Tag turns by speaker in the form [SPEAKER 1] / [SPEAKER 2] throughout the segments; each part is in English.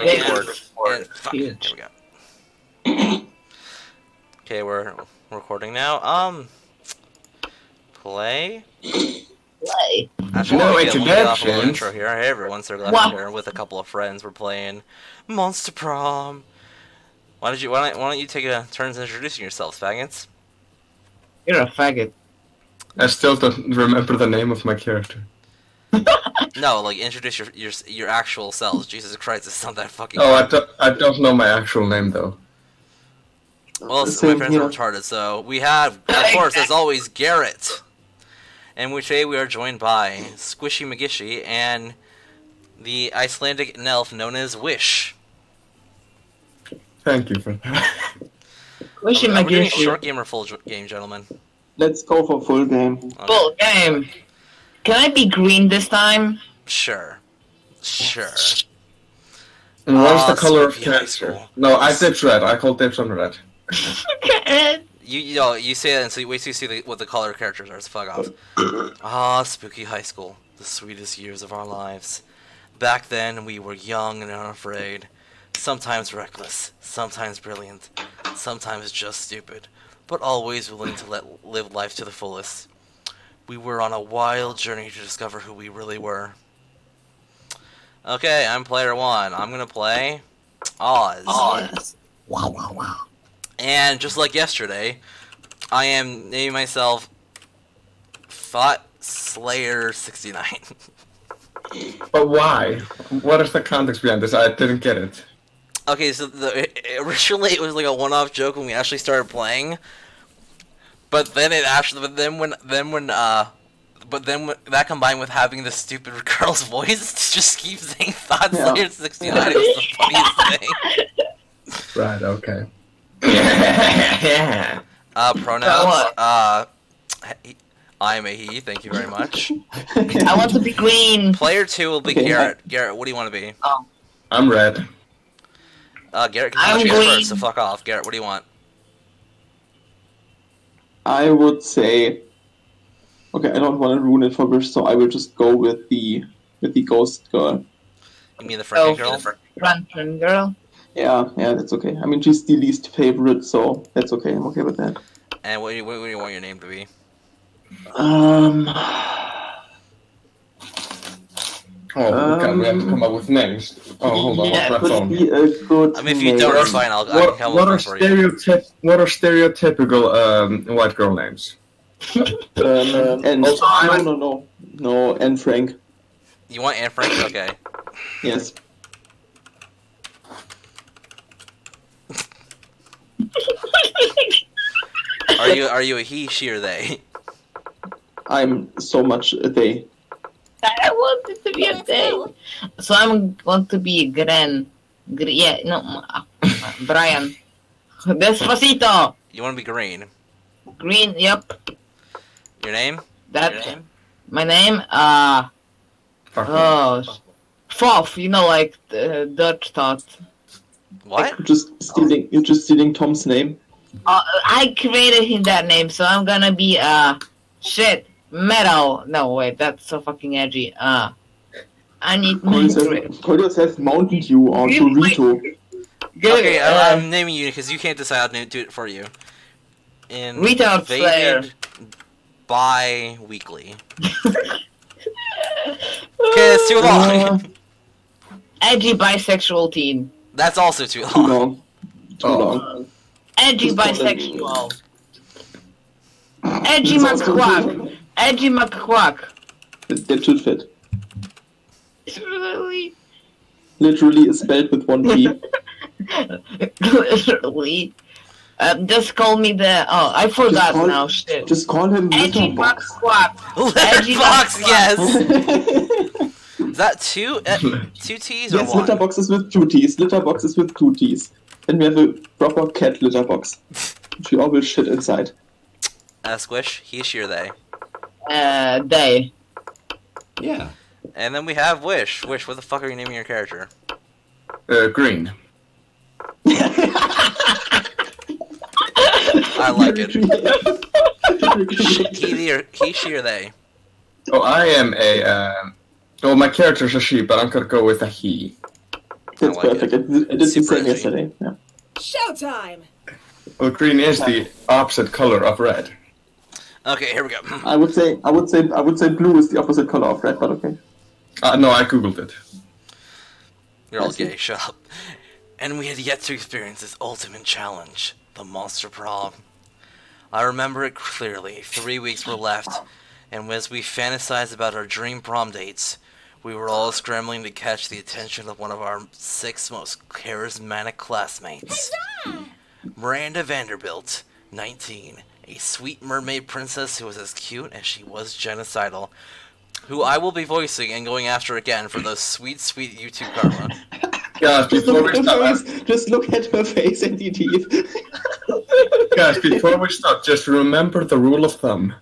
[SPEAKER 1] keyboard. And fuck, here we go. Okay, we're recording now. Play. Actually,
[SPEAKER 2] No
[SPEAKER 1] we'll get off a little
[SPEAKER 2] introduction.
[SPEAKER 1] intro here. Hey everyone, Sir Gleph here with a couple of friends. We're playing Monster Prom. Why don't you take a turns introducing yourselves, faggots?
[SPEAKER 3] You're a faggot.
[SPEAKER 2] I still don't remember the name of my character.
[SPEAKER 1] No, like introduce your actual selves. Jesus Christ, it's not that fucking.
[SPEAKER 2] Oh, I don't know my actual name though.
[SPEAKER 1] Well, my friends are retarded, so we have, of course, as always, Garrett. And today we are joined by Squishy McGishy and the Icelandic elf known as Wish.
[SPEAKER 2] Thank you for that.
[SPEAKER 3] Squishy
[SPEAKER 1] Are we doing
[SPEAKER 3] McGishy.
[SPEAKER 1] short game or full game, gentlemen?
[SPEAKER 4] Let's go for full game.
[SPEAKER 1] Okay.
[SPEAKER 3] Full game. Can I be green this time?
[SPEAKER 1] Sure. Sure.
[SPEAKER 2] And what's the color of
[SPEAKER 1] Spooky High
[SPEAKER 2] character?
[SPEAKER 1] School.
[SPEAKER 2] No, I did red. I called dibs on red.
[SPEAKER 1] You say that and so wait till you see what the color characters are. So fuck off. Ah, Spooky High School. The sweetest years of our lives. Back then, we were young and unafraid. Sometimes reckless, sometimes brilliant, sometimes just stupid, but always willing to live life to the fullest. We were on a wild journey to discover who we really were. Okay, I'm player one. I'm gonna play Oz.
[SPEAKER 3] Wow, wow, wow.
[SPEAKER 1] And just like yesterday, I am naming myself Thought Slayer 69.
[SPEAKER 2] But why? What is the context behind this? I didn't get it.
[SPEAKER 1] Okay, so originally it was like a one-off joke when we actually started playing, but then when that combined with having the stupid girl's voice to just keep saying Thought Slayer 69 was the funniest thing.
[SPEAKER 2] Right. Okay.
[SPEAKER 1] Pronouns. I am a he. Thank you very much.
[SPEAKER 3] I want to be green.
[SPEAKER 1] Player 2 will be
[SPEAKER 4] Okay,
[SPEAKER 1] Garrett. Garrett, what do you want to be?
[SPEAKER 2] I'm red.
[SPEAKER 1] Garrett
[SPEAKER 3] I'm
[SPEAKER 1] can go
[SPEAKER 3] green.
[SPEAKER 1] first, so fuck off. Garrett, what do you want?
[SPEAKER 4] I would say, okay, I don't want to ruin it for Wish, so I will just go with the ghost girl.
[SPEAKER 1] You mean the Frankie girl?
[SPEAKER 3] Run, girl.
[SPEAKER 4] Yeah, that's okay. I mean, she's the least favorite, so that's okay. I'm okay with that.
[SPEAKER 1] And what do you want your name to be?
[SPEAKER 2] Oh, God, we have to come up with names. Oh, hold on.
[SPEAKER 3] Yeah,
[SPEAKER 2] What's my
[SPEAKER 4] Could
[SPEAKER 2] phone?
[SPEAKER 4] be a good
[SPEAKER 1] I mean, if you
[SPEAKER 4] name.
[SPEAKER 1] don't, it's fine. I can come
[SPEAKER 2] What
[SPEAKER 1] up
[SPEAKER 2] are
[SPEAKER 1] with one for you.
[SPEAKER 2] What are stereotypical white girl names?
[SPEAKER 4] And
[SPEAKER 2] Also,
[SPEAKER 4] no, and Frank.
[SPEAKER 1] You want Anne Frank? Okay.
[SPEAKER 4] Yes.
[SPEAKER 1] Are you a he, she, or they?
[SPEAKER 4] I'm so much a they.
[SPEAKER 3] I want it to be a day. So I'm going to be Brian. Despacito.
[SPEAKER 1] You want to be green?
[SPEAKER 3] Green, yep.
[SPEAKER 1] Your name?
[SPEAKER 3] My name, Foff, like Dutch thought.
[SPEAKER 1] What?
[SPEAKER 4] You're just stealing Tom's name.
[SPEAKER 3] I created him that name, so I'm gonna be, Metal. No, wait, that's so fucking edgy. I need my
[SPEAKER 4] Call yourself Mountain Dew or Dorito.
[SPEAKER 1] Okay, I'm naming you because you can't decide how to do it for you.
[SPEAKER 3] Retard Slayer.
[SPEAKER 1] Bi-weekly. Okay, that's too long.
[SPEAKER 3] Edgy bisexual teen.
[SPEAKER 1] That's also too
[SPEAKER 4] Too
[SPEAKER 1] long.
[SPEAKER 4] long. Too long.
[SPEAKER 3] Edgy
[SPEAKER 4] Just call them-
[SPEAKER 3] bisexual. Edgy
[SPEAKER 4] It's also
[SPEAKER 3] McQuack. Edgy McQuack.
[SPEAKER 4] That should fit.
[SPEAKER 3] Literally.
[SPEAKER 4] Literally is spelled with one P.
[SPEAKER 3] Literally. Just call me the. Oh, I forgot now. Shit.
[SPEAKER 4] Just call him
[SPEAKER 3] Edgy
[SPEAKER 4] Litterbox.
[SPEAKER 3] McQuack. Edgy
[SPEAKER 1] Letterbox,
[SPEAKER 3] McQuack.
[SPEAKER 1] yes! Is that two T's or
[SPEAKER 4] Yes,
[SPEAKER 1] one?
[SPEAKER 4] Litterboxes with 2 T's. Litterboxes with 2 T's. And we have a proper cat litterbox. Which we all will shit inside.
[SPEAKER 1] Squish, he, she, or they.
[SPEAKER 3] They.
[SPEAKER 2] Yeah.
[SPEAKER 1] And then we have Wish. Wish, what the fuck are you naming your character?
[SPEAKER 2] Green.
[SPEAKER 1] I like it. He, she, or they.
[SPEAKER 2] Oh, I am a. Well, my character's a she, but I'm gonna go with a he.
[SPEAKER 4] That's
[SPEAKER 1] I like
[SPEAKER 4] perfect.
[SPEAKER 1] it.
[SPEAKER 4] I did the
[SPEAKER 1] Super
[SPEAKER 4] same
[SPEAKER 1] edgy.
[SPEAKER 4] yesterday. Yeah.
[SPEAKER 5] Showtime!
[SPEAKER 2] Well, green is the opposite color of red.
[SPEAKER 1] Okay, here we go.
[SPEAKER 4] I would say blue is the opposite color of red, but okay.
[SPEAKER 2] No, I googled it.
[SPEAKER 1] You're all
[SPEAKER 4] I see.
[SPEAKER 1] gay, shut up. And we had yet to experience this ultimate challenge, the Monster Prom. I remember it clearly. 3 weeks were left, and as we fantasized about our dream prom dates, we were all scrambling to catch the attention of one of our 6 most charismatic classmates. Miranda Vanderbilt, 19, a sweet mermaid princess who was as cute as she was genocidal, who I will be voicing and going after again for those sweet, sweet YouTube karma.
[SPEAKER 2] Guys, before we start,
[SPEAKER 4] Just look at her face and the teeth.
[SPEAKER 2] just remember the rule of thumb.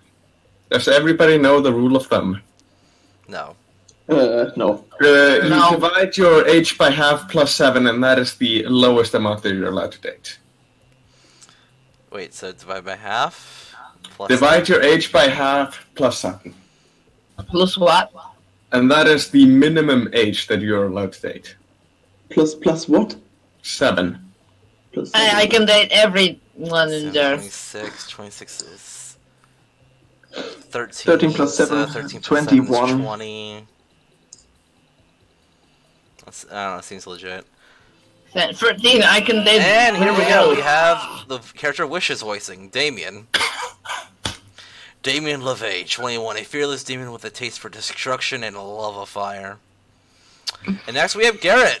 [SPEAKER 2] Does everybody know the rule of thumb?
[SPEAKER 1] No.
[SPEAKER 4] No.
[SPEAKER 2] You divide your age by half plus 7, and that is the lowest amount that you're allowed to date.
[SPEAKER 1] Wait, so divide by half? Plus
[SPEAKER 2] Divide your age by half plus 7.
[SPEAKER 3] Plus what?
[SPEAKER 2] And that is the minimum age that you're allowed to date.
[SPEAKER 4] Plus what?
[SPEAKER 2] 7.
[SPEAKER 4] Plus
[SPEAKER 3] I can date everyone in there.
[SPEAKER 1] 26 is 13.
[SPEAKER 4] 13 plus 7,
[SPEAKER 1] 13 plus
[SPEAKER 4] 21.
[SPEAKER 1] 7 is 20. That's, I don't know, seems legit.
[SPEAKER 3] 13, I can date.
[SPEAKER 1] And here we go, we have the character Wishes voicing, Damien. Damien LaVey, 21, a fearless demon with a taste for destruction and a love of fire. And next we have Garrett.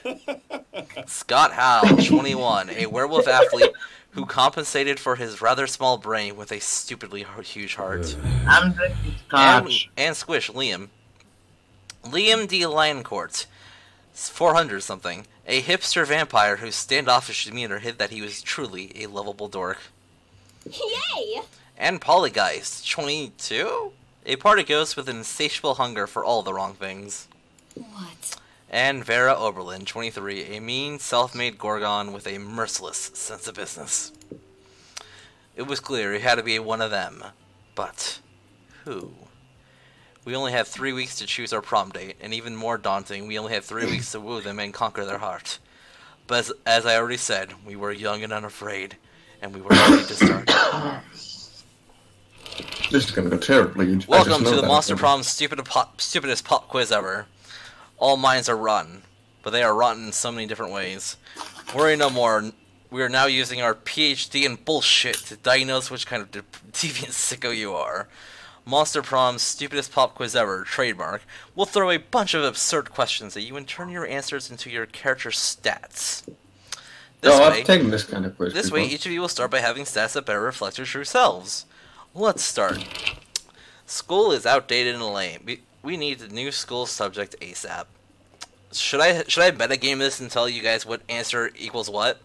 [SPEAKER 1] Scott Howe, 21, a werewolf athlete who compensated for his rather small brain with a stupidly huge heart.
[SPEAKER 3] I'm drinking scotch.
[SPEAKER 1] And Squish, Liam. Liam D. Lioncourt, 400 something, a hipster vampire whose standoffish demeanor hid that he was truly a lovable dork.
[SPEAKER 5] Yay!
[SPEAKER 1] And Polygeist, 22, a party ghost with an insatiable hunger for all the wrong things.
[SPEAKER 5] What?
[SPEAKER 1] And Vera Oberlin, 23, a mean, self-made Gorgon with a merciless sense of business. It was clear he had to be one of them, but who? We only had 3 weeks to choose our prom date, and even more daunting, we only had 3 weeks to woo them and conquer their heart. But as I already said, we were young and unafraid, and we were ready to start.
[SPEAKER 2] This is gonna go terribly.
[SPEAKER 1] Welcome to the Monster Prom stupidest pop quiz ever. All minds are rotten, but they are rotten in so many different ways. Worry no more. We are now using our PhD in bullshit to diagnose which kind of deviant sicko you are. Monster Prom's stupidest pop quiz ever, trademark, will throw a bunch of absurd questions at you and turn your answers into your character stats.
[SPEAKER 2] I've taken this kind of quiz
[SPEAKER 1] This
[SPEAKER 2] before.
[SPEAKER 1] way, each of you will start by having stats that better reflect your true selves. Let's start. School is outdated and lame. We need a new school subject ASAP. Should I metagame this and tell you guys what answer equals what?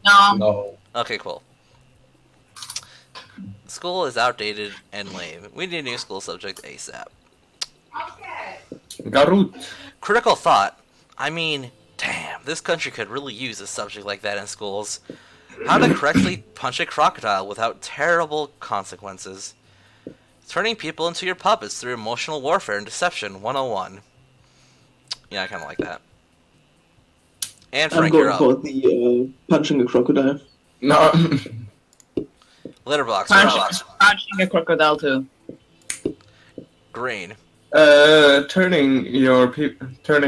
[SPEAKER 2] No.
[SPEAKER 1] Okay, cool. School is outdated and lame. We need a new school subject ASAP.
[SPEAKER 2] Garut.
[SPEAKER 1] Critical thought. I mean, damn, this country could really use a subject like that in schools. How to correctly punch a crocodile without terrible consequences. Turning people into your puppets through emotional warfare and deception 101. Yeah, I kind of like that. And
[SPEAKER 4] I'm
[SPEAKER 1] Frank, you're
[SPEAKER 4] going
[SPEAKER 1] up.
[SPEAKER 4] for the punching a crocodile.
[SPEAKER 2] No.
[SPEAKER 1] Litterbox,
[SPEAKER 3] Punching a crocodile too.
[SPEAKER 1] Green.
[SPEAKER 2] Turning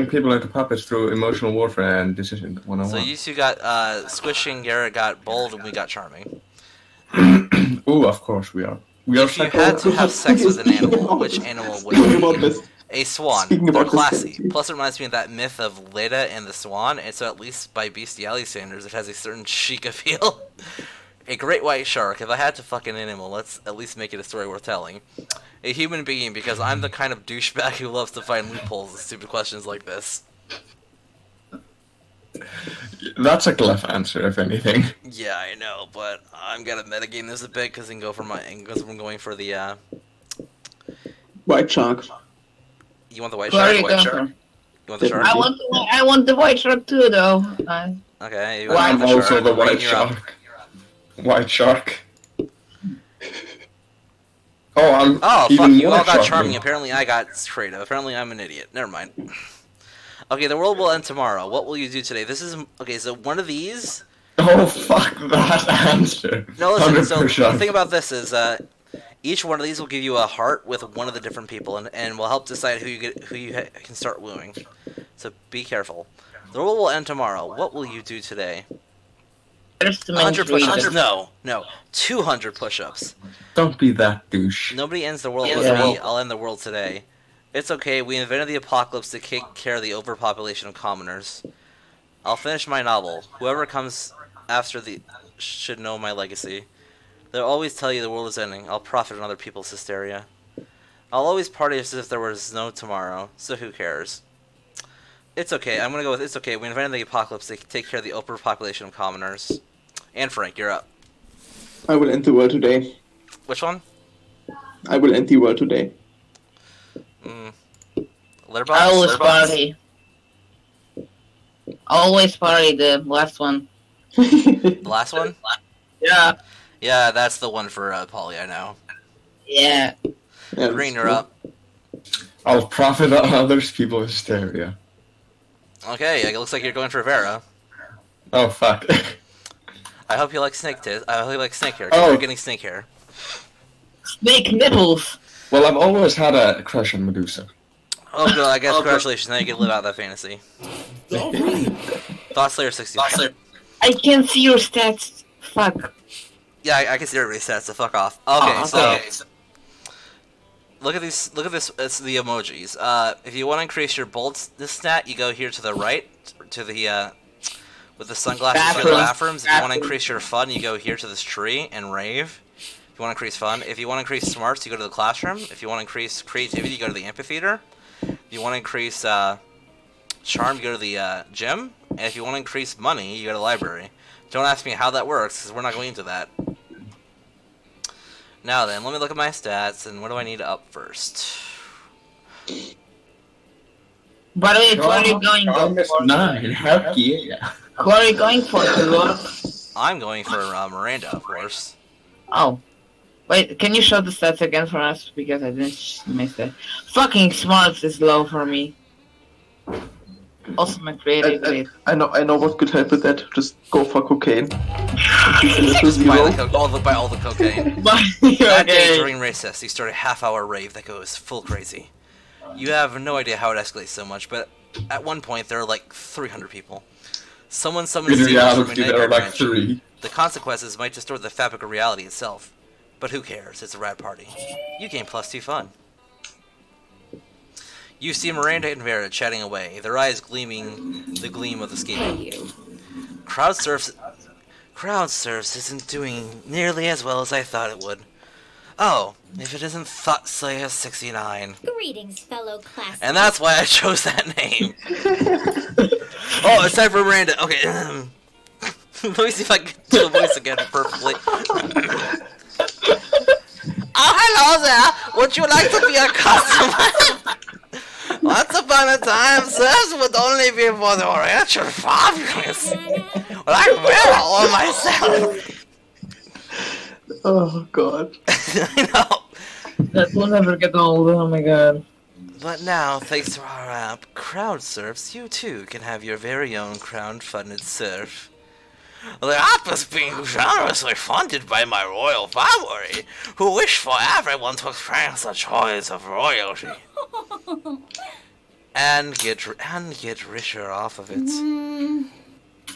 [SPEAKER 2] people into puppets through emotional warfare and decision 101.
[SPEAKER 1] So you two got Squishing, Garrett got Bold, and we got Charming.
[SPEAKER 2] Ooh, of course we are. We are
[SPEAKER 1] If you had to have sex with an animal, which animal would
[SPEAKER 4] Speaking
[SPEAKER 1] it
[SPEAKER 4] about
[SPEAKER 1] be?
[SPEAKER 4] this,
[SPEAKER 1] A swan.
[SPEAKER 4] Speaking
[SPEAKER 1] They're
[SPEAKER 4] about this
[SPEAKER 1] classy.
[SPEAKER 4] character.
[SPEAKER 1] Plus, it reminds me of that myth of Leda and the swan, and so at least by bestiality standards, it has a certain chic appeal. A great white shark. If I had to fuck an animal, let's at least make it a story worth telling. A human being, because I'm the kind of douchebag who loves to find loopholes in stupid questions like this.
[SPEAKER 2] That's a Gleph answer, if anything.
[SPEAKER 1] Yeah, I know, but I'm gonna metagame this a bit because I'm going for the
[SPEAKER 4] white shark.
[SPEAKER 1] You want the white
[SPEAKER 3] Who are
[SPEAKER 1] shark?
[SPEAKER 3] you
[SPEAKER 1] White
[SPEAKER 3] going
[SPEAKER 1] shark?
[SPEAKER 3] for?
[SPEAKER 1] You want the shark?
[SPEAKER 3] I want the white shark too, though.
[SPEAKER 1] Okay. You
[SPEAKER 2] I'm
[SPEAKER 1] want the
[SPEAKER 2] also
[SPEAKER 1] shark.
[SPEAKER 2] the white
[SPEAKER 1] You're up.
[SPEAKER 2] shark. White shark. Oh, I'm
[SPEAKER 1] Oh,
[SPEAKER 2] even
[SPEAKER 1] fuck, you
[SPEAKER 2] more
[SPEAKER 1] all got
[SPEAKER 2] shark.
[SPEAKER 1] Charming. Apparently I got creative. Apparently I'm an idiot. Never mind. Okay, the world will end tomorrow. What will you do today? This is okay. So one of these.
[SPEAKER 2] Oh fuck that answer.
[SPEAKER 1] No, listen. So
[SPEAKER 2] 100%.
[SPEAKER 1] the thing about this is, each one of these will give you a heart with one of the different people, and will help decide who you can start wooing. So be careful. The world will end tomorrow. What will you do today? 100 push-ups. No. 200 push-ups.
[SPEAKER 2] Don't be that douche.
[SPEAKER 1] Nobody ends the world with me. I'll end the world today. It's okay. We invented the apocalypse to take care of the overpopulation of commoners. I'll finish my novel. Whoever comes after should know my legacy. They'll always tell you the world is ending. I'll profit on other people's hysteria. I'll always party as if there was no tomorrow. So who cares? It's okay. I'm gonna go with it's okay. We invented the apocalypse to take care of the overpopulation of commoners. And Frank, you're up.
[SPEAKER 4] I will end the world today.
[SPEAKER 1] Which one?
[SPEAKER 4] I will end the world today.
[SPEAKER 1] Letterboxd?
[SPEAKER 3] Always party. Always party, the last one.
[SPEAKER 1] The last one?
[SPEAKER 3] Yeah.
[SPEAKER 1] Yeah, that's the one for Polly, I know.
[SPEAKER 3] Yeah.
[SPEAKER 4] Yeah,
[SPEAKER 1] Green, you're up.
[SPEAKER 2] I'll profit on others people's hysteria.
[SPEAKER 1] Okay, it looks like you're going for Vera.
[SPEAKER 2] Oh fuck.
[SPEAKER 1] I hope you like snake hair.
[SPEAKER 2] Oh.
[SPEAKER 1] You're getting snake hair.
[SPEAKER 3] Snake nipples.
[SPEAKER 2] Well, I've always had a crush on Medusa.
[SPEAKER 1] Oh, good. I guess congratulations. Now you can live out that fantasy. Thought Slayer 69.
[SPEAKER 3] I can't see your stats. Fuck.
[SPEAKER 1] Yeah, I can see everybody's stats, so fuck off. Okay, so look at these. Look at this. It's the emojis. If you want to increase your boldness stat, you go here to the right, to the with the sunglasses to the bathrooms. If you want to increase your fun, you go here to this tree and rave. If you want to increase fun, if you want to increase smarts, you go to the classroom. If you want to increase creativity, you go to the amphitheater. If you want to increase charm, you go to the gym. And if you want to increase money, you go to the library. Don't ask me how that works, because we're not going into that. Now then, let me look at my stats, and what do I need up first?
[SPEAKER 3] By the way, who are you going for?
[SPEAKER 2] 9, heck yeah.
[SPEAKER 3] Who are you going for, Lord?
[SPEAKER 1] I'm going for Miranda, of course.
[SPEAKER 3] Oh. Wait, can you show the stats again for us? Because I didn't miss it. Fucking smarts is low for me. Also my creativity.
[SPEAKER 4] I know what could help with that. Just go for cocaine.
[SPEAKER 1] Just buy all the cocaine. That day during recess, you start a half-hour rave that goes full crazy. You have no idea how it escalates so much, but at one point there are like 300 people. Someone summons demons from a nightmare dimension. The consequences might distort the fabric of reality itself. But who cares? It's a rad party. You gain +2 fun. You see Miranda and Vera chatting away, their eyes gleaming the gleam of escaping. Crowd surfs isn't doing nearly as well as I thought it would. Oh, if it isn't Thought Slayer 69.
[SPEAKER 5] Greetings, fellow classmates.
[SPEAKER 1] And that's why I chose that name. Oh, it's time for Miranda. Okay. Let me see if I can do the voice again perfectly. Oh, hello there! Would you like to be a customer? Once upon a time, serfs would only be for the rich and fabulous. Like Vera or myself.
[SPEAKER 4] Oh god.
[SPEAKER 1] I know.
[SPEAKER 3] That will never get old, oh my god.
[SPEAKER 1] But now, thanks to our app, Crowd Surfs, you too can have your very own crowd-funded surf. The app is being generously funded by my royal family, who wish for everyone to experience the joys of royalty. and get richer off of it.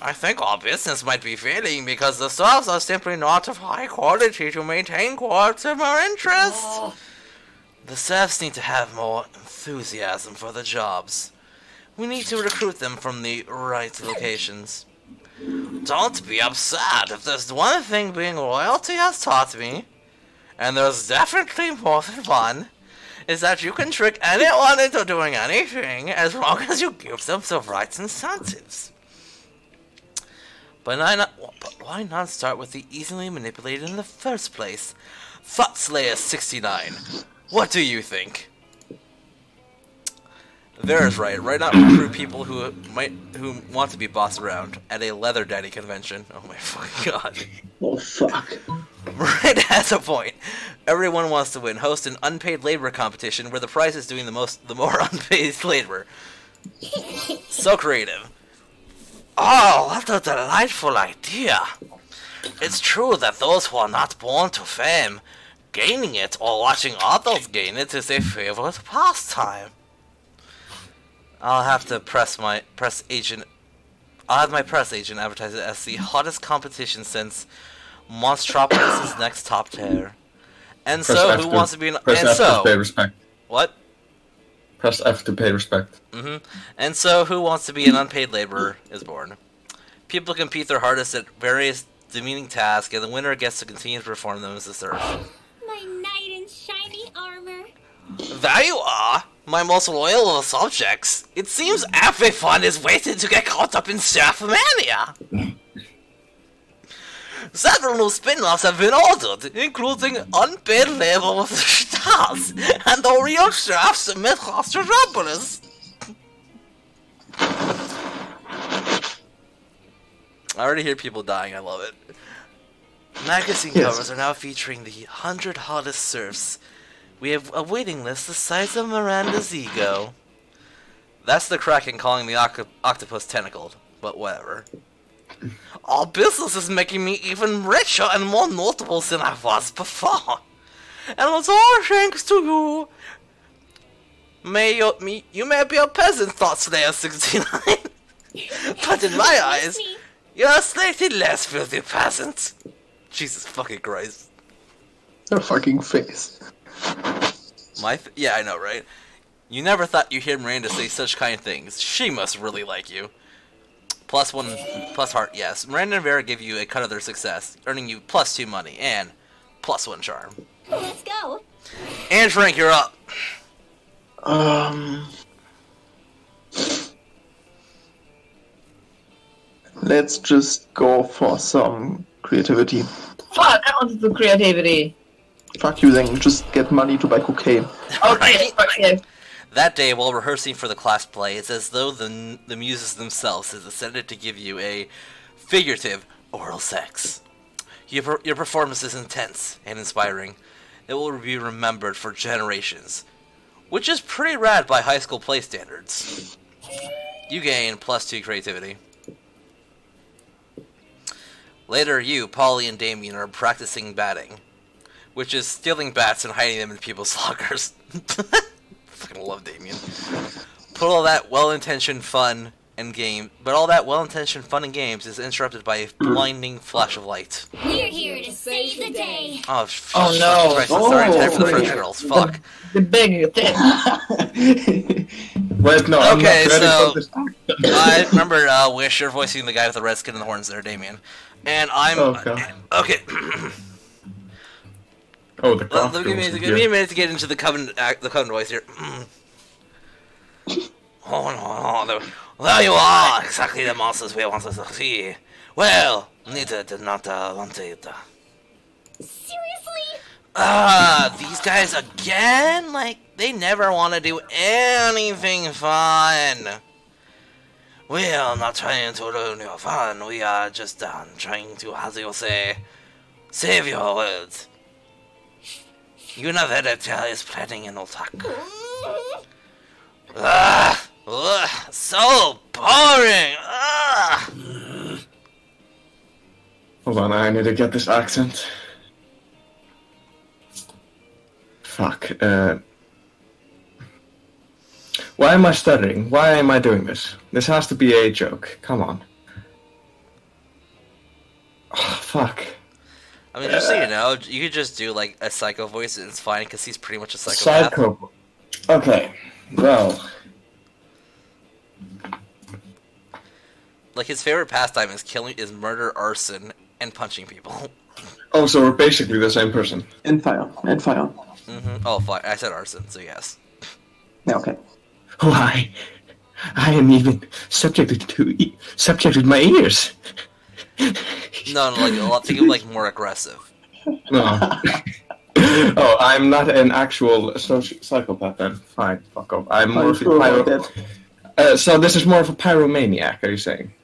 [SPEAKER 1] I think our business might be failing because the serfs are simply not of high quality to maintain customer interest. The serfs need to have more enthusiasm for the jobs. We need to recruit them from the right locations. Don't be upset if there's one thing being royalty has taught me, and there's definitely more than one, is that you can trick anyone into doing anything as long as you give them the right incentives. But why not start with the easily manipulated in the first place? Thought Slayer 69. What do you think? Vera's right. Right now, recruit people who want to be bossed around at a leather daddy convention. Oh my fucking god.
[SPEAKER 4] Oh fuck.
[SPEAKER 1] Miranda has a point. Everyone wants to win. Host an unpaid labor competition where the prize is doing the more unpaid labor. So creative. Oh, what a delightful idea. It's true that those who are not born to fame, gaining it or watching others gain it is a favorite pastime. I'll have to I'll have my press agent advertise it as the hottest competition since Monstropolis' next top tier. And
[SPEAKER 2] Press
[SPEAKER 1] so,
[SPEAKER 2] F
[SPEAKER 1] who
[SPEAKER 2] to-
[SPEAKER 1] wants to be an...
[SPEAKER 2] Press
[SPEAKER 1] And
[SPEAKER 2] F to
[SPEAKER 1] so...
[SPEAKER 2] pay respect.
[SPEAKER 1] What?
[SPEAKER 2] Press F to pay respect.
[SPEAKER 1] And so, who wants to be an unpaid laborer is born. People compete their hardest at various demeaning tasks, and the winner gets to continue to perform them as a serf.
[SPEAKER 5] My knight in shiny armor.
[SPEAKER 1] There you are! My most loyal of subjects. It seems every fun is waiting to get caught up in serf mania. Several new spin-offs have been ordered, including Unpaid Labor with the Stars and the Real Serfs in Mid-Monstropolis. I already hear people dying, I love it. Magazine covers are now featuring the 100 hottest serfs. We have a waiting list the size of Miranda's ego. That's the Kraken calling the octopus tentacled, but whatever. Our business is making me even richer and more notable than I was before. And it's all thanks to you. You may be a peasant, thought Slayer 69. But in my eyes, you're a slightly less filthy peasant. Jesus fucking Christ.
[SPEAKER 4] Your fucking face.
[SPEAKER 1] Yeah, I know, right? You never thought you'd hear Miranda say such kind things. She must really like you. +1, plus heart, yes. Miranda and Vera give you a cut of their success, earning you +2 money, and +1 charm.
[SPEAKER 5] Let's go.
[SPEAKER 1] And Frank, you're up.
[SPEAKER 4] Let's just go for some creativity.
[SPEAKER 3] Fuck, I want to do creativity.
[SPEAKER 4] Fuck you then, just get money to buy cocaine.
[SPEAKER 3] Okay, okay.
[SPEAKER 1] That day, while rehearsing for the class play, it's as though the muses themselves has decided to give you a figurative oral sex. Your performance is intense and inspiring. It will be remembered for generations, which is pretty rad by high school play standards. You gain +2 creativity. Later, you, Polly, and Damien are practicing batting, which is stealing bats and hiding them in people's lockers. Fucking love Damien. But all that well-intentioned fun and games is interrupted by a blinding flash of light.
[SPEAKER 5] We're here to save the day.
[SPEAKER 1] Oh,
[SPEAKER 3] Oh, no.
[SPEAKER 1] Christ, it's already time for the French girls. Fuck.
[SPEAKER 3] The big thing.
[SPEAKER 2] Wait, no, I'm
[SPEAKER 1] Okay,
[SPEAKER 2] not ready
[SPEAKER 1] so
[SPEAKER 2] for this.
[SPEAKER 1] I remember Wish, you're voicing the guy with the red skin and the horns there, Damien. And I'm
[SPEAKER 2] Oh, God.
[SPEAKER 1] okay.
[SPEAKER 2] Oh, the
[SPEAKER 1] Well,
[SPEAKER 2] costumes
[SPEAKER 1] give me
[SPEAKER 2] are
[SPEAKER 1] a
[SPEAKER 2] good.
[SPEAKER 1] minute to get into the coven voice here. Oh no, there you are, exactly the monsters we wanted to see. Well, neither did not want it.
[SPEAKER 5] Seriously?
[SPEAKER 1] These guys again? Like, they never want to do anything fun. We are not trying to ruin your fun, we are just trying to, how do you say, save your words. You know that Adele is planning an attack. So boring!
[SPEAKER 2] Hold on, I need to get this accent. Fuck, why am I stuttering? Why am I doing this? This has to be a joke. Come on. Oh, fuck.
[SPEAKER 1] I mean, just so you know, you could just do, like, a psycho voice and it's fine, because he's pretty much a psychopath.
[SPEAKER 2] Psycho. Okay, well.
[SPEAKER 1] Like, his favorite pastime is murder, arson, and punching people.
[SPEAKER 2] Oh, so we're basically the same person.
[SPEAKER 4] And fire.
[SPEAKER 1] Oh, fuck, I said arson, so yes.
[SPEAKER 4] Yeah, okay.
[SPEAKER 2] Why? I am even subjected my ears.
[SPEAKER 1] No, like, think of, like, more aggressive.
[SPEAKER 2] No. Oh, I'm not an actual psychopath then. Fine, fuck off. I'm more of a pyro. So this is more of a pyromaniac, are you saying?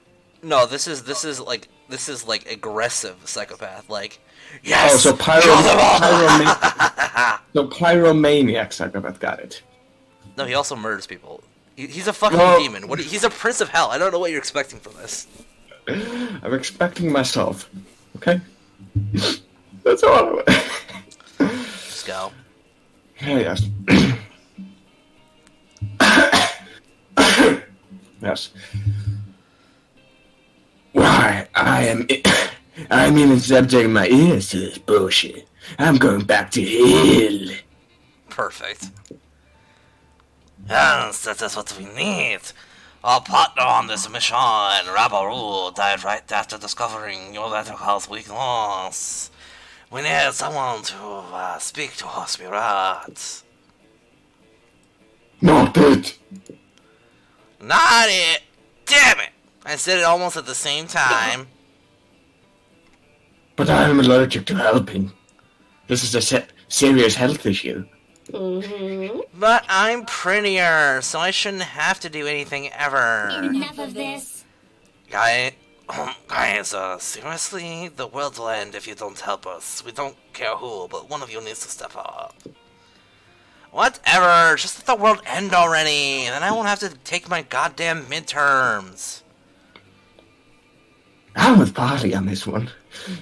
[SPEAKER 1] No, this is like aggressive psychopath. Like, yes.
[SPEAKER 2] Oh, so pyromaniac psychopath. Got it.
[SPEAKER 1] No, he also murders people. He's a fucking demon. He's a prince of hell. I don't know what you're expecting from this.
[SPEAKER 2] I'm expecting myself. Okay? That's all
[SPEAKER 1] Let's go.
[SPEAKER 2] Yes. Yes. Why, I'm even subjecting my ears to this bullshit. I'm going back to hell.
[SPEAKER 1] Perfect. Yes, that is what we need. Our partner on this mission, Rabaru, died right after discovering your Lettercall's weakness. We need someone to speak to us, Miranda.
[SPEAKER 2] Not it!
[SPEAKER 1] Not it! Damn it! I said it almost at the same time.
[SPEAKER 2] But I'm allergic to helping. This is a serious health issue.
[SPEAKER 1] But I'm prettier, so I shouldn't have to do anything ever.
[SPEAKER 5] Enough of this.
[SPEAKER 1] Guys, seriously? The world will end if you don't help us. We don't care who, but one of you needs to step up. Whatever, just let the world end already, and then I won't have to take my goddamn midterms.
[SPEAKER 2] I'm with Polly on this one.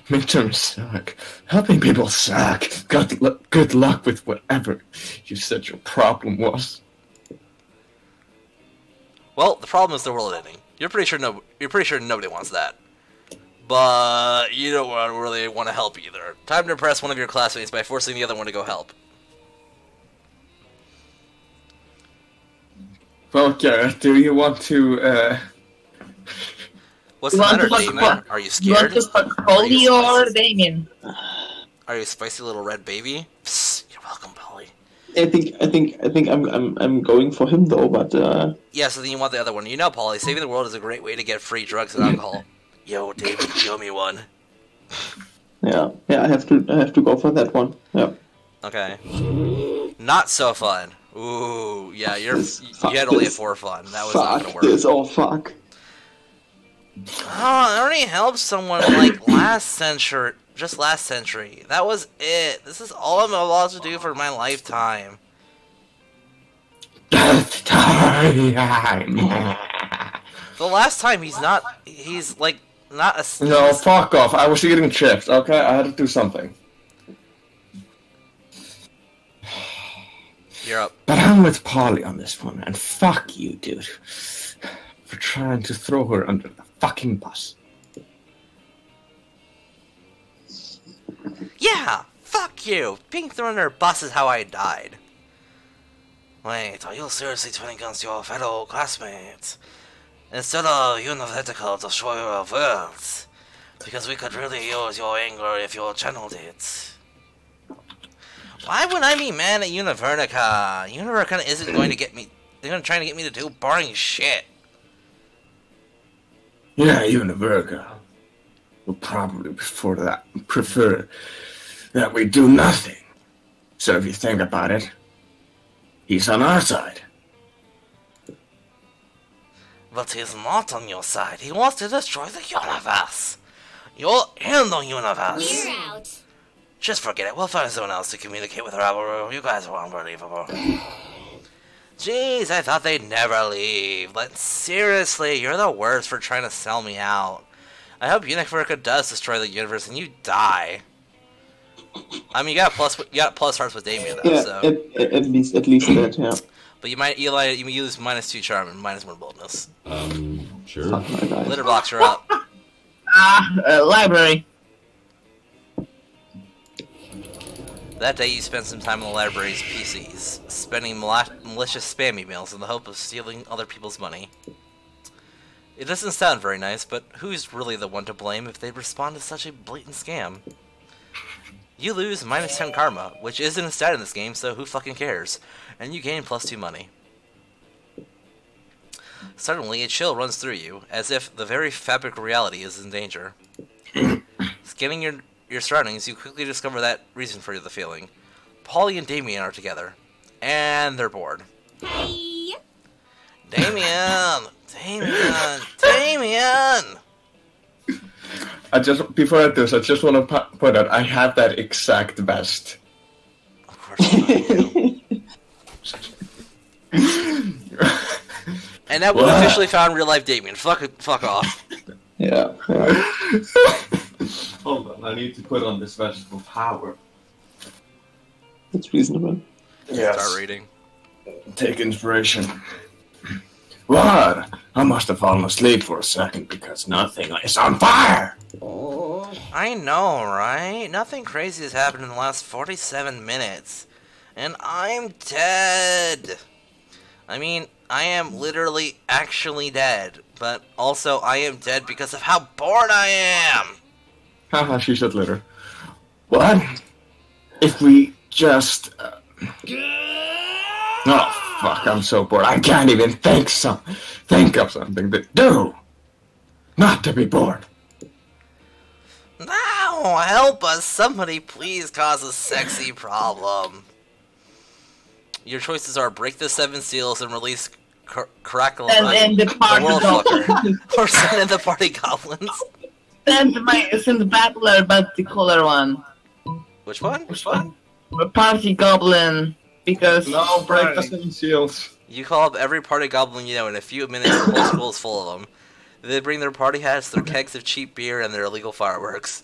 [SPEAKER 2] Midterms suck. Helping people suck. Good luck with whatever you said your problem was.
[SPEAKER 1] Well, the problem is the world ending. You're pretty sure nobody wants that. But you don't really want to help either. Time to impress one of your classmates by forcing the other one to go help.
[SPEAKER 2] Well, Garrett, do you want to,
[SPEAKER 1] What's the matter, Damien? Are you scared?
[SPEAKER 3] You want to fuck Polly or Damien?
[SPEAKER 1] Are you a spicy little red baby? Psst, you're welcome, Polly.
[SPEAKER 4] I think I'm going for him though, but
[SPEAKER 1] Yeah, so then you want the other one. You know, Polly, saving the world is a great way to get free drugs and alcohol. Yo, David, show me one.
[SPEAKER 4] yeah, I have to go for that one. Yeah.
[SPEAKER 1] Okay. Not so fun. Ooh, yeah, you had only a 4 fun. That was not gonna work.
[SPEAKER 4] This, oh fuck.
[SPEAKER 1] Oh, I already helped someone like last century. Just last century. That was it. This is all I'm allowed to do for my lifetime.
[SPEAKER 2] Death time!
[SPEAKER 1] The last time he's like, not a...
[SPEAKER 2] No, fuck off. I was eating chips, okay? I had to do something.
[SPEAKER 1] You're up.
[SPEAKER 2] But I'm with Polly on this one, and fuck you, dude. For trying to throw her under the fucking bus.
[SPEAKER 1] Yeah, fuck you. Being thrown under a bus is how I died. Wait, are you seriously turning against your fellow classmates? Instead of Universical to destroy your worlds. Because we could really use your anger if you channeled it. Why would I be mad at Univernica? Univernica isn't going to get me... They're going to try to get me to do boring shit.
[SPEAKER 2] Yeah, Univerca will probably prefer that we do nothing. So if you think about it, he's on our side.
[SPEAKER 1] But he's not on your side. He wants to destroy the universe. You'll end the universe.
[SPEAKER 5] You're out.
[SPEAKER 1] Just forget it. We'll find someone else to communicate with Rabaru. You guys are unbelievable. Jeez, I thought they'd never leave. But seriously, you're the worst for trying to sell me out. I hope Univerca does destroy the universe and you die. I mean, you got plus hearts with Damien though,
[SPEAKER 4] Yeah,
[SPEAKER 1] so.
[SPEAKER 4] at least that, yeah.
[SPEAKER 1] But you use -2 charm and -1 boldness.
[SPEAKER 6] Sure.
[SPEAKER 4] Fuck my guy.
[SPEAKER 1] Litter blocks are up.
[SPEAKER 3] Library.
[SPEAKER 1] That day you spent some time on the library's PCs, spending malicious spam emails in the hope of stealing other people's money. It doesn't sound very nice, but who's really the one to blame if they respond to such a blatant scam? You lose -10 karma, which isn't a stat in this game, so who fucking cares? And you gain +2 money. Suddenly, a chill runs through you, as if the very fabric of reality is in danger. Scanning your surroundings, you quickly discover that reason for the feeling. Polly and Damien are together, and they're bored.
[SPEAKER 5] Hey.
[SPEAKER 1] Damien! Damien!
[SPEAKER 2] Before I do this, I just want to point out, I have that exact vest.
[SPEAKER 1] Of course you do. And now we've officially found real-life Damien. Fuck off.
[SPEAKER 4] Yeah.
[SPEAKER 2] Hold on, I need to put on this vegetable power.
[SPEAKER 4] That's reasonable.
[SPEAKER 2] Yes.
[SPEAKER 1] Start reading.
[SPEAKER 2] Take inspiration. What? I must have fallen asleep for a second because nothing is on fire!
[SPEAKER 1] I know, right? Nothing crazy has happened in the last 47 minutes. And I'm dead! I mean, I am literally actually dead. But also, I am dead because of how bored I am!
[SPEAKER 2] Haha, she said later. What? If we just... Oh, fuck, I'm so bored. I can't even think of something to do! Not to be bored.
[SPEAKER 1] Now, help us! Somebody please cause a sexy problem. Your choices are break the 7 seals and release Crackle
[SPEAKER 3] And the party
[SPEAKER 1] World
[SPEAKER 3] goblins.
[SPEAKER 1] Fucker. Or send in the party goblins.
[SPEAKER 3] Send the battler, but the color one.
[SPEAKER 1] Which one?
[SPEAKER 3] The party goblin. Because...
[SPEAKER 2] No, break the 7 seals.
[SPEAKER 1] You call up every party goblin you know, in a few minutes the whole school is full of them. They bring their party hats, their kegs of cheap beer, and their illegal fireworks.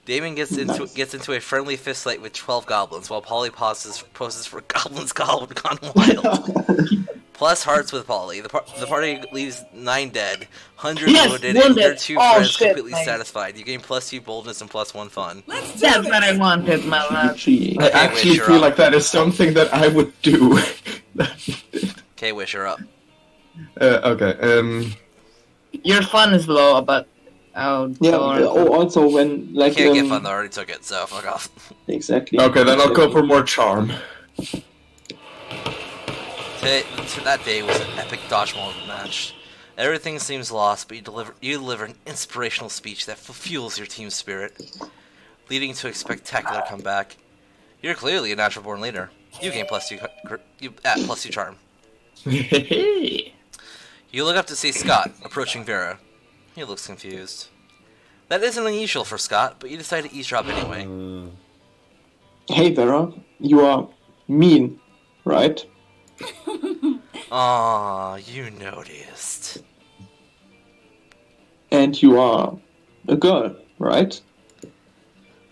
[SPEAKER 1] Damon gets into a friendly fistfight with 12 goblins, while Polly poses for goblins gone wild. Plus hearts with Polly. The party leaves 9 dead, 100 wounded, and your 2 friends completely satisfied. You gain +2 boldness and +1 fun.
[SPEAKER 3] That's what I wanted, my love.
[SPEAKER 2] I actually feel like that is something that I would do.
[SPEAKER 1] Okay, Wish, you're up.
[SPEAKER 2] Okay,
[SPEAKER 3] Your fun is low, but...
[SPEAKER 4] Also when, like...
[SPEAKER 1] You can't get fun, I already took it, so fuck off.
[SPEAKER 4] Exactly.
[SPEAKER 2] Okay, then I'll go for more charm.
[SPEAKER 1] That day was an epic dodgeball match. Everything seems lost, but you deliver an inspirational speech that fuels your team spirit, leading to a spectacular comeback. You're clearly a natural born leader. You gain +2 charm. You look up to see Scott approaching Vera. He looks confused. That isn't unusual for Scott, but you decide to eavesdrop anyway.
[SPEAKER 4] Hey Vera, you are mean, right?
[SPEAKER 1] Aw, you noticed.
[SPEAKER 4] And you are a girl, right?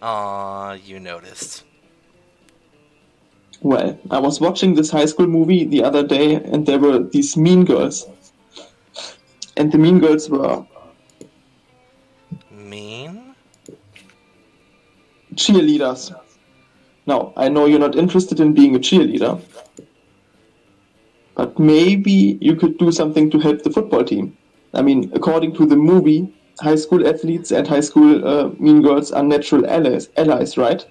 [SPEAKER 1] Aw, you noticed.
[SPEAKER 4] Well, I was watching this high school movie the other day, and there were these mean girls. And the mean girls were...
[SPEAKER 1] Mean?
[SPEAKER 4] cheerleaders. Now, I know you're not interested in being a cheerleader, but maybe you could do something to help the football team. I mean, according to the movie, high school athletes and high school mean girls are natural allies, right?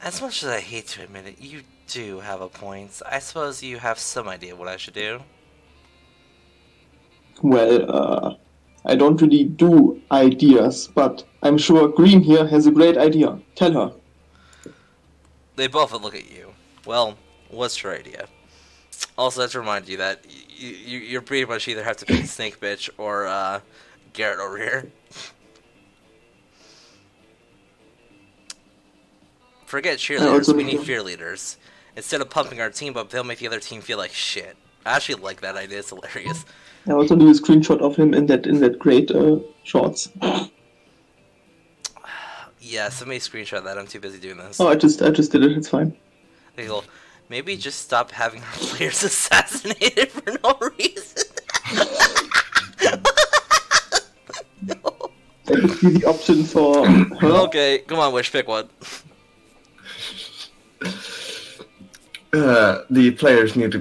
[SPEAKER 1] As much as I hate to admit it, you do have a point. I suppose you have some idea what I should do.
[SPEAKER 4] Well, I don't really do ideas, but I'm sure Green here has a great idea. Tell her.
[SPEAKER 1] They both look at you. Well, what's your idea? Also, let's remind you that you're pretty much either have to pick Snake Bitch or Garrett over here. Forget cheerleaders, we need fear leaders. Instead of pumping our team up, they'll make the other team feel like shit. I actually like that idea, it's hilarious.
[SPEAKER 4] I also do a screenshot of him in that great shorts.
[SPEAKER 1] Yeah, somebody screenshot that, I'm too busy doing this.
[SPEAKER 4] Oh, I just did it, it's fine.
[SPEAKER 1] Okay, well, maybe just stop having our players assassinated for no reason.
[SPEAKER 4] That would be the option for her.
[SPEAKER 1] Okay, come on, Wish, pick one.
[SPEAKER 2] The players need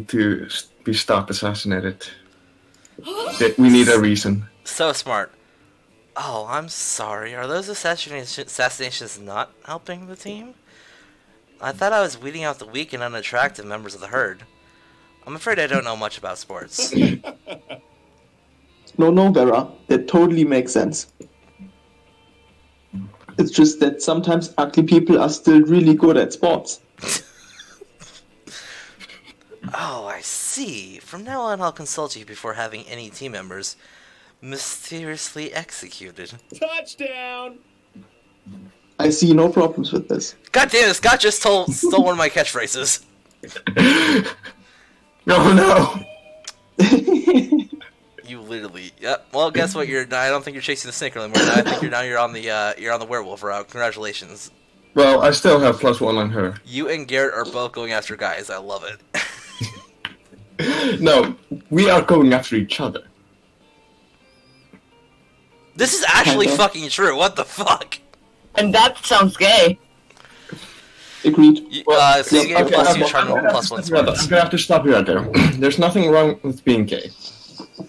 [SPEAKER 2] to be stopped assassinated. We need a reason.
[SPEAKER 1] So smart. Oh, I'm sorry. Are those assassinations not helping the team? I thought I was weeding out the weak and unattractive members of the herd. I'm afraid I don't know much about sports.
[SPEAKER 4] No, Vera. That totally makes sense. It's just that sometimes ugly people are still really good at sports.
[SPEAKER 1] Oh, I see. From now on, I'll consult you before having any team members mysteriously executed.
[SPEAKER 6] Touchdown!
[SPEAKER 4] I see no problems with this.
[SPEAKER 1] God damn it, Scott just stole one of my catchphrases.
[SPEAKER 2] Oh no!
[SPEAKER 1] You literally. Yep. Well, guess what? I don't think you're chasing the snake anymore. I think you're on the werewolf route. Congratulations.
[SPEAKER 2] Well, I still have +1 on her.
[SPEAKER 1] You and Garrett are both going after guys. I love it.
[SPEAKER 2] No, we are going after each other.
[SPEAKER 1] This is actually fucking true. What the fuck?
[SPEAKER 3] And that sounds gay.
[SPEAKER 4] Agreed.
[SPEAKER 1] So you get +2 charm, +1
[SPEAKER 2] I'm
[SPEAKER 1] smarts.
[SPEAKER 2] gonna have to stop you right there. There's nothing wrong with being gay.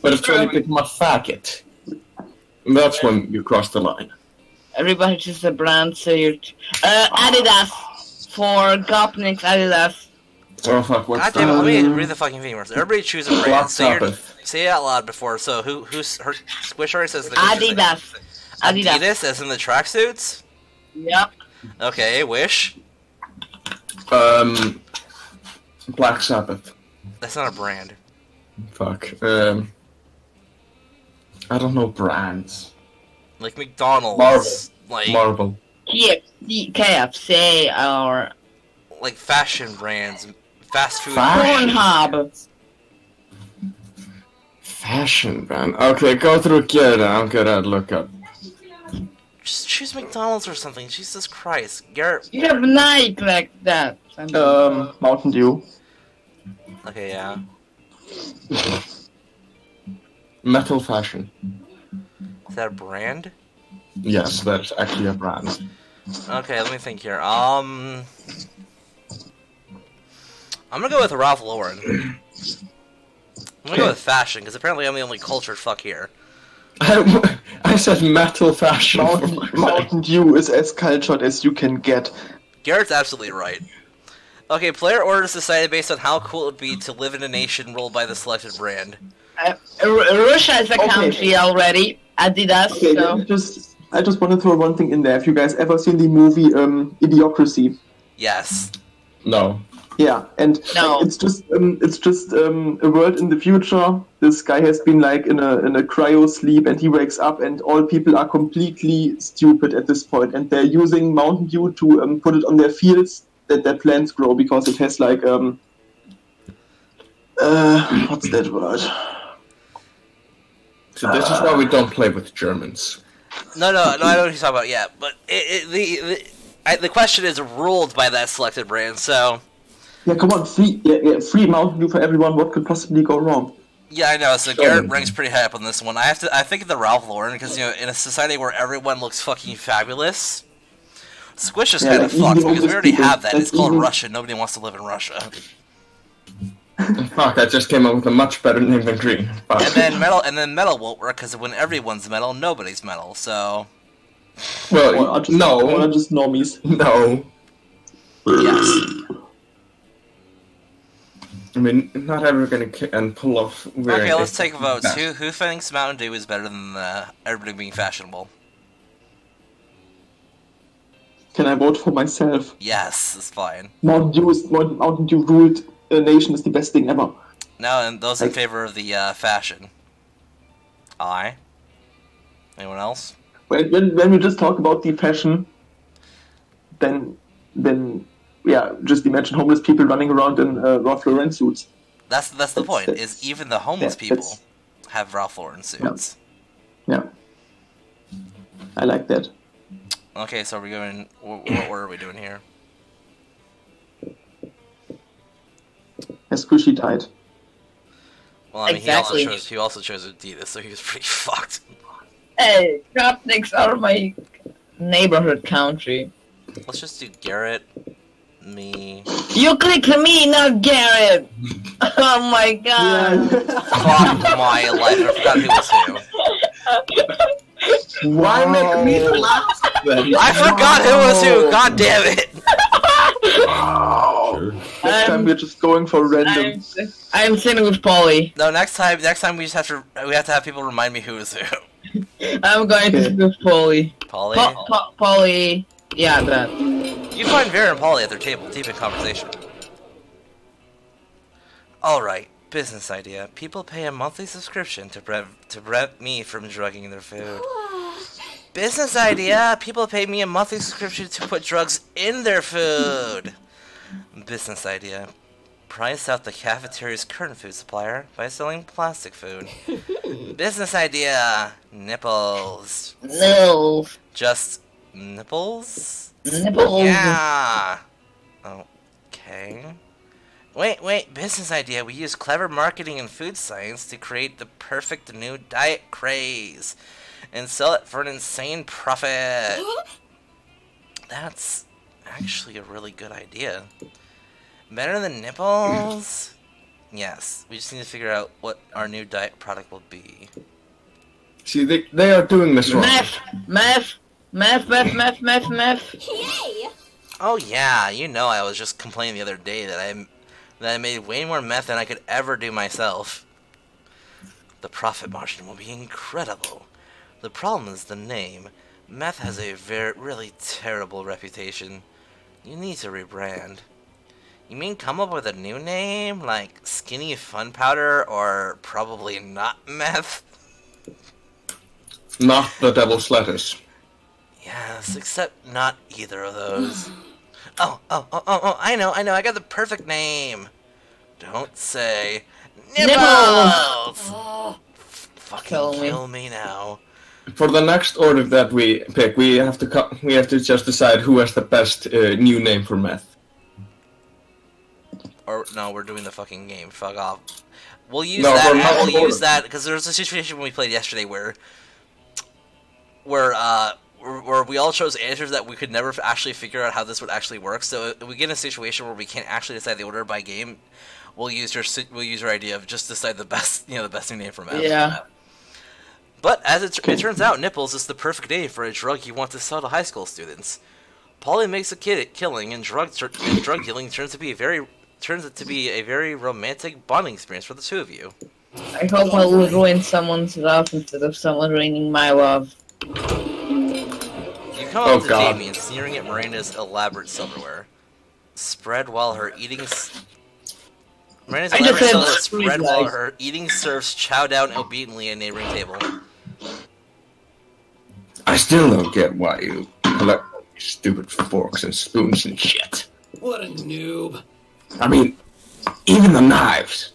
[SPEAKER 2] But it's when you become a faggot. That's when you cross the line.
[SPEAKER 3] Everybody chooses a brand, so you're... Adidas. For Gopniks, Adidas.
[SPEAKER 2] Oh fuck, what's
[SPEAKER 1] God damn it, let me read the fucking thing first. Everybody choose a brand. Say it out loud before. So who's her Squish already says the
[SPEAKER 3] Adidas.
[SPEAKER 1] Adidas as in the tracksuits?
[SPEAKER 3] Yep.
[SPEAKER 1] Okay, Wish.
[SPEAKER 2] Black Sabbath.
[SPEAKER 1] That's not a brand.
[SPEAKER 2] Fuck. I don't know brands.
[SPEAKER 1] Like McDonald's.
[SPEAKER 2] Marvel.
[SPEAKER 3] KFC or...
[SPEAKER 1] Like fashion brands. Fast food
[SPEAKER 3] Pornhub.
[SPEAKER 2] Fashion brand. Okay, go through Garrett. I'm gonna look up.
[SPEAKER 1] Just choose McDonald's or something. Jesus Christ. Garrett.
[SPEAKER 3] You have Nike like that.
[SPEAKER 4] Mountain Dew.
[SPEAKER 1] Okay, yeah.
[SPEAKER 2] Metal fashion.
[SPEAKER 1] Is that a brand?
[SPEAKER 2] Yes, that's actually a brand.
[SPEAKER 1] Okay, let me think here. I'm gonna go with Ralph Lauren. I'm gonna go with fashion, because apparently I'm the only cultured fuck here.
[SPEAKER 2] I said metal fashion.
[SPEAKER 4] Mountain Dew is as cultured as you can get.
[SPEAKER 1] Garrett's absolutely right. Okay, player orders decided based on how cool it would be to live in a nation ruled by the selected brand.
[SPEAKER 3] Russia is a country already. Adidas.
[SPEAKER 4] Okay,
[SPEAKER 3] so.
[SPEAKER 4] I just want to throw one thing in there. Have you guys ever seen the movie Idiocracy?
[SPEAKER 1] Yes.
[SPEAKER 2] No.
[SPEAKER 4] Yeah, and
[SPEAKER 3] No.
[SPEAKER 4] it's just a world in the future. This guy has been like in a cryo sleep, and he wakes up, and all people are completely stupid at this point, and they're using Mountain Dew to put it on their fields that their plants grow because it has like what's that word?
[SPEAKER 2] So this is why we don't play with Germans.
[SPEAKER 1] No, I know what he's talking about. Yeah, but the question is ruled by that selected brand. So.
[SPEAKER 4] Yeah, come on, free Mountain Dew for everyone. What could possibly go wrong?
[SPEAKER 1] Yeah, I know. So Garrett ranks pretty high up on this one. I think the Ralph Lauren because in a society where everyone looks fucking fabulous, Squish is kind of fucked because we already have that. It's called Russia. Nobody wants to live in Russia.
[SPEAKER 2] Fuck! I just came up with a much better name than green. Fuck.
[SPEAKER 1] And then metal won't work because when everyone's metal, nobody's metal. So.
[SPEAKER 2] Well, no.
[SPEAKER 4] Or just normies.
[SPEAKER 2] No.
[SPEAKER 1] Yes.
[SPEAKER 2] I mean, not everyone can pull off.
[SPEAKER 1] Okay, let's take votes. Who thinks Mountain Dew is better than everybody being fashionable?
[SPEAKER 4] Can I vote for myself?
[SPEAKER 1] Yes, it's fine.
[SPEAKER 4] Mountain Dew ruled a nation is the best thing ever.
[SPEAKER 1] No, and those in favor of the fashion. Aye. Anyone else?
[SPEAKER 4] When we just talk about the fashion, then yeah, just imagine homeless people running around in Ralph Lauren suits.
[SPEAKER 1] That's the point. Is even the homeless people have Ralph Lauren suits?
[SPEAKER 4] Yeah. I like that.
[SPEAKER 1] Okay, so are we going? What order are we doing here?
[SPEAKER 4] As Squishy died.
[SPEAKER 1] Well, I mean,
[SPEAKER 3] Exactly.
[SPEAKER 1] he also chose Adidas, so he was pretty fucked.
[SPEAKER 3] Hey, Gopniks are my neighborhood country.
[SPEAKER 1] Let's just do Garrett, me.
[SPEAKER 3] You click me, not Garrett! Oh my god!
[SPEAKER 1] Fuck my life! I forgot who was who.
[SPEAKER 2] Why make me laugh?
[SPEAKER 1] I forgot who was who. God damn it!
[SPEAKER 4] Next time we're just going for random.
[SPEAKER 3] I'm sitting with Polly.
[SPEAKER 1] No, next time we just have to have people remind me who is who.
[SPEAKER 3] I'm going to sit with Polly.
[SPEAKER 1] Polly.
[SPEAKER 3] Polly. Yeah, that.
[SPEAKER 1] You find Vera and Polly at their table, deep in conversation. Alright, business idea. People pay a monthly subscription to prevent me from drugging their food. Business idea. People pay me a monthly subscription to put drugs in their food. Business idea. price out the cafeteria's current food supplier by selling plastic food. Business idea. Nipples.
[SPEAKER 3] No.
[SPEAKER 1] Just nipples?
[SPEAKER 3] Nipples.
[SPEAKER 1] Yeah. Okay. Wait, business idea. We use clever marketing and food science to create the perfect new diet craze and sell it for an insane profit. That's actually a really good idea. Better than nipples? Yes. We just need to figure out what our new diet product will be.
[SPEAKER 2] See, they are doing this wrong.
[SPEAKER 3] Meth.
[SPEAKER 5] Yay!
[SPEAKER 1] Oh yeah, you know I was just complaining the other day that I made way more meth than I could ever do myself. The profit margin will be incredible. The problem is the name. Meth has a really terrible reputation. You need to rebrand. You mean come up with a new name, like Skinny Fun Powder, or probably not meth?
[SPEAKER 2] Not the devil's lettuce.
[SPEAKER 1] Yes, except not either of those. Oh, I know, I got the perfect name. Don't say nipples! Fucking kill me now.
[SPEAKER 2] For the next order that we pick, we have to just decide who has the best new name for meth.
[SPEAKER 1] Or no, we're doing the fucking game. Fuck off. We'll use that. We'll use that because there was a situation when we played yesterday where we all chose answers that we could never actually figure out how this would actually work. So if we get in a situation where we can't actually decide the order by game, we'll use your idea of just decide the best new name for meth.
[SPEAKER 3] Yeah.
[SPEAKER 1] But as it turns out, nipples is the perfect name for a drug you want to sell to high school students. Polly makes a killing, and drug dealing turns it to be a very romantic bonding experience for the two of you.
[SPEAKER 3] I hope I will ruin someone's love instead of someone ruining my love.
[SPEAKER 1] You come up to Jamie and sneering at Miranda's elaborate silverware. Spread while her eating... Miranda's elaborate silverware spread while her eating serves chow down obediently at a neighboring table.
[SPEAKER 2] I still don't get why you collect stupid forks and spoons and shit.
[SPEAKER 6] What a noob.
[SPEAKER 2] I mean, even the knives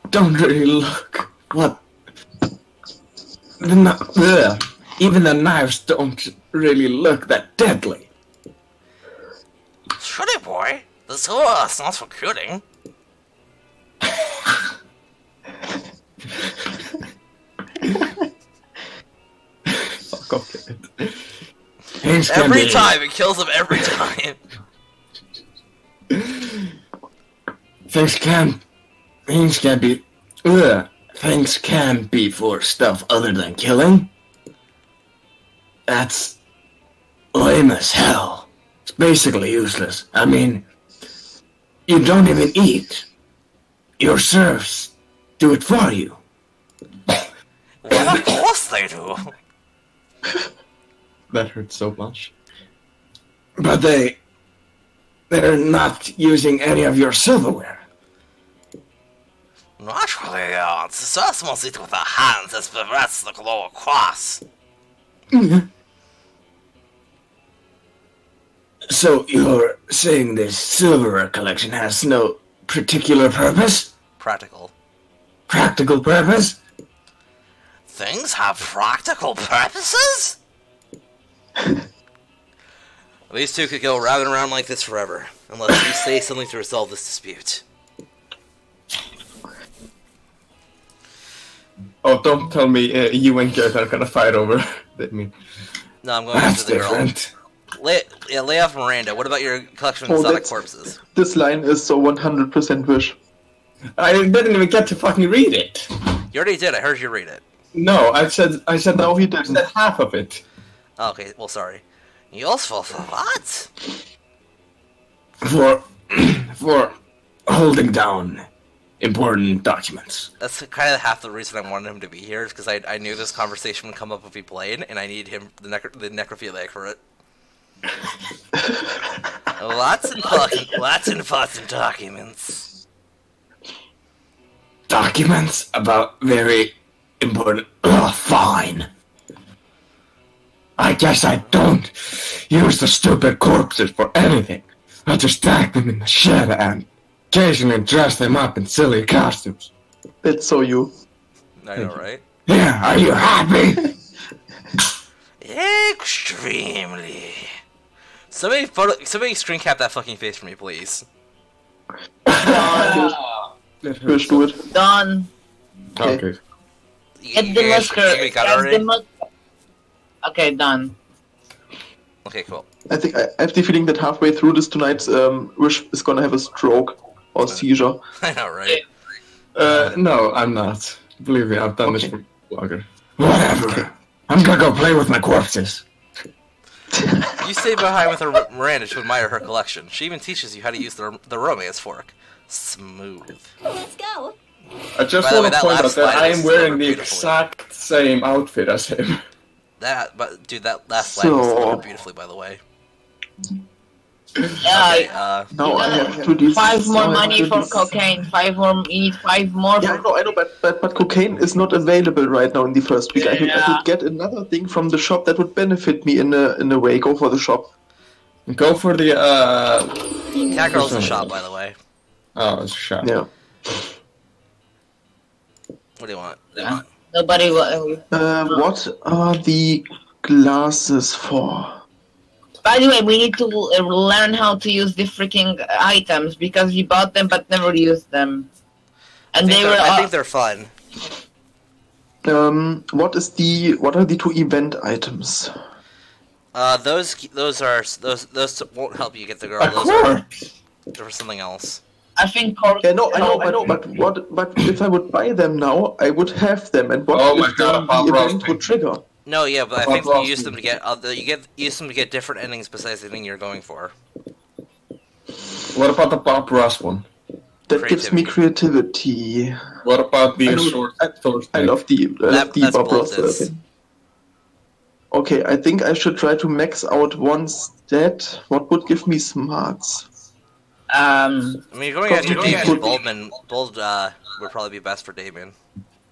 [SPEAKER 2] don't really look what... Even the knives don't really look that deadly.
[SPEAKER 1] Shitty boy, the silver is not for cutting.
[SPEAKER 2] Fuck off.
[SPEAKER 1] Every time, it kills him every time.
[SPEAKER 2] Things can be for stuff other than killing. That's lame as hell. It's basically useless. I mean, you don't even eat. Your serfs do it for you.
[SPEAKER 1] Well, of course they do.
[SPEAKER 2] That hurts so much. But they're not using any of your silverware.
[SPEAKER 1] Naturally, the serfs must eat with their hands as prevents the lower class.
[SPEAKER 2] So you're saying this silverware collection has no particular purpose?
[SPEAKER 1] Practical.
[SPEAKER 2] Practical purpose?
[SPEAKER 1] Things have practical purposes? These two could go round and round like this forever, unless you say something to resolve this dispute.
[SPEAKER 2] Oh, don't tell me you and Gareth are gonna fight over me.
[SPEAKER 1] No, I'm going after the girl. Lay off Miranda. What about your collection of exotic corpses?
[SPEAKER 4] This line is so 100% wish.
[SPEAKER 2] I didn't even get to fucking read it.
[SPEAKER 1] You already did. I heard you read it.
[SPEAKER 2] No, I said
[SPEAKER 4] no, he didn't.
[SPEAKER 2] I said half of it.
[SPEAKER 1] Oh, okay, well, sorry. Useful for what?
[SPEAKER 2] For holding down important documents.
[SPEAKER 1] That's kind of half the reason I wanted him to be here, because I knew this conversation would come up if he played, and I needed him, the necrophiliac for it. Lots and important documents.
[SPEAKER 2] Documents about very important... Oh, fine. I guess I don't use the stupid corpses for anything. I just stack them in the shed and occasionally dress them up in silly costumes.
[SPEAKER 4] That's so you.
[SPEAKER 1] I know, right?
[SPEAKER 2] Yeah, are you happy?
[SPEAKER 1] Extremely. Somebody screen cap that fucking face for me, please.
[SPEAKER 4] Push, do it.
[SPEAKER 3] Done.
[SPEAKER 2] Okay.
[SPEAKER 3] Get the musker.
[SPEAKER 1] Got it already?
[SPEAKER 3] Okay, done.
[SPEAKER 1] Okay, cool.
[SPEAKER 4] I think I have the feeling that halfway through this tonight, Wish is gonna have a stroke or seizure.
[SPEAKER 1] I know, right?
[SPEAKER 2] No, I'm not. Believe me, I've done this for longer. Whatever. I'm gonna go play with my corpses.
[SPEAKER 1] You stay behind with Miranda to admire her collection. She even teaches you how to use the romance fork. Smooth.
[SPEAKER 5] Let's go.
[SPEAKER 2] I just
[SPEAKER 1] By the way,
[SPEAKER 2] want to
[SPEAKER 1] that
[SPEAKER 2] point
[SPEAKER 1] last
[SPEAKER 2] out that
[SPEAKER 1] slide
[SPEAKER 2] I
[SPEAKER 1] is
[SPEAKER 2] am wearing
[SPEAKER 1] delivered
[SPEAKER 2] the
[SPEAKER 1] beautifully.
[SPEAKER 2] exact same outfit as him.
[SPEAKER 1] Dude, that last slide was
[SPEAKER 4] So-
[SPEAKER 1] delivered beautifully, by the way.
[SPEAKER 3] Yeah,
[SPEAKER 1] Okay,
[SPEAKER 4] Now I have to do
[SPEAKER 3] 5 more
[SPEAKER 4] now I have
[SPEAKER 3] money
[SPEAKER 4] to
[SPEAKER 3] for
[SPEAKER 4] do-
[SPEAKER 3] cocaine. 5 more. You need 5 more.
[SPEAKER 4] Yeah,
[SPEAKER 3] For...
[SPEAKER 4] I know, but cocaine is not available right now in the first week. I could get another thing from the shop that would benefit me in a way. Go for the shop.
[SPEAKER 2] Go for the,
[SPEAKER 1] Cat Girl's the shop, by the way.
[SPEAKER 2] Oh, it's a shot.
[SPEAKER 4] Yeah.
[SPEAKER 1] What do you want?
[SPEAKER 3] Nobody will.
[SPEAKER 4] What are the glasses for?
[SPEAKER 3] By the way, we need to learn how to use the freaking items because we bought them but never used them. And they were.
[SPEAKER 1] I think they're fun.
[SPEAKER 4] What are the 2 event items?
[SPEAKER 1] Those won't help you get the girl.
[SPEAKER 2] A
[SPEAKER 1] Those are
[SPEAKER 2] corpse!
[SPEAKER 1] for something else.
[SPEAKER 3] I think.
[SPEAKER 4] Yeah, no, I know, but if I would buy them now, I would have them, and what
[SPEAKER 2] Oh my
[SPEAKER 4] if
[SPEAKER 2] God,
[SPEAKER 4] the
[SPEAKER 2] Bob
[SPEAKER 4] event
[SPEAKER 2] Ross.
[SPEAKER 4] would trigger?
[SPEAKER 1] No, yeah, but I think
[SPEAKER 2] Well,
[SPEAKER 1] you use them to get use them to get different endings besides the thing you're going for.
[SPEAKER 2] What about the Bob Ross one?
[SPEAKER 4] That gives me creativity.
[SPEAKER 2] What about the
[SPEAKER 4] I know-
[SPEAKER 2] short
[SPEAKER 4] I love the
[SPEAKER 1] That's
[SPEAKER 4] Bob Ross
[SPEAKER 1] boldness.
[SPEAKER 4] thing. Okay, I think I should try to max out one stat. What would give me smarts?
[SPEAKER 1] I mean, you're going after
[SPEAKER 4] Probably
[SPEAKER 1] Damien.
[SPEAKER 4] good.
[SPEAKER 1] Bold would probably be best for Damien.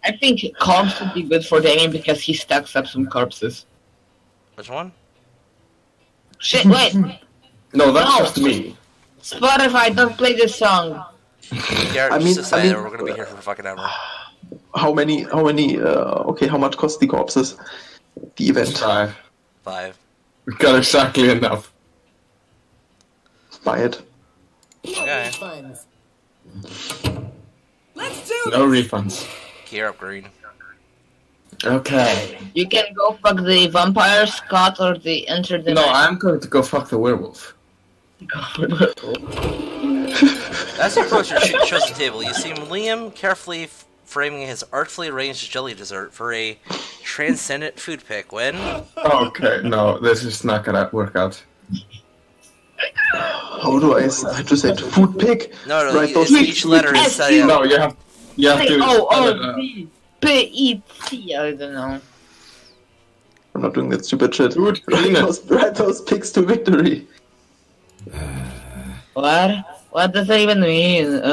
[SPEAKER 3] I think corpse would be good for Damien because he stacks up some corpses.
[SPEAKER 1] Which one?
[SPEAKER 3] Shit, wait!
[SPEAKER 2] No, that's
[SPEAKER 3] No.
[SPEAKER 2] just me.
[SPEAKER 3] Spotify, don't play this song.
[SPEAKER 1] Garrett,
[SPEAKER 4] I mean-
[SPEAKER 1] just say
[SPEAKER 4] I mean-
[SPEAKER 1] that we're gonna be here for fucking ever.
[SPEAKER 4] How many? Okay, how much cost the corpses? The event.
[SPEAKER 2] 5.
[SPEAKER 1] 5.
[SPEAKER 2] We got exactly enough.
[SPEAKER 4] Buy it.
[SPEAKER 1] Okay.
[SPEAKER 5] Funds.
[SPEAKER 2] No refunds.
[SPEAKER 1] Gear up, Green.
[SPEAKER 2] Okay.
[SPEAKER 3] You can go fuck the vampire, Scott, or the enter the
[SPEAKER 2] No,
[SPEAKER 3] night.
[SPEAKER 2] I'm going to go fuck the werewolf.
[SPEAKER 1] As you approach your chosen table, you see Liam carefully framing his artfully arranged jelly dessert for a transcendent food pick when...
[SPEAKER 2] Okay, no, this is not gonna work out.
[SPEAKER 4] How do I just say food pick?
[SPEAKER 1] No,
[SPEAKER 4] Right, those
[SPEAKER 1] each letter is...
[SPEAKER 2] No, you have to...
[SPEAKER 3] O-O-D. P-E-T, I don't know.
[SPEAKER 4] I'm not doing that stupid shit.
[SPEAKER 2] Dude,
[SPEAKER 4] Write those picks to victory.
[SPEAKER 3] What? What does that even mean?
[SPEAKER 4] When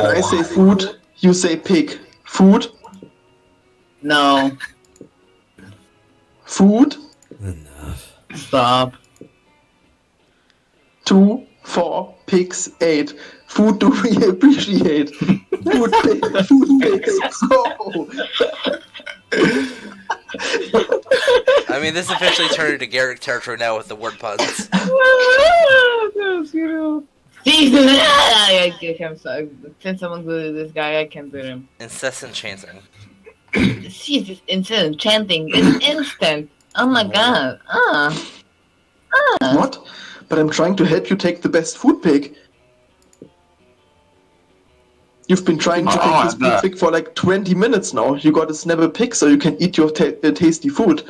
[SPEAKER 4] I say food, you say pig. Food?
[SPEAKER 3] No.
[SPEAKER 4] Food?
[SPEAKER 3] Stop.
[SPEAKER 4] 2, 4, pigs, 8. Food do we appreciate? Food pig, food pigs. Go!
[SPEAKER 1] I mean, this officially turned into Garrett territory now with the word puns.
[SPEAKER 3] I can't. Since someone's good at this guy, I can't do him.
[SPEAKER 1] Incessant chanting.
[SPEAKER 3] Jesus, instant chanting. It's instant. Oh my god.
[SPEAKER 4] What? But I'm trying to help you take the best food pick. You've been trying to take this food pick for like 20 minutes now. You gotta snap a pick so you can eat your tasty food.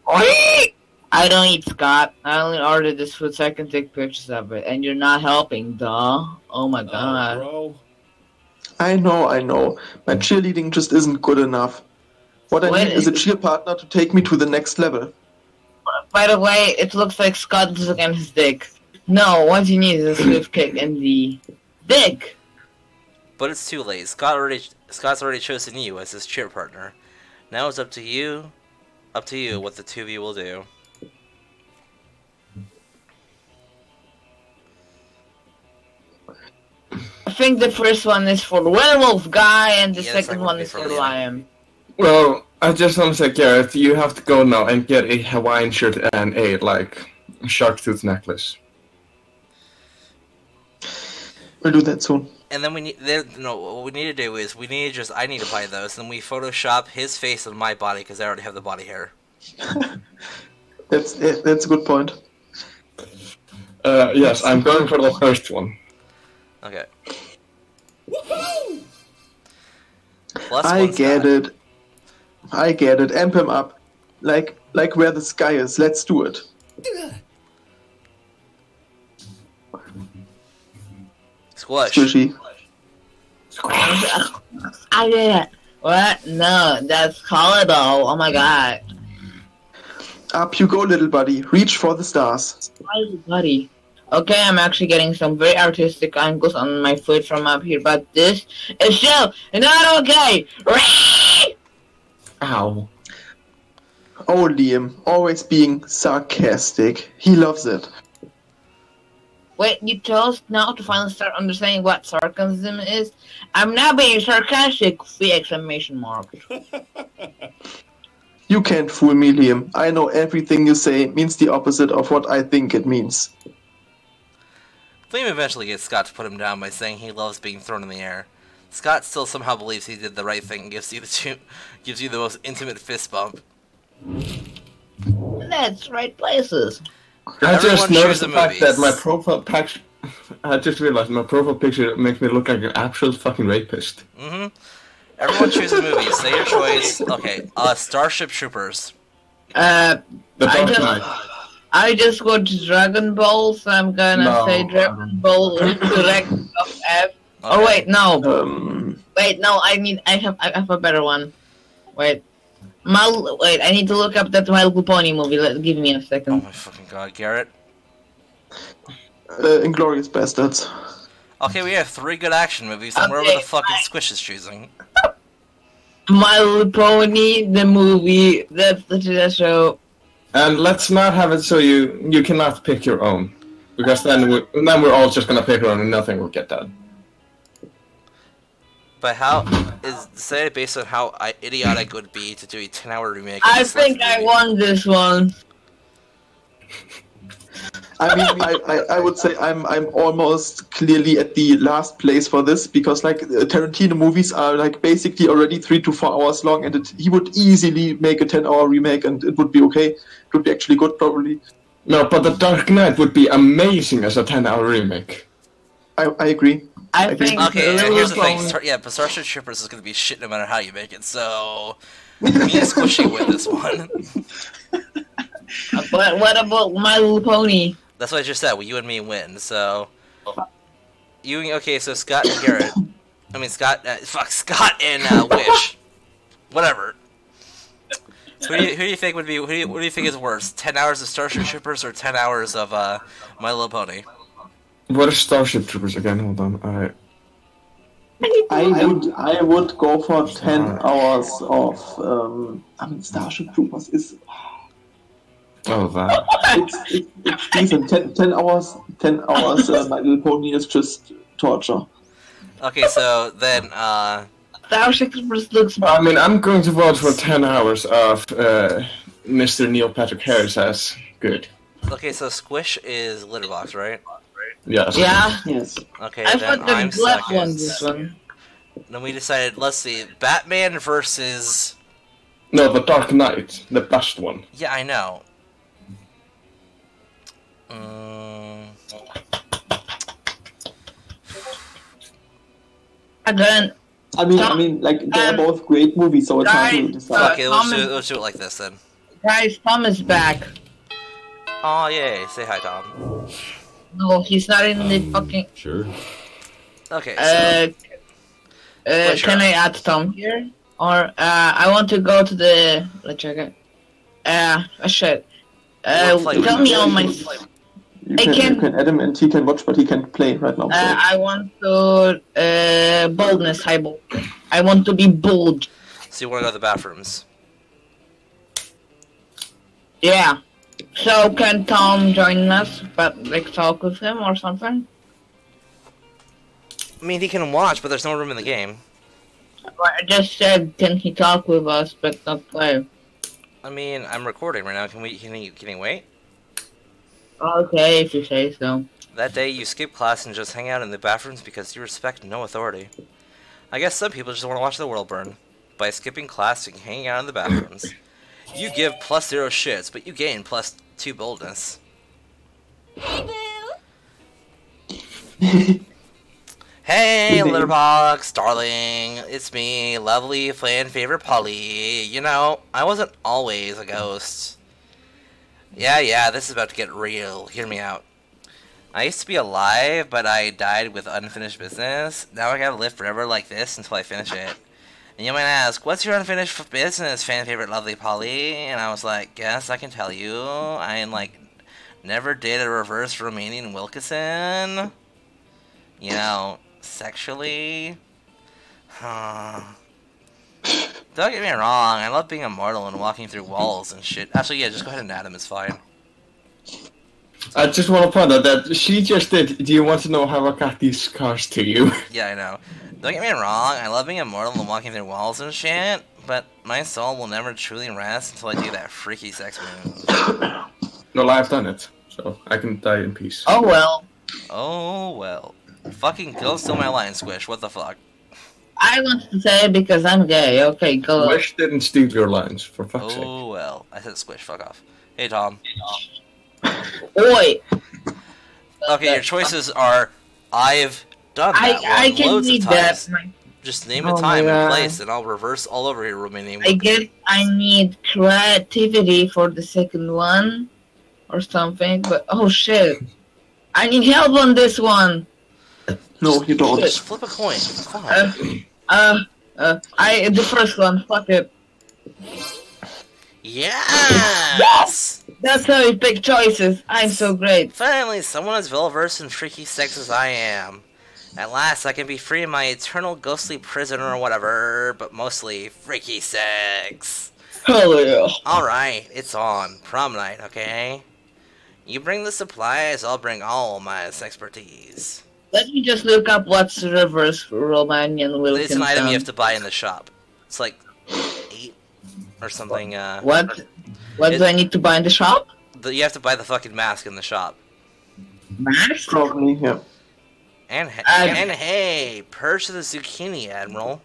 [SPEAKER 3] I don't eat, Scott. I only ordered this food so I can take pictures of it. And you're not helping, duh. Oh my god.
[SPEAKER 6] Bro.
[SPEAKER 4] I know. My cheerleading just isn't good enough. What I need is a cheer partner to take me to the next level.
[SPEAKER 3] By the way, it looks like Scott is looking at his dick. No, what you need is a swift kick in the dick.
[SPEAKER 1] But it's too late. Scott's already chosen you as his cheer partner. Now it's up to you what the two of you will do.
[SPEAKER 3] think the first one is for the werewolf guy, and the
[SPEAKER 1] Yeah,
[SPEAKER 3] second one is for the lion.
[SPEAKER 2] Well, I just want to say, Garrett, you have to go now and get a Hawaiian shirt and a, like, shark tooth necklace.
[SPEAKER 4] We'll do that soon.
[SPEAKER 1] And then we need, what we need to do is, I need to buy those, and we Photoshop his face on my body, because I already have the body hair.
[SPEAKER 4] That's a good point.
[SPEAKER 2] Yes, I'm going for the first one.
[SPEAKER 1] Okay.
[SPEAKER 4] I get it. Amp him up. Like where the sky is. Let's do it.
[SPEAKER 1] Squash.
[SPEAKER 4] Squishy.
[SPEAKER 3] I did it. What? No, that's collarbone. Oh my god.
[SPEAKER 4] Up you go, little buddy. Reach for the stars.
[SPEAKER 3] Why, buddy? Okay, I'm actually getting some very artistic angles on my foot from up here, but this is still not okay.
[SPEAKER 2] Ow.
[SPEAKER 4] Oh, Liam, always being sarcastic. He loves it.
[SPEAKER 3] Wait, you told us now to finally start understanding what sarcasm is? I'm now being sarcastic, the exclamation mark.
[SPEAKER 4] You can't fool me, Liam. I know everything you say means the opposite of what I think it means.
[SPEAKER 1] Liam eventually gets Scott to put him down by saying he loves being thrown in the air. Scott still somehow believes he did the right thing and gives you the most intimate fist bump.
[SPEAKER 3] That's right places.
[SPEAKER 2] I just
[SPEAKER 1] Everyone
[SPEAKER 2] noticed the
[SPEAKER 1] choose
[SPEAKER 2] fact
[SPEAKER 1] the
[SPEAKER 2] that my
[SPEAKER 1] movies.
[SPEAKER 2] profile picture... I just realized my profile picture makes me look like an absolute fucking rapist.
[SPEAKER 1] Mm-hmm. Everyone choose a movie. Say your choice. Okay, Starship Troopers.
[SPEAKER 2] The Dark Knight.
[SPEAKER 3] I just watched Dragon Ball, so I'm gonna say Dragon Ball Resurrection of F.
[SPEAKER 1] Okay.
[SPEAKER 3] Oh wait, no.
[SPEAKER 4] Wait,
[SPEAKER 3] no. I have a better one. Wait, I need to look up that My Little Pony movie. Give me a
[SPEAKER 1] Oh
[SPEAKER 3] second.
[SPEAKER 1] my fucking god, Garrett.
[SPEAKER 4] Inglourious Bastards.
[SPEAKER 1] Okay, we have 3 good action movies, and wherever the fucking Squish is choosing.
[SPEAKER 3] My Little Pony, the movie. That's the show.
[SPEAKER 2] And let's not have it so you cannot pick your own. Because then we're all just gonna pick our own and nothing will get done.
[SPEAKER 1] But how is say it based on how idiotic it would be to do a 10-hour remake? Of
[SPEAKER 3] I
[SPEAKER 1] this
[SPEAKER 3] think
[SPEAKER 1] movie.
[SPEAKER 3] I won this one.
[SPEAKER 4] I mean, I would say I'm almost clearly at the last place for this because like Tarantino movies are like basically already 3 to 4 hours long, and he would easily make a 10-hour remake, and it would be okay. It would be actually good, probably.
[SPEAKER 2] No, but The Dark Knight would be amazing as a 10-hour remake.
[SPEAKER 4] I agree.
[SPEAKER 3] I think.
[SPEAKER 1] Okay, and here's the thing. But Starship Troopers is gonna be shit no matter how you make it. So me and Squishy win this one.
[SPEAKER 3] But what about My Little Pony?
[SPEAKER 1] That's what I just said. Well, you and me win. So okay. So Scott and Garrett. I mean Scott. Scott and Wish. Whatever. Who do you think would be? What do you think is worse? 10 hours of Starship Troopers or 10 hours of My Little Pony?
[SPEAKER 2] What is Starship Troopers again? Hold on. Alright.
[SPEAKER 4] I would go for 10 hours of. I mean, Starship Troopers is.
[SPEAKER 2] Oh, that.
[SPEAKER 4] It's decent. 10 hours. 10 hours. My Little Pony is just torture.
[SPEAKER 1] Okay, so then
[SPEAKER 3] Starship Troopers looks.
[SPEAKER 2] I mean, I'm going to vote for 10 hours of Mr. Neil Patrick Harris as good.
[SPEAKER 1] okay, so Squish is Litterbox, right?
[SPEAKER 2] Yes.
[SPEAKER 3] Yeah.
[SPEAKER 4] Yes.
[SPEAKER 1] Okay,
[SPEAKER 3] I
[SPEAKER 1] then
[SPEAKER 3] thought the
[SPEAKER 1] I'm
[SPEAKER 3] Gleph
[SPEAKER 1] second.
[SPEAKER 3] won this one.
[SPEAKER 1] Then we decided, let's see, Batman versus.
[SPEAKER 2] No, The Dark Knight, the best one.
[SPEAKER 1] Yeah, I know.
[SPEAKER 3] Again.
[SPEAKER 4] I mean, like they're both great movies, so it's hard to decide.
[SPEAKER 1] Okay, let's do it like this then.
[SPEAKER 3] Guys, Tom is back.
[SPEAKER 1] Oh yay! Say hi, Tom.
[SPEAKER 3] No, he's not in the fucking.
[SPEAKER 6] Sure.
[SPEAKER 1] Okay. So,
[SPEAKER 3] Can I add Tom here? Or I want to go to the. Let's check it. Shit. Tell me all my.
[SPEAKER 4] You can add him and he can watch, but he can't play right now. So.
[SPEAKER 3] I want to boldness, high bold. I want to be bold.
[SPEAKER 1] so you want to go to the bathrooms?
[SPEAKER 3] Yeah. So can Tom join us, but like talk with him or something?
[SPEAKER 1] I mean, he can watch, but there's no room in the game.
[SPEAKER 3] I just said, can he talk with us, but not play?
[SPEAKER 1] I mean, I'm recording right now. Can you wait?
[SPEAKER 3] Okay, if you say so.
[SPEAKER 1] That day, you skip class and just hang out in the bathrooms because you respect no authority. I guess some people just want to watch the world burn. By skipping class and hanging out in the bathrooms. You give +0 shits, but you gain +2 boldness.
[SPEAKER 5] Hey, boo!
[SPEAKER 1] Hey, Litterbox, darling. It's me, lovely fan favorite Polly. You know, I wasn't always a ghost. Yeah, this is about to get real. Hear me out. I used to be alive, but I died with unfinished business. Now I gotta live forever like this until I finish it. And you might ask, what's your unfinished business, fan favorite lovely Polly? And I was like, guess I can tell you. I never dated a reverse Romanian Wilkinson. You know, sexually. Don't get me wrong, I love being immortal and walking through walls and shit. Actually, yeah, just go ahead and add him, it's fine.
[SPEAKER 2] I just want to point out that she just did, do you want to know how I got these scars to you?
[SPEAKER 1] Yeah, I know. Don't get me wrong, I love being immortal and walking through walls and shit, but my soul will never truly rest until I do that freaky sex move.
[SPEAKER 2] Well, I've done it, so I can die in peace.
[SPEAKER 3] Oh well.
[SPEAKER 1] Oh, well. Fucking go steal my line, Squish, what the fuck?
[SPEAKER 3] I wanted to say it because I'm gay. Okay, go.
[SPEAKER 2] Wish didn't steal your lines, for fuck's sake.
[SPEAKER 1] Oh, well. I said Squish, fuck off. Hey, Tom.
[SPEAKER 3] Oi!
[SPEAKER 1] Okay, your choices are, I've done that
[SPEAKER 3] I
[SPEAKER 1] one
[SPEAKER 3] can
[SPEAKER 1] loads
[SPEAKER 3] read
[SPEAKER 1] of
[SPEAKER 3] that.
[SPEAKER 1] times. Just name a time and place, and I'll reverse all over your Romanian.
[SPEAKER 3] I guess I need creativity for the second one, or something. But oh shit, I need help on this one.
[SPEAKER 4] No, you don't.
[SPEAKER 1] Just flip a coin. Fuck.
[SPEAKER 3] The first one. Fuck it.
[SPEAKER 1] Yes!
[SPEAKER 3] That's how you pick choices. I'm so great.
[SPEAKER 1] Finally, someone as well-versed in freaky sex as I am. At last, I can be free of my eternal ghostly prison or whatever, but mostly freaky sex.
[SPEAKER 3] Hell yeah.
[SPEAKER 1] Alright, it's on. Prom night, okay? You bring the supplies, I'll bring all my expertise.
[SPEAKER 3] Let me just look up what's reverse Romanian Wilkinson.
[SPEAKER 1] It's an item you have to buy in the shop. It's like 8 or something.
[SPEAKER 3] What do I need to buy in the shop?
[SPEAKER 1] You have to buy the fucking mask in the shop.
[SPEAKER 3] Mask?
[SPEAKER 4] Probably, yeah.
[SPEAKER 1] And hey, purge the zucchini, Admiral.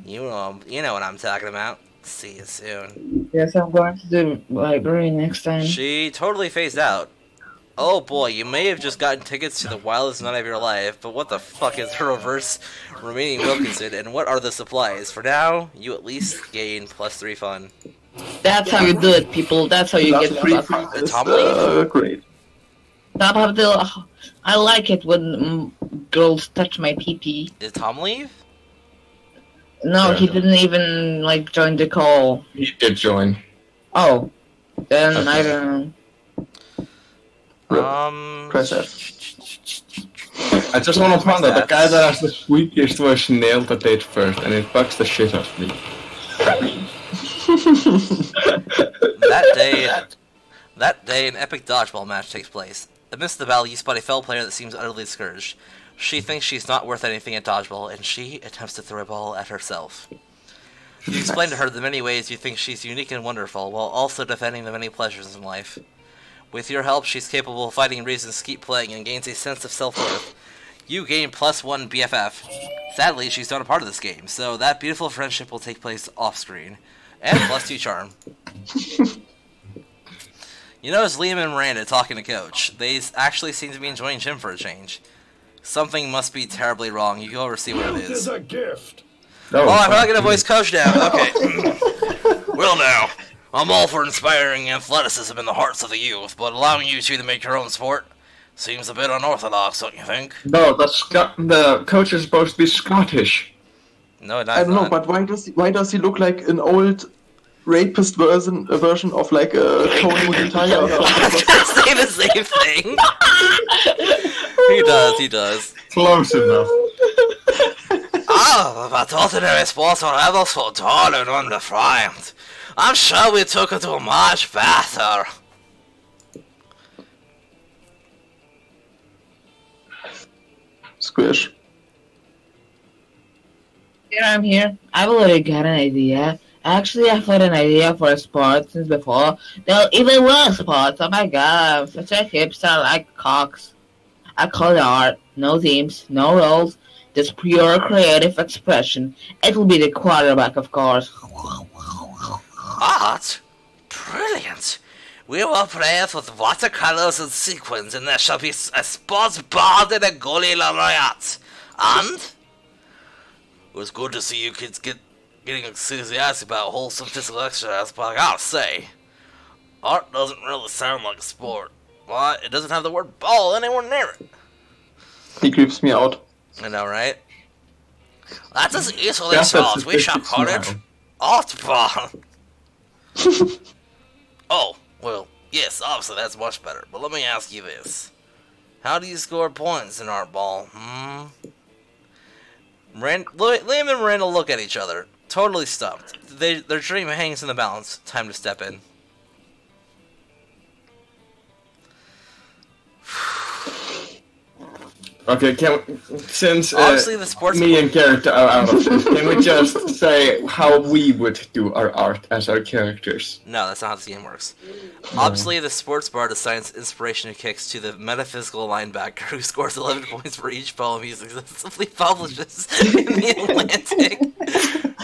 [SPEAKER 1] You know what I'm talking about. See you soon.
[SPEAKER 3] Yes, I'm going to the library next time.
[SPEAKER 1] She totally phased out. Oh boy, you may have just gotten tickets to the wildest night of your life, but what the fuck is a reverse Romanian Wilkinson, and what are the supplies? For now, you at least gain +3 fun.
[SPEAKER 3] That's how you do it, people. That's how you get free fun.
[SPEAKER 1] Did Tom leave?
[SPEAKER 4] Great.
[SPEAKER 3] I like it when girls touch my pee-pee.
[SPEAKER 1] Did Tom leave?
[SPEAKER 3] No, he didn't even, like, join the call.
[SPEAKER 2] He did join.
[SPEAKER 3] Oh. Then, I don't
[SPEAKER 1] know.
[SPEAKER 4] Press F.
[SPEAKER 2] I just want to point out, the guy that has the squeakiest voice nailed the date first, and it bugs the shit out of me.
[SPEAKER 1] That day, an epic dodgeball match takes place. Amidst the battle, you spot a fellow player that seems utterly discouraged. She thinks she's not worth anything at dodgeball, and she attempts to throw a ball at herself. You explain to her the many ways you think she's unique and wonderful, while also defending the many pleasures in life. With your help, she's capable of finding reasons to keep playing and gains a sense of self-worth. You gain +1 BFF. Sadly, she's not a part of this game, so that beautiful friendship will take place off-screen. And +2 charm. You notice Liam and Miranda talking to Coach. They actually seem to be enjoying gym for a change. Something must be terribly wrong. You go over see what it is.
[SPEAKER 6] Is a gift.
[SPEAKER 1] Oh, I'm not gonna voice Coach now. Okay. Well now, I'm all for inspiring athleticism in the hearts of the youth, but allowing you two to make your own sport seems a bit unorthodox, don't you think?
[SPEAKER 2] No, the coach is supposed to be Scottish.
[SPEAKER 1] No,
[SPEAKER 4] I don't know, but why does he look like an old rapist version of like a Tony Montana?
[SPEAKER 1] I was gonna say the same thing. He does.
[SPEAKER 2] Close enough.
[SPEAKER 1] But ordinary sports are ever so tall and undefined. I'm sure we took it to much better.
[SPEAKER 4] Squish.
[SPEAKER 3] Here, I'm here. I've already got an idea. Actually, I've had an idea for a sport since before. They'll even worse sports. Oh my god, I'm such a hipster like cocks. I call it art. No teams, no roles, just pure creative expression. It'll be the quarterback, of course.
[SPEAKER 1] Art? Brilliant! We will play it with watercolors and sequins, and there shall be a sports ball and a goalie laureate. And it was good to see you kids getting enthusiastic about wholesome physical exercise, but I gotta say, art doesn't really sound like a sport. Why? It doesn't have the word ball anywhere near it.
[SPEAKER 4] He creeps me out.
[SPEAKER 1] I know, right? That's as easily solved. We shall call it art ball. Oh, well, yes, obviously that's much better. But let me ask you this. How do you score points in art ball? Liam and Miranda look at each other, totally stumped. Their dream hangs in the balance. Time to step in.
[SPEAKER 2] Okay, since
[SPEAKER 1] obviously the sports
[SPEAKER 2] me and character are out of this, can we just say how we would do our art as our characters?
[SPEAKER 1] No, that's not how this game works. No. Obviously, the sports bard assigns inspiration kicks to the metaphysical linebacker who scores 11 points for each poem he successfully publishes in the Atlantic.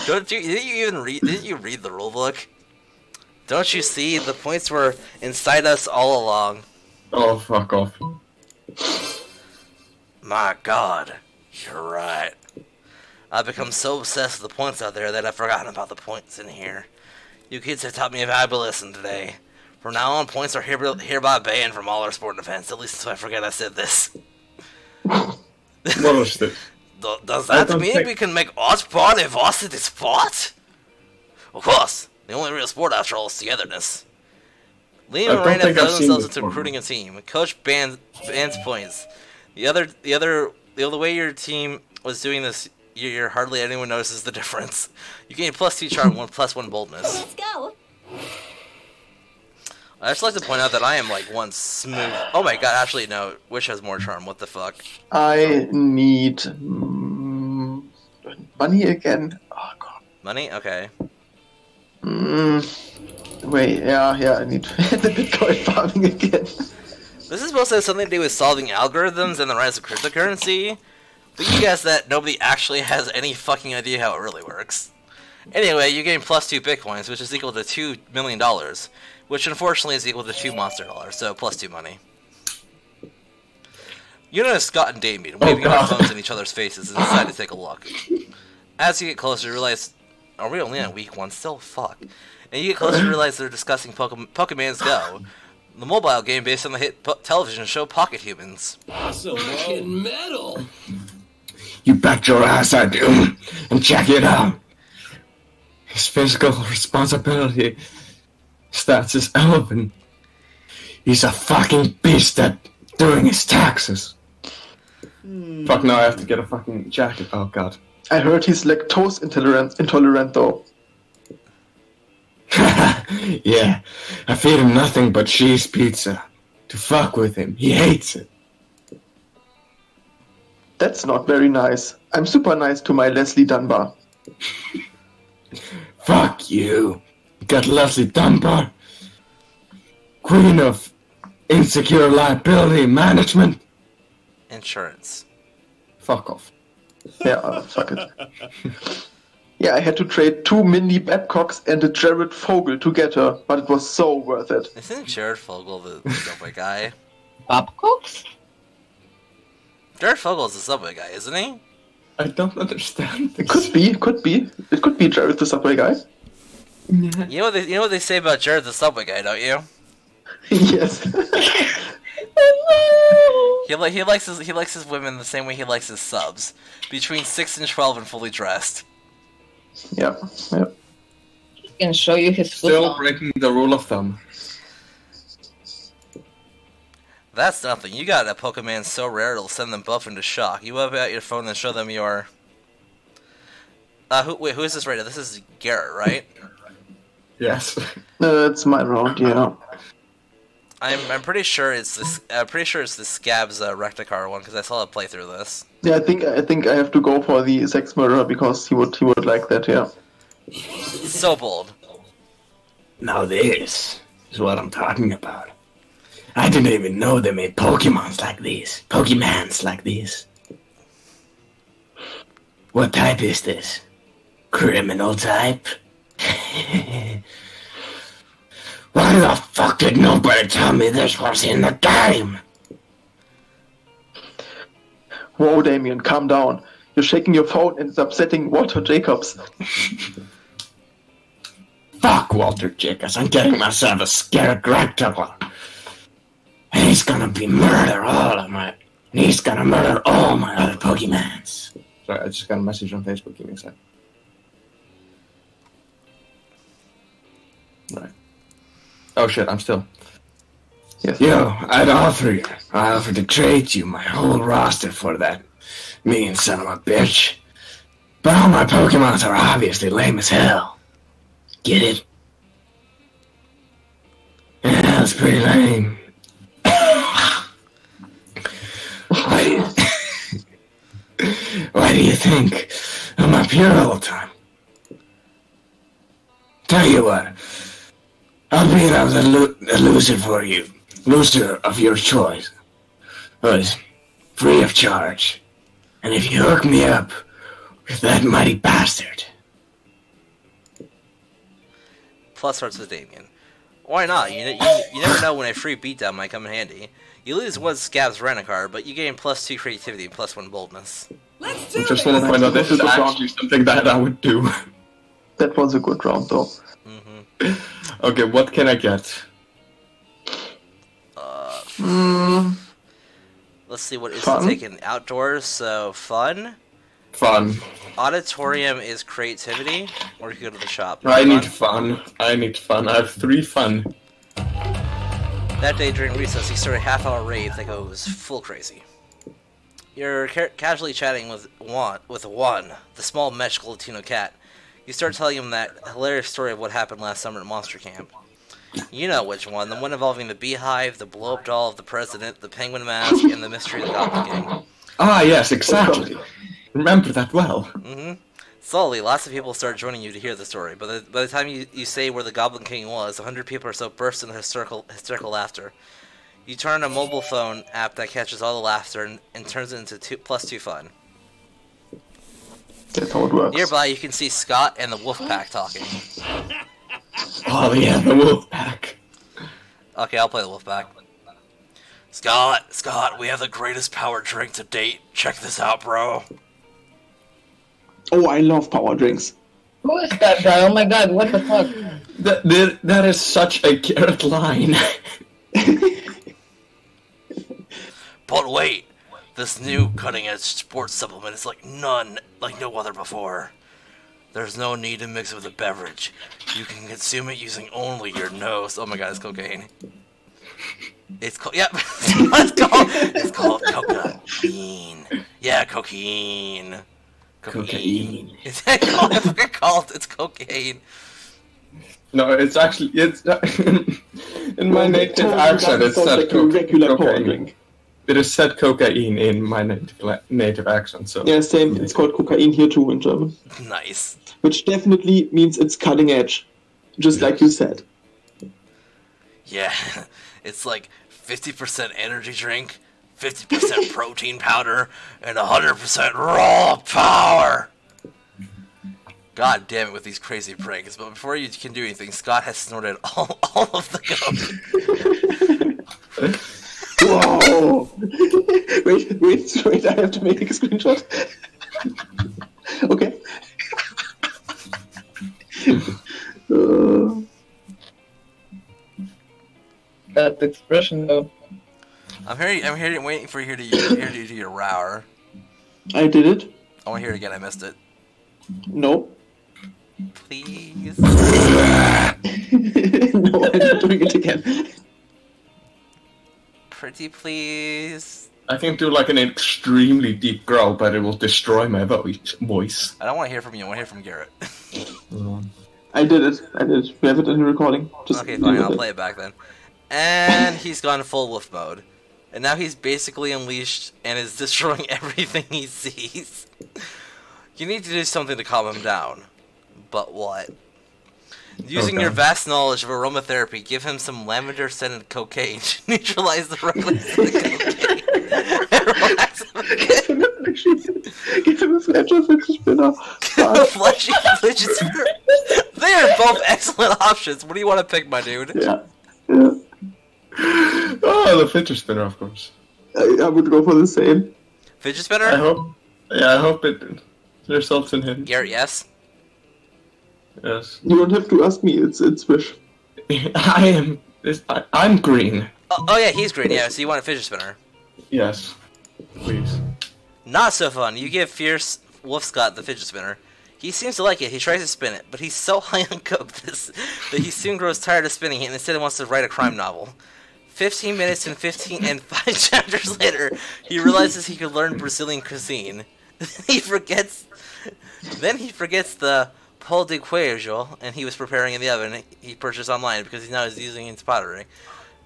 [SPEAKER 1] Didn't you read the rulebook? Don't you see? The points were inside us all along.
[SPEAKER 2] Oh, fuck off.
[SPEAKER 1] My god, you're right. I've become so obsessed with the points out there that I've forgotten about the points in here. You kids have taught me a valuable lesson today. From now on, points are hereby banned from all our sport events, at least until I forget I said this.
[SPEAKER 2] What was this?
[SPEAKER 1] Does that mean we can make art part a varsity sport? Of course, the only real sport after all is togetherness. Liam and Miranda throw themselves into recruiting a team. Coach bans points. The way your team was doing this year, hardly anyone notices the difference. You gain +2 charm, +1 boldness.
[SPEAKER 5] Let's go.
[SPEAKER 1] I just like to point out that I am like one smooth. Oh my god! Actually, no. Which has more charm? What the fuck?
[SPEAKER 4] I need money again. Oh god.
[SPEAKER 1] Money? Okay.
[SPEAKER 4] Wait. Yeah. I need the Bitcoin farming again.
[SPEAKER 1] This is supposed to have something to do with solving algorithms and the rise of cryptocurrency, but you guess that nobody actually has any fucking idea how it really works. Anyway, you gain +2 bitcoins, which is equal to $2 million, which unfortunately is equal to 2 monster dollars, so +2 money. You notice Scott and Damien waving their phones in each other's faces and decide to take a look. As you get closer, you realize... Are we only on week 1 still? Fuck. And you get closer, you realize they're discussing Pokemon's Go, the mobile game based on the hit television show Pocket Humans.
[SPEAKER 6] Awesome, fucking metal!
[SPEAKER 2] You bet your ass I do, and check it out. His physical responsibility stats is 11. He's a fucking beast at doing his taxes. Fuck, now I have to get a fucking jacket. Oh god.
[SPEAKER 4] I heard he's lactose intolerant though.
[SPEAKER 2] Yeah, I feed him nothing but cheese pizza. To fuck with him, he hates it.
[SPEAKER 4] That's not very nice. I'm super nice to my Leslie Dunbar.
[SPEAKER 2] Fuck you. You got Leslie Dunbar, Queen of Insecure Liability Management.
[SPEAKER 1] Insurance.
[SPEAKER 2] Fuck off.
[SPEAKER 4] Yeah, fuck it. Yeah, I had to trade 2 Mindy Babcocks and a Jared Fogle to get her, but it was so worth it.
[SPEAKER 1] Isn't Jared Fogle the subway guy?
[SPEAKER 3] Babcocks?
[SPEAKER 1] Jared Fogle's the subway guy, isn't he?
[SPEAKER 2] I don't understand this.
[SPEAKER 4] It could be. It could be Jared the subway guy.
[SPEAKER 2] Yeah.
[SPEAKER 1] You know what they say about Jared the subway guy, don't you?
[SPEAKER 4] Yes.
[SPEAKER 1] He likes his women the same way he likes his subs, between 6 and 12 and fully dressed.
[SPEAKER 4] Yep.
[SPEAKER 3] He can show you his foot.
[SPEAKER 2] Still breaking the rule of thumb.
[SPEAKER 1] That's nothing. You got a Pokemon so rare it'll send them both into shock. You whip out your phone and show them your... who is this right now? This is Garrett, right?
[SPEAKER 2] Yes.
[SPEAKER 4] It's my round, yeah.
[SPEAKER 1] I'm pretty sure it's this. I'm pretty sure it's the Scabs Recticar one because I saw a playthrough of this.
[SPEAKER 4] Yeah, I think I have to go for the sex murderer because he would like that. Yeah.
[SPEAKER 1] So bold.
[SPEAKER 2] Now this is what I'm talking about. I didn't even know they made Pokemons like these. Pokemans like these. What type is this? Criminal type? Why the fuck did nobody tell me this was in the game?
[SPEAKER 4] Whoa, Damien, calm down. You're shaking your phone and it's upsetting Walter Jacobs.
[SPEAKER 2] Fuck Walter Jacobs, I'm getting myself a scarecrow. And he's gonna murder all my other Pokemons. Sorry, I just got a message on Facebook, give me a sec. Right. Oh shit, I'm still.
[SPEAKER 4] Yes.
[SPEAKER 2] Yo, I'd offer to trade you my whole roster for that mean son of a bitch. But all my Pokemons are obviously lame as hell. Get it? Yeah, that's pretty lame. Why do you think I'm up here all the time? Tell you what, I'll beat out a loser for you. Loser of your choice. Was free of charge. And if you hook me up with that mighty bastard.
[SPEAKER 1] Plus starts with Damien. Why not? You never know when a free beatdown might come in handy. You lose one Scab's Rent-A-Car, but you gain +2 creativity and +1 boldness.
[SPEAKER 6] Let's do
[SPEAKER 2] I just
[SPEAKER 6] this.
[SPEAKER 2] want to point out this is actually something that I would do.
[SPEAKER 4] That was a good round, though.
[SPEAKER 2] Okay, what can I get?
[SPEAKER 1] Let's see what is
[SPEAKER 4] Fun?
[SPEAKER 1] taken outdoors. So fun.
[SPEAKER 2] Fun.
[SPEAKER 1] Auditorium is creativity, or you can go to the shop.
[SPEAKER 2] I need fun. I have 3 fun.
[SPEAKER 1] That day during recess, you start a half-hour raid that goes full crazy. You're casually chatting with Juan, the small mesh Latino cat. You start telling him that hilarious story of what happened last summer at Monster Camp. You know which one, the one involving the beehive, the blow-up doll of the president, the penguin mask, and the mystery of the Goblin King.
[SPEAKER 2] Ah, yes, exactly. Remember that well.
[SPEAKER 1] Slowly, lots of people start joining you to hear the story, but by the time you say where the Goblin King was, 100 people or so burst into hysterical laughter. You turn on a mobile phone app that catches all the laughter and turns it into +2 fun.
[SPEAKER 4] That's how it works.
[SPEAKER 1] Nearby, you can see Scott and the wolf pack talking.
[SPEAKER 2] Oh yeah, the wolf pack.
[SPEAKER 1] Okay, I'll play the wolf pack. Scott, we have the greatest power drink to date. Check this out, bro.
[SPEAKER 4] Oh, I love power drinks.
[SPEAKER 3] Who is that guy? Oh my god, what the fuck?
[SPEAKER 2] That is such a Garrett line.
[SPEAKER 1] But wait, this new cutting-edge sports supplement is like no other before. There's no need to mix it with a beverage. You can consume it using only your nose. Oh my god, it's cocaine. It's called, yep. It's called cocaine. Yeah, cocaine.
[SPEAKER 2] Cocaine.
[SPEAKER 1] It's cocaine.
[SPEAKER 2] No, it's actually in my native accent. It's
[SPEAKER 4] sounds
[SPEAKER 2] said
[SPEAKER 4] like a regular power
[SPEAKER 2] cocaine.
[SPEAKER 4] drink.
[SPEAKER 2] It is said cocaine in my native accent. So
[SPEAKER 4] Yeah, same. It's called cocaine here too in German,
[SPEAKER 1] Nice.
[SPEAKER 4] which definitely means it's cutting edge, just like you said.
[SPEAKER 1] Yeah, it's like 50% energy drink, 50% protein powder, and 100% raw power. God damn it with these crazy pranks. But before you can do anything, Scott has snorted all of the coke.
[SPEAKER 4] Whoa! wait, I have to make a screenshot. Okay.
[SPEAKER 3] That expression though.
[SPEAKER 1] I'm waiting for you to do your rower.
[SPEAKER 4] I did it.
[SPEAKER 1] I want to hear it again. I missed it.
[SPEAKER 4] No.
[SPEAKER 1] Please.
[SPEAKER 4] No, I'm not doing it again.
[SPEAKER 1] Pretty please.
[SPEAKER 2] I can do like an extremely deep growl, but it will destroy my voice.
[SPEAKER 1] I don't want to hear from you. I want to hear from Garrett.
[SPEAKER 4] I did it. We have it in the recording. Just
[SPEAKER 1] Okay,
[SPEAKER 4] leave
[SPEAKER 1] fine.
[SPEAKER 4] it
[SPEAKER 1] I'll
[SPEAKER 4] there.
[SPEAKER 1] play it back then. And he's gone full wolf mode. and now he's basically unleashed and is destroying everything he sees. You need to do something to calm him down. But what? Using your vast knowledge of aromatherapy, give him some lavender-scented cocaine to neutralize the reckless cocaine. And relax him again.
[SPEAKER 4] Give him a fleshy fidget spinner.
[SPEAKER 1] Fleshy fidget spinner. They are both excellent options. What do you want to pick, my dude?
[SPEAKER 4] Yeah.
[SPEAKER 2] Oh, the fidget spinner, of course.
[SPEAKER 4] I would go for the same.
[SPEAKER 1] Fidget spinner?
[SPEAKER 2] I hope it results in him.
[SPEAKER 1] Garrett, yes?
[SPEAKER 2] Yes.
[SPEAKER 4] You don't have to ask me. It's wish.
[SPEAKER 2] I'm green.
[SPEAKER 1] Oh yeah, he's green. Yeah, so you want a fidget spinner?
[SPEAKER 2] Yes. Please.
[SPEAKER 1] Not so fun. You give Fierce Wolf Scott the fidget spinner. He seems to like it. He tries to spin it, but he's so high on coke that he soon grows tired of spinning it and instead wants to write a crime novel. 15 minutes and 5 chapters later, he realizes he could learn Brazilian cuisine. Then he forgets the pão de queijo, and he was preparing in the oven. He purchased online because he's now using it in pottery.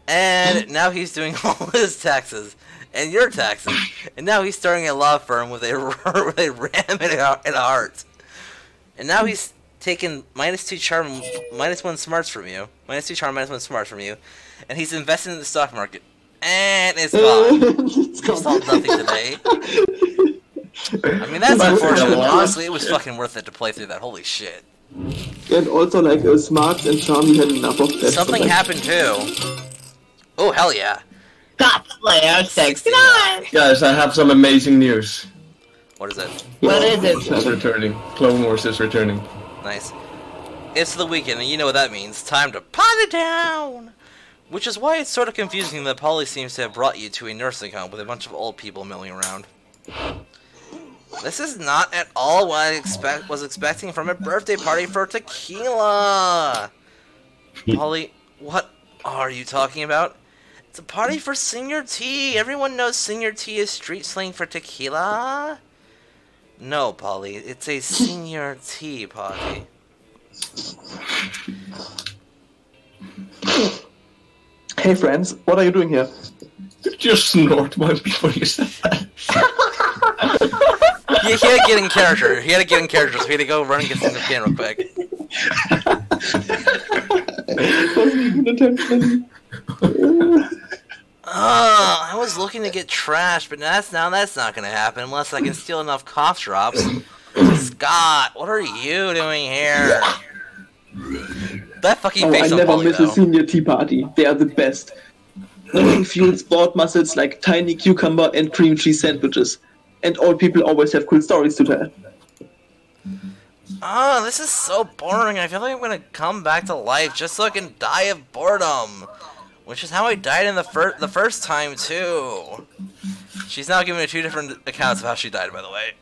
[SPEAKER 1] And now he's doing all his taxes and your taxes. And now he's starting a law firm with a ram and a heart. And now he's taken -2 charm, -1 smarts from you. -2 charm, -1 smarts from you. And he's invested in the stock market. And it's gone. He sold nothing today. I mean, that's unfortunate, but honestly, it was fucking worth it to play through that. Holy shit.
[SPEAKER 4] And also, like, smart and charm, you had enough of that.
[SPEAKER 1] Something happened, too. Oh, hell yeah.
[SPEAKER 3] Top Slayer 69!
[SPEAKER 2] Guys, I have some amazing news.
[SPEAKER 1] What is it?
[SPEAKER 3] What is it?
[SPEAKER 2] It's returning. Clone Wars is returning.
[SPEAKER 1] Nice. It's the weekend, and you know what that means. Time to party down! Which is why it's sort of confusing that Polly seems to have brought you to a nursing home with a bunch of old people milling around. This is not at all what I was expecting from a birthday party for tequila! Polly, what are you talking about? It's a party for senior tea! Everyone knows senior tea is street slang for tequila? No, Polly, it's a senior tea party.
[SPEAKER 4] Hey friends, what are you doing here?
[SPEAKER 2] Did you just snort one before you said that?
[SPEAKER 1] He had to get in character. He had to get in character, so he had to go run and get some cocaine real quick.
[SPEAKER 4] Wasn't even attention.
[SPEAKER 1] I was looking to get trashed, but that's not gonna happen unless I can steal enough cough drops. Scott, what are you doing here? That fucking face
[SPEAKER 4] I
[SPEAKER 1] on
[SPEAKER 4] never
[SPEAKER 1] Polly,
[SPEAKER 4] miss
[SPEAKER 1] though.
[SPEAKER 4] a senior tea party. They are the best. Nothing fuels board muscles like tiny cucumber and cream cheese sandwiches. And old people always have cool stories to tell.
[SPEAKER 1] Oh, this is so boring. I feel like I'm gonna come back to life just so I can die of boredom. Which is how I died in the first time, too. She's now giving me 2 different accounts of how she died, by the way.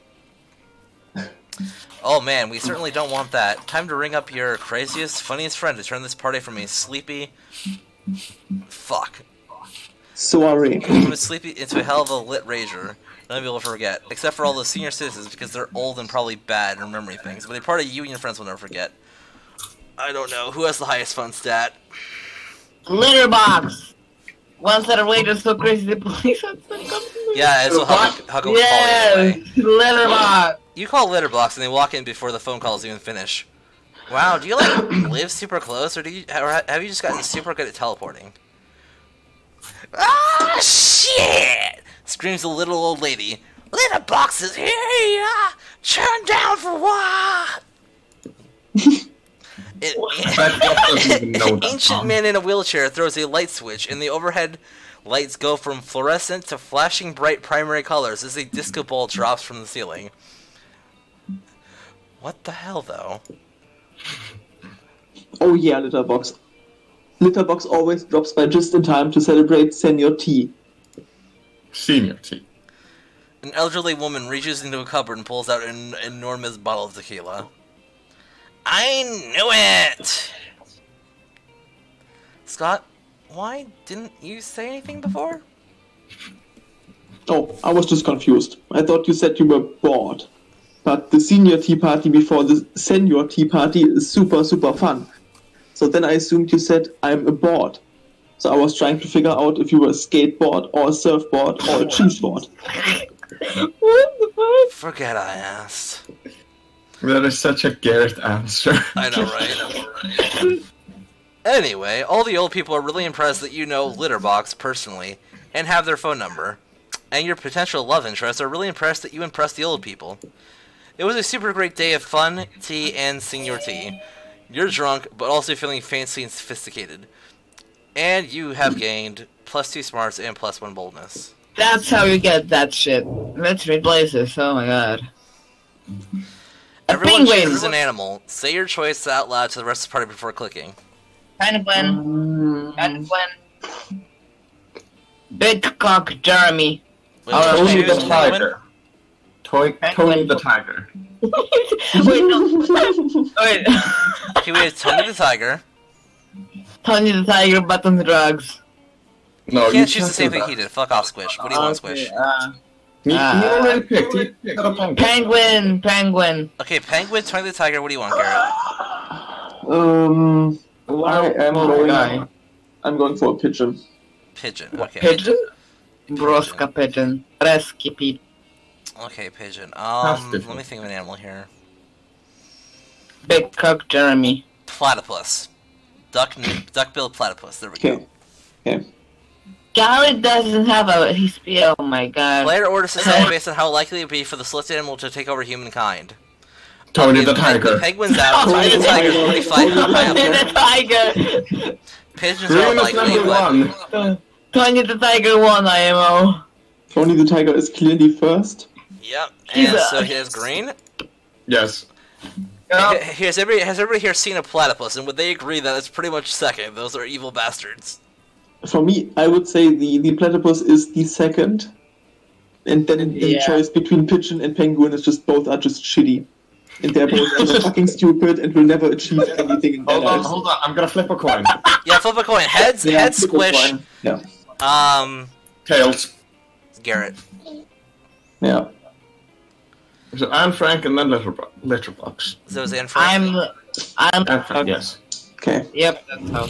[SPEAKER 1] Oh man, we certainly don't want that. Time to ring up your craziest, funniest friend to turn this party from a sleepy... Fuck.
[SPEAKER 4] Sorry.
[SPEAKER 1] From a sleepy into a hell of a lit rager. None of you will forget. Except for all the senior citizens, because they're old and probably bad at remembering things. But a party you and your friends will never forget. I don't know. Who has the highest fun stat?
[SPEAKER 3] Litter box! Once that a waiter so crazy the police officer comes to me.
[SPEAKER 1] Yeah, it's what Huckle was
[SPEAKER 3] Yes!
[SPEAKER 1] calling it.
[SPEAKER 3] Litter box!
[SPEAKER 1] You call litter box and they walk in before the phone calls even finish. Wow, do you like live super close or have you just gotten super good at teleporting? Ah, shit! Screams the little old lady. Litter box is here! Turn down for what? An ancient man in a wheelchair throws a light switch, and the overhead lights go from fluorescent to flashing bright primary colors as a disco ball drops from the ceiling. What the hell, though?
[SPEAKER 4] Oh yeah, Litterbox. Litterbox always drops by just in time to celebrate senior tea.
[SPEAKER 2] Senior tea.
[SPEAKER 1] An elderly woman reaches into a cupboard and pulls out an enormous bottle of tequila. I knew it! Scott, why didn't you say anything before?
[SPEAKER 4] Oh, I was just confused. I thought you said you were bored. But the senior tea party before the senior tea party is super, super fun. So then I assumed you said I'm bored. So I was trying to figure out if you were a skateboard or a surfboard or a cheese board.
[SPEAKER 3] What the fuck?
[SPEAKER 1] Forget I asked.
[SPEAKER 2] That is such a Garrett answer.
[SPEAKER 1] I know, right? Anyway, all the old people are really impressed that you know Litterbox personally and have their phone number. And your potential love interests are really impressed that you impressed the old people. It was a super great day of fun, tea, and senior tea. You're drunk, but also feeling fancy and sophisticated. And you have gained +2 smarts and +1 boldness.
[SPEAKER 3] That's how you get that shit. Let's replace this. Oh my god.
[SPEAKER 1] Everyone
[SPEAKER 3] penguin!
[SPEAKER 1] chooses an animal. Say your choice out loud to the rest of the party before clicking.
[SPEAKER 3] Penguin. Penguin. Big cock Jeremy.
[SPEAKER 1] Wait,
[SPEAKER 3] Oh,
[SPEAKER 2] Tony
[SPEAKER 1] choose
[SPEAKER 2] the
[SPEAKER 1] penguin?
[SPEAKER 2] Tiger. Tony the Tiger.
[SPEAKER 3] Wait, no. Wait.
[SPEAKER 1] Okay, we have Tony the Tiger.
[SPEAKER 3] Tony the Tiger, but on drugs.
[SPEAKER 2] No,
[SPEAKER 1] You can't choose the same
[SPEAKER 2] do
[SPEAKER 1] thing
[SPEAKER 2] that.
[SPEAKER 1] he did. Fuck off, Squish. What do you want, Squish?
[SPEAKER 2] He already picked. He picked a penguin.
[SPEAKER 3] Penguin. Penguin.
[SPEAKER 1] Okay, Penguin, Tony the Tiger, what do you want, Garrett?
[SPEAKER 4] I'm going for a pigeon.
[SPEAKER 1] Pigeon, okay.
[SPEAKER 3] Pigeon? Broska pigeon. Rescue Pete.
[SPEAKER 1] Okay, pigeon.
[SPEAKER 2] That's
[SPEAKER 1] Let
[SPEAKER 2] different.
[SPEAKER 1] me think of an animal here.
[SPEAKER 3] Big cock Jeremy.
[SPEAKER 1] Platypus. Duck-billed platypus. There we
[SPEAKER 4] Okay.
[SPEAKER 1] go.
[SPEAKER 4] Okay.
[SPEAKER 3] Garrett doesn't have a HP. Oh my god.
[SPEAKER 1] Player orders society based on how likely it would be for the selected animal to take over humankind.
[SPEAKER 2] Tony
[SPEAKER 1] Okay,
[SPEAKER 2] the Tiger.
[SPEAKER 1] Penguin's out. Tony the Tiger's already fighting the
[SPEAKER 3] Tony
[SPEAKER 1] pineapple.
[SPEAKER 3] the Tiger.
[SPEAKER 1] Pigeons are
[SPEAKER 2] Green is
[SPEAKER 1] likely,
[SPEAKER 2] number
[SPEAKER 1] but...
[SPEAKER 2] one.
[SPEAKER 3] Tony the Tiger won IMO.
[SPEAKER 4] Tony the Tiger is clearly first.
[SPEAKER 1] Yep, and
[SPEAKER 3] Jesus.
[SPEAKER 1] so here's green.
[SPEAKER 2] Yes.
[SPEAKER 1] Has everybody here seen a platypus, and would they agree that it's pretty much second? Those are evil bastards.
[SPEAKER 4] For me, I would say the platypus is the second. And then the
[SPEAKER 3] Yeah.
[SPEAKER 4] choice between pigeon and penguin is just both are just shitty. And they're both either fucking stupid and will never achieve anything in their
[SPEAKER 2] Hold on,
[SPEAKER 4] lives.
[SPEAKER 2] hold on. I'm gonna flip a coin.
[SPEAKER 1] Yeah, flip a coin. Heads,
[SPEAKER 4] Yeah,
[SPEAKER 1] heads,
[SPEAKER 4] flip a
[SPEAKER 1] squish.
[SPEAKER 4] coin. Yeah.
[SPEAKER 2] Tails.
[SPEAKER 1] Garrett.
[SPEAKER 4] Yeah.
[SPEAKER 2] So Anne Frank and then Letterbox.
[SPEAKER 1] So is Anne Frank.
[SPEAKER 3] I'm
[SPEAKER 2] Anne Frank, yes.
[SPEAKER 4] Okay.
[SPEAKER 3] Yep, that's how.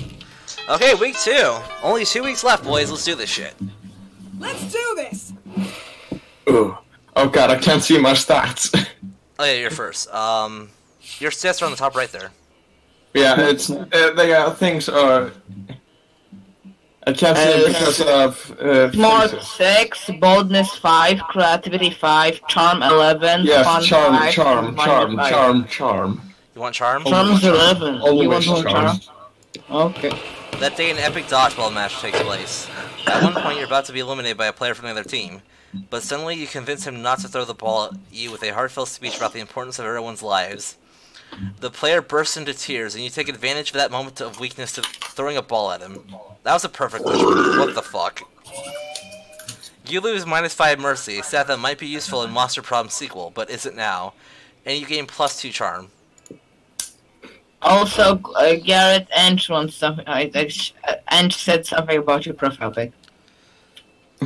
[SPEAKER 1] Okay, week 2. Only 2 weeks left, boys. Let's do this shit.
[SPEAKER 5] Let's do this!
[SPEAKER 2] Ooh. Oh god, I can't see my stats.
[SPEAKER 1] Oh yeah, you're first. Your stats are on the top right there.
[SPEAKER 2] Yeah, it's things are. I can't see it because of
[SPEAKER 3] Smart
[SPEAKER 2] faces.
[SPEAKER 3] 6, boldness 5, creativity 5, charm 11,
[SPEAKER 2] Yes,
[SPEAKER 3] fun
[SPEAKER 2] charm.
[SPEAKER 3] 5, money 5.
[SPEAKER 1] You want charm?
[SPEAKER 3] Charm's 11. You
[SPEAKER 2] Always
[SPEAKER 3] want more
[SPEAKER 2] charm.
[SPEAKER 3] charm? Okay.
[SPEAKER 1] That day, an epic dodgeball match takes place. At one point, you're about to be eliminated by a player from the other team, but suddenly you convince him not to throw the ball at you with a heartfelt speech about the importance of everyone's lives. The player bursts into tears, and you take advantage of that moment of weakness to throwing a ball at him. That was a perfect whisper. What the fuck? You lose -5 mercy, a stat that might be useful in Monster Prom sequel, but isn't now, and you gain +2 charm.
[SPEAKER 3] Also, Garrett Ange wants something. Ange said something about your profile pic.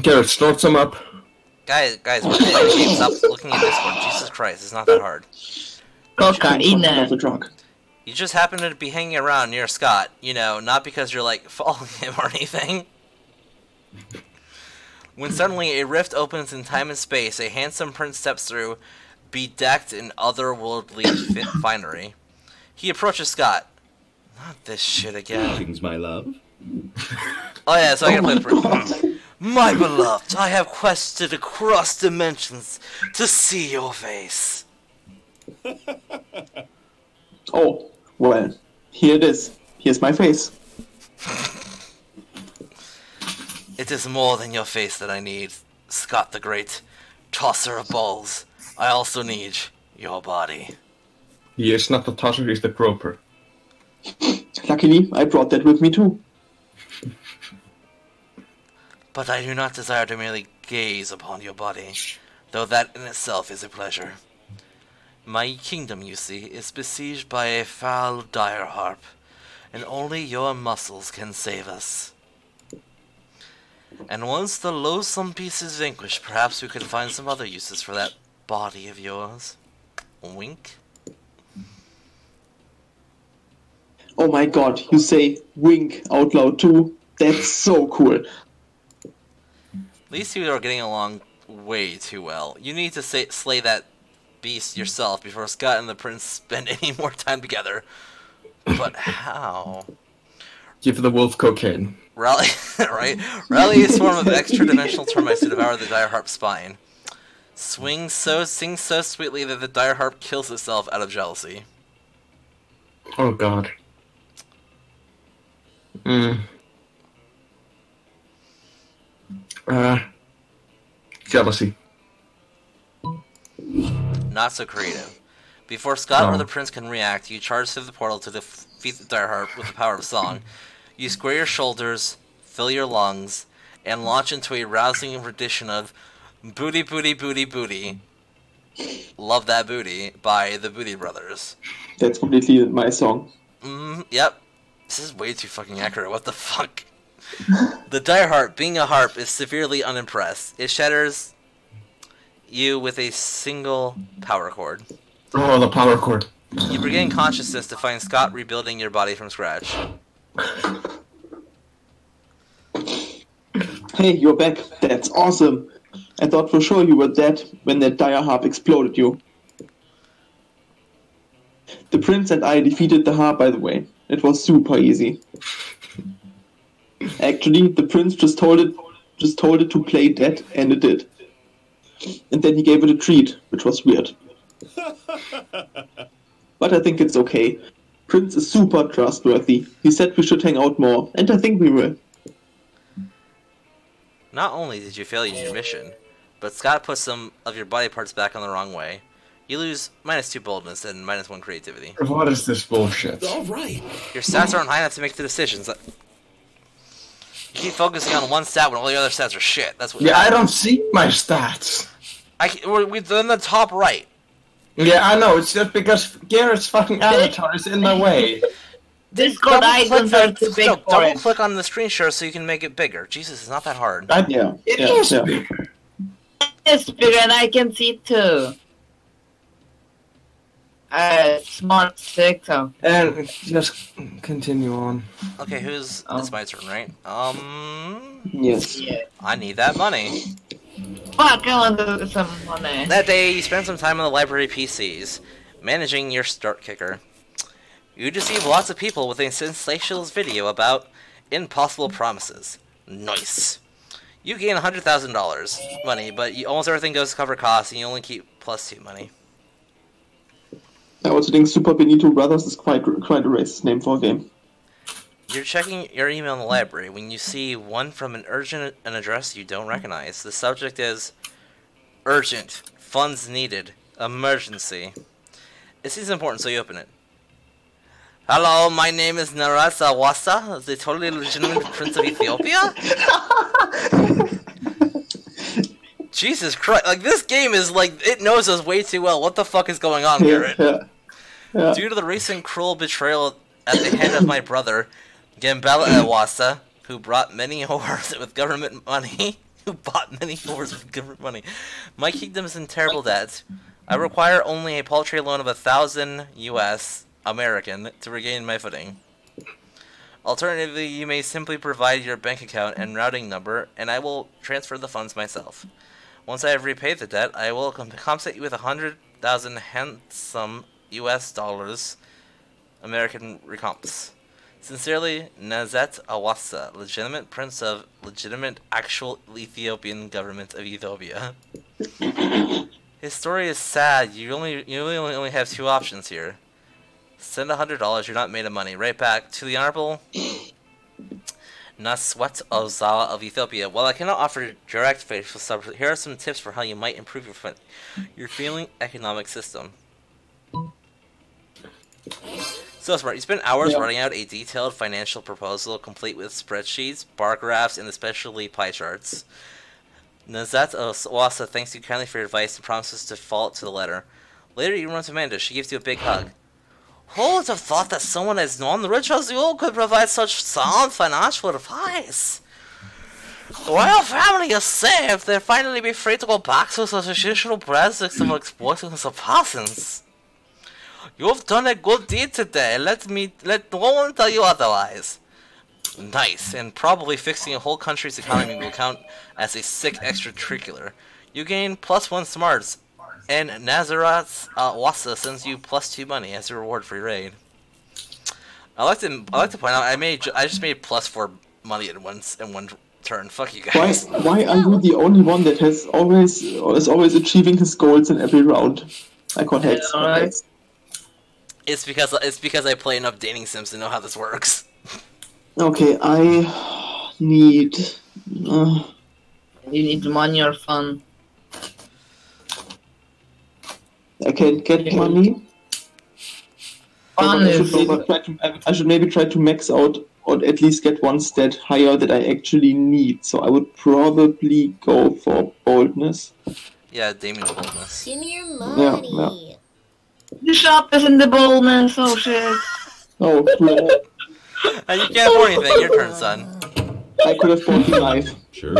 [SPEAKER 2] Garrett, snort some up.
[SPEAKER 1] Guys, we're playing a game. Stop looking at Discord. Jesus Christ, it's not that hard.
[SPEAKER 3] Cocaine.
[SPEAKER 4] Another drug.
[SPEAKER 1] You just happen to be hanging around near Scott, you know, not because you're, like, following him or anything. When suddenly a rift opens in time and space, a handsome prince steps through, bedecked in otherworldly finery. He approaches Scott. Not this shit again.
[SPEAKER 6] Greetings, my love.
[SPEAKER 1] Oh yeah, so I gotta play the prince. My beloved, I have quested across dimensions to see your face.
[SPEAKER 4] Oh, well, here it is. Here's my face.
[SPEAKER 1] It is more than your face that I need, Scott the Great, tosser of balls. I also need your body.
[SPEAKER 2] He is not the tosser, he's the groper.
[SPEAKER 4] Luckily, I brought that with me too.
[SPEAKER 1] But I do not desire to merely gaze upon your body, though that in itself is a pleasure. My kingdom, you see, is besieged by a foul dire harp, and only your muscles can save us. And once the loathsome beast is vanquished, perhaps we could find some other uses for that body of yours. Wink.
[SPEAKER 4] Oh my god, you say wink out loud too. That's so cool.
[SPEAKER 1] These two are getting along way too well. You need to slay that beast yourself before Scott and the prince spend any more time together. But how?
[SPEAKER 2] Give the wolf cocaine.
[SPEAKER 1] Rally, right? Rally a swarm of extra-dimensional termites to devour the dire harp's spine. Sings so sweetly that the dire harp kills itself out of jealousy.
[SPEAKER 2] Oh god. Jealousy.
[SPEAKER 1] Not so creative. Before Scott or the prince can react, you charge through the portal to defeat the dire harp with the power of song. You square your shoulders, fill your lungs, and launch into a rousing rendition of Booty Booty Booty Booty. Love That Booty by the Booty Brothers.
[SPEAKER 4] That's completely my song.
[SPEAKER 1] Yep. This is way too fucking accurate. What the fuck? The dire harp, being a harp, is severely unimpressed. It shatters you with a single power chord.
[SPEAKER 2] Oh, the power chord.
[SPEAKER 1] You regain consciousness to find Scott rebuilding your body from scratch.
[SPEAKER 4] Hey, you're back. That's awesome. I thought for sure you were dead when that dire harp exploded you. The prince and I defeated the harp, by the way. It was super easy. Actually, the prince just told it to play dead, and it did. And then he gave it a treat, which was weird. But I think it's okay. Prince is super trustworthy. He said we should hang out more, and I think we will.
[SPEAKER 1] Not only did you fail in your mission, but Scott put some of your body parts back on the wrong way. You lose -2 boldness and -1 creativity.
[SPEAKER 2] What is this bullshit?
[SPEAKER 6] All right.
[SPEAKER 1] Your stats aren't high enough to make the decisions. You keep focusing on one stat when all the other stats are shit. That's what.
[SPEAKER 2] Yeah, I don't see my stats.
[SPEAKER 1] We're in the top right.
[SPEAKER 2] Yeah, I know. It's just because Garrett's fucking avatar is in my way.
[SPEAKER 3] Discord icons are too big for
[SPEAKER 1] double
[SPEAKER 3] it.
[SPEAKER 1] click on the screen share so you can make it bigger. Jesus, it's not that hard.
[SPEAKER 2] It is bigger.
[SPEAKER 3] It's bigger and I can see too. Smart stick, so.
[SPEAKER 2] And just continue on.
[SPEAKER 1] Okay, who's... It's my turn, right?
[SPEAKER 4] Yes.
[SPEAKER 3] Yeah.
[SPEAKER 1] I need that money.
[SPEAKER 3] Fuck, I want to do some money.
[SPEAKER 1] That day, you spent some time on the library PCs, managing your start kicker. You deceive lots of people with a sensationalist video about impossible promises. Nice. You gain $100,000 money, but almost everything goes to cover costs, and you only keep +2 money.
[SPEAKER 4] I also think Super Benito Brothers is quite a racist name for a game.
[SPEAKER 1] You're checking your email in the library when you see one from an address you don't recognize. The subject is urgent, funds needed, emergency. It seems important, so you open it. Hello, my name is Narasa Wasa, the totally legitimate Prince of Ethiopia? Jesus Christ, like, this game is like, it knows us way too well. What the fuck is going on, Garrett?
[SPEAKER 4] Yeah.
[SPEAKER 1] Due to the recent cruel betrayal at the hand of my brother, Gambela Ewasa, who brought many whores with government money, my kingdom is in terrible debt. I require only a paltry loan of 1,000 US American to regain my footing. Alternatively, you may simply provide your bank account and routing number, and I will transfer the funds myself. Once I have repaid the debt, I will compensate you with 100,000 handsome US dollars American recompense. Sincerely, Nazet Awasa, legitimate prince of legitimate actual Ethiopian government of Ethiopia. His story is sad. You really only have 2 options here. Send $100, you're not made of money. Right back to the Honorable Naswet Ozawa of Ethiopia. While I cannot offer direct facial support, here are some tips for how you might improve your failing economic system. So smart. You spent hours writing out a detailed financial proposal, complete with spreadsheets, bar graphs, and especially pie charts. Nazat Owasa thanks you kindly for your advice and promises to follow it to the letter. Later, you run to Amanda. She gives you a big hug. Who would have thought that someone as non-rich as you could provide such sound financial advice? The royal family is safe. They'll finally be free to go back to the traditional basics of exploiting the persons. You've done a good deed today. Let no one tell you otherwise. Nice, and probably fixing a whole country's economy will count as a sick extracurricular. You gain +1 smarts, and Nazarat's Wasa sends you +2 money as a reward for your raid. I like to point out I just made +4 money in one turn. Fuck you guys.
[SPEAKER 4] Why are you the only one that is always achieving his goals in every round? I can't help it.
[SPEAKER 1] It's because I play enough dating sims to know how this works.
[SPEAKER 4] Okay, I need.
[SPEAKER 3] You need money or fun.
[SPEAKER 4] I can't get money.
[SPEAKER 3] Fun
[SPEAKER 4] I should maybe try to max out or at least get one stat higher that I actually need. So I would probably go for boldness.
[SPEAKER 1] Yeah, Damien's boldness.
[SPEAKER 6] Give me your money.
[SPEAKER 4] Yeah.
[SPEAKER 3] The shop is in the boldness. Oh shit.
[SPEAKER 4] Oh, crap.
[SPEAKER 1] You can't afford anything. Your turn, son.
[SPEAKER 4] I could have bought the knife.
[SPEAKER 2] Sure.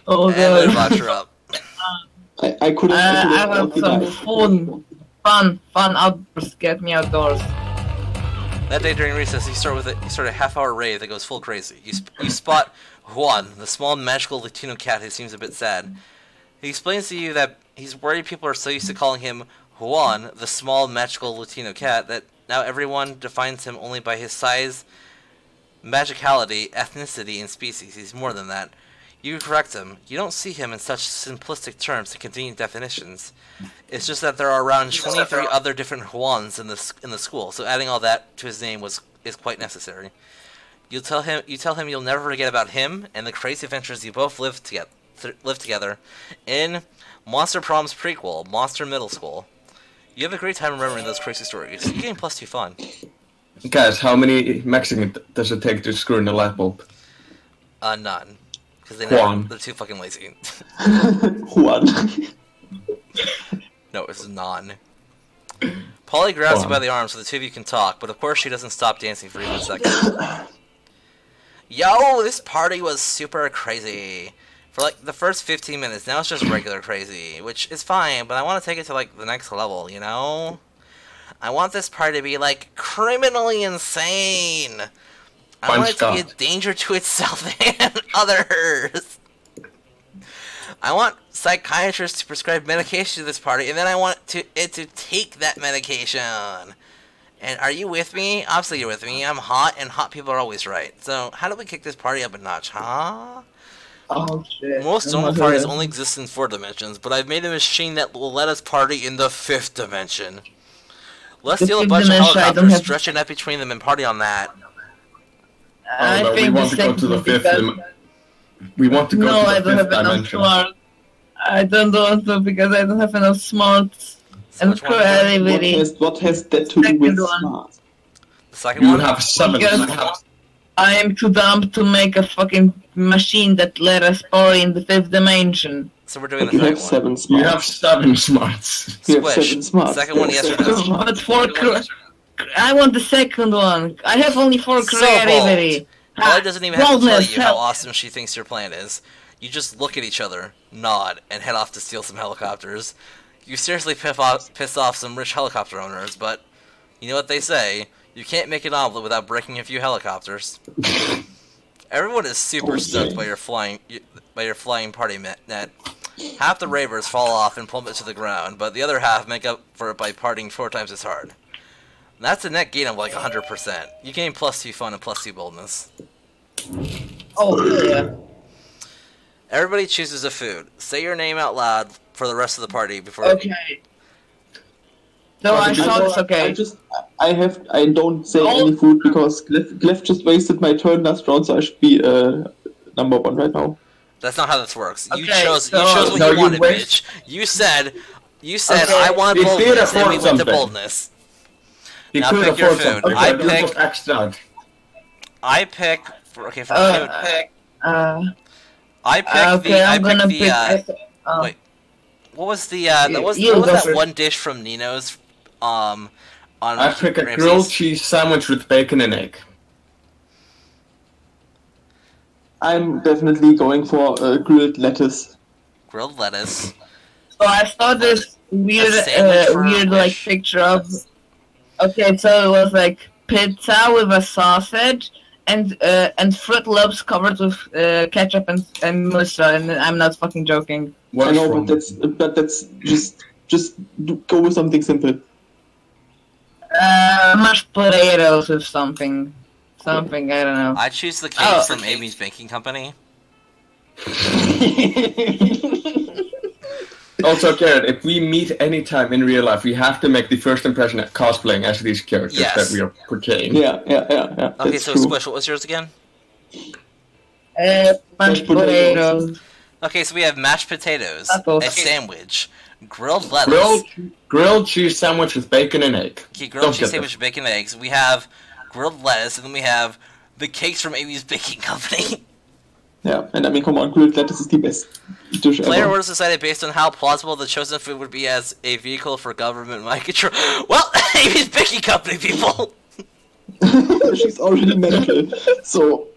[SPEAKER 3] Oh
[SPEAKER 1] And
[SPEAKER 3] god.
[SPEAKER 1] the box her up.
[SPEAKER 4] I could have
[SPEAKER 3] I
[SPEAKER 4] bought
[SPEAKER 3] want
[SPEAKER 4] the
[SPEAKER 3] some
[SPEAKER 4] knife.
[SPEAKER 3] fun outdoors. Get me outdoors.
[SPEAKER 1] That day during recess, you start a half-hour raid that goes full crazy. You spot Juan, the small magical Latino cat who seems a bit sad. He explains to you that he's worried people are so used to calling him Juan, the small magical Latino cat, that now everyone defines him only by his size, magicality, ethnicity, and species. He's more than that. You correct him. You don't see him in such simplistic terms and convenient definitions. It's just that there are around 23 other different Juans in the school, so adding all that to his name is quite necessary. You tell him you'll never forget about him and the crazy adventures you both lived together in Monster Prom's prequel, Monster Middle School. You have a great time remembering those crazy stories. You gain +2 fun.
[SPEAKER 2] Guys, how many maxing does it take to screw in a light bulb?
[SPEAKER 1] None. Because they're too fucking lazy.
[SPEAKER 4] Juan.
[SPEAKER 1] No, it's none. Polly grabs you by the arm so the two of you can talk, but of course she doesn't stop dancing for even a second. Yo, this party was super crazy. For like the first 15 minutes, now it's just regular crazy, which is fine, but I want to take it to like the next level, you know? I want this party to be like criminally insane. I want it to be a danger to itself and others. I want psychiatrists to prescribe medication to this party, and then I want it to take that medication. And are you with me? Obviously you're with me. I'm hot, and hot people are always right. So how do we kick this party up a notch, huh?
[SPEAKER 3] Oh shit.
[SPEAKER 1] Most normal parties only exist in 4 dimensions, but I've made a machine that will let us party in the 5th dimension. Let's steal a bunch of helicopters, stretch a net between them, and party on that.
[SPEAKER 3] I think
[SPEAKER 2] we want to go to the 5th. We want to go to the 5th dimension.
[SPEAKER 3] I don't want to because I don't have enough smarts and creativity.
[SPEAKER 4] What has that to do with smart?
[SPEAKER 1] The second one?
[SPEAKER 2] You have 7.
[SPEAKER 3] I am too dumb to make a fucking machine that let us party in the 5th dimension.
[SPEAKER 1] So we're doing the
[SPEAKER 4] You have
[SPEAKER 1] second
[SPEAKER 4] 7 smarts.
[SPEAKER 2] You have 7 smarts.
[SPEAKER 4] You have
[SPEAKER 1] Squish.
[SPEAKER 4] 7 smarts.
[SPEAKER 1] Second one yesterday.
[SPEAKER 3] But I want the second one. I have only 4 creativity.
[SPEAKER 1] Polly doesn't even have to tell
[SPEAKER 3] Boldness,
[SPEAKER 1] you how awesome she thinks your plan is. You just look at each other, nod, and head off to steal some helicopters. You seriously piss off some rich helicopter owners, but you know what they say, you can't make an omelet without breaking a few helicopters. Everyone is super stoked by your flying party net. Half the ravers fall off and plummet to the ground, but the other half make up for it by partying 4 times as hard. That's a net gain of like 100%. You gain +2 fun and +2 boldness.
[SPEAKER 3] Oh, yeah.
[SPEAKER 1] Everybody chooses a food. Say your name out loud for the rest of the party before.
[SPEAKER 3] Okay. No, I thought it's okay.
[SPEAKER 4] I don't say any food because Gleph just wasted my turn last round, so I should be number 1 right now.
[SPEAKER 1] That's not how this works. You
[SPEAKER 3] Okay,
[SPEAKER 1] chose
[SPEAKER 3] so-
[SPEAKER 1] what
[SPEAKER 2] No,
[SPEAKER 1] you wanted,
[SPEAKER 2] wait.
[SPEAKER 1] bitch. You said
[SPEAKER 3] Okay,
[SPEAKER 1] I want
[SPEAKER 2] we did
[SPEAKER 1] boldness, and we
[SPEAKER 2] afford
[SPEAKER 1] went to
[SPEAKER 2] something.
[SPEAKER 1] boldness.
[SPEAKER 2] You
[SPEAKER 1] Now
[SPEAKER 2] could
[SPEAKER 1] pick your
[SPEAKER 2] afford
[SPEAKER 1] food.
[SPEAKER 2] something.
[SPEAKER 1] I
[SPEAKER 2] but you
[SPEAKER 1] pick-
[SPEAKER 2] just axed out.
[SPEAKER 1] I pick for food. I pick
[SPEAKER 3] okay, I'm gonna pick.
[SPEAKER 1] wait. What was the what was
[SPEAKER 3] you go
[SPEAKER 1] that
[SPEAKER 3] first.
[SPEAKER 1] one dish from Nino's on
[SPEAKER 2] I pick a
[SPEAKER 1] Ramsay's?
[SPEAKER 2] grilled cheese sandwich with bacon and egg.
[SPEAKER 4] I'm definitely going for grilled lettuce.
[SPEAKER 1] Grilled lettuce.
[SPEAKER 3] So I saw this weird,
[SPEAKER 1] sandwich for a
[SPEAKER 3] weird like
[SPEAKER 1] wish.
[SPEAKER 3] picture of. Okay, so it was like pizza with a sausage and Fruit Loops covered with ketchup and mustard, and I'm not fucking joking.
[SPEAKER 4] I know, but that's just go with something simple.
[SPEAKER 3] Mashed potatoes with something, I don't know.
[SPEAKER 1] I choose the cakes from Amy's Baking Company.
[SPEAKER 2] Also, Garrett, if we meet anytime in real life, we have to make the first impression at cosplaying as these characters that we are portraying.
[SPEAKER 4] Yeah.
[SPEAKER 1] Okay, so
[SPEAKER 4] true.
[SPEAKER 1] Squish, what was yours again?
[SPEAKER 3] Mashed potatoes.
[SPEAKER 1] Okay, so we have mashed potatoes,
[SPEAKER 3] Apples.
[SPEAKER 1] a sandwich, grilled lettuce.
[SPEAKER 2] Grilled cheese sandwich with bacon and egg.
[SPEAKER 1] Okay, grilled cheese sandwich with bacon and eggs. We have grilled lettuce, and then we have the cakes from Amy's Baking Company.
[SPEAKER 4] Yeah, and I mean, come on, grilled lettuce is the best dish
[SPEAKER 1] Player
[SPEAKER 4] ever.
[SPEAKER 1] orders decided based on how plausible the chosen food would be as a vehicle for government mind control. Well, Amy's Baking Company, people!
[SPEAKER 4] She's already mental, so...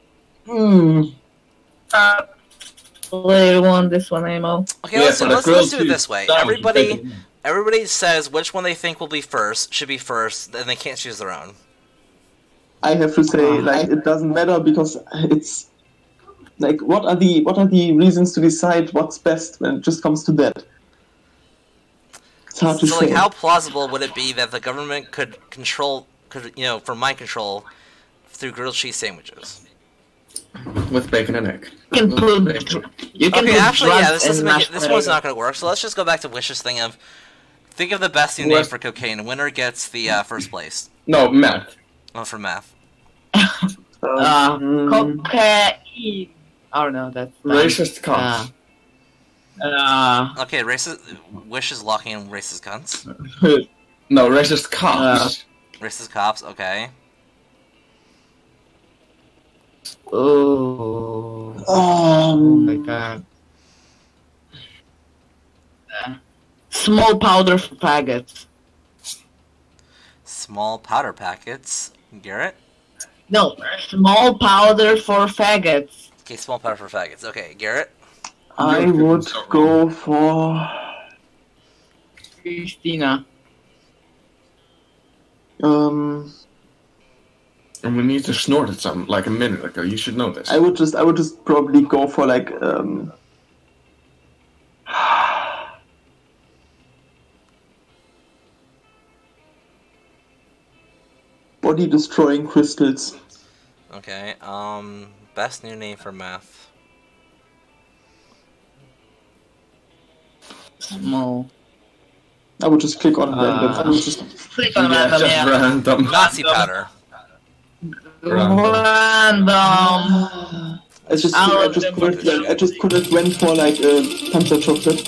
[SPEAKER 3] Later one, this one, Amo.
[SPEAKER 1] Okay, let's do it this way. Everybody says which one they think will be first, should be first, and they can't choose their own.
[SPEAKER 4] I have to say, like, it doesn't matter because it's... Like, what are the reasons to decide what's best when it just comes to that? It's hard to
[SPEAKER 1] So,
[SPEAKER 4] say.
[SPEAKER 1] like, how plausible would it be that the government could for mind control through grilled cheese sandwiches?
[SPEAKER 2] With bacon and egg.
[SPEAKER 3] You can
[SPEAKER 1] Okay, actually, yeah,
[SPEAKER 3] drugs
[SPEAKER 1] this
[SPEAKER 3] in mashed
[SPEAKER 1] one's
[SPEAKER 3] potatoes.
[SPEAKER 1] not going to work, so let's just go back to Wish's thing of, think of the best new name for cocaine, winner gets the first place.
[SPEAKER 2] No, meth.
[SPEAKER 1] Oh, for math.
[SPEAKER 3] Cocaine. Oh no, that's
[SPEAKER 2] Racist cops.
[SPEAKER 1] Okay, Wish is locking in racist cunts.
[SPEAKER 2] No, racist cops.
[SPEAKER 1] Racist cops, okay.
[SPEAKER 3] Oh my god. Small powder for faggots.
[SPEAKER 1] Small powder packets. Garrett?
[SPEAKER 3] No, small powder for faggots.
[SPEAKER 1] Okay, small powder for faggots. Okay, Garrett?
[SPEAKER 4] I would go for...
[SPEAKER 3] Christina.
[SPEAKER 2] And we need to snort it some like a minute ago. You should know this.
[SPEAKER 4] I would just probably go for like body destroying crystals.
[SPEAKER 1] Okay, best new name for math.
[SPEAKER 3] Small.
[SPEAKER 4] I would just click on random. I would just
[SPEAKER 3] Click on random,
[SPEAKER 2] just
[SPEAKER 3] yeah.
[SPEAKER 2] random.
[SPEAKER 1] Nazi powder.
[SPEAKER 3] Random.
[SPEAKER 4] I just could have went for like Panzer chocolate.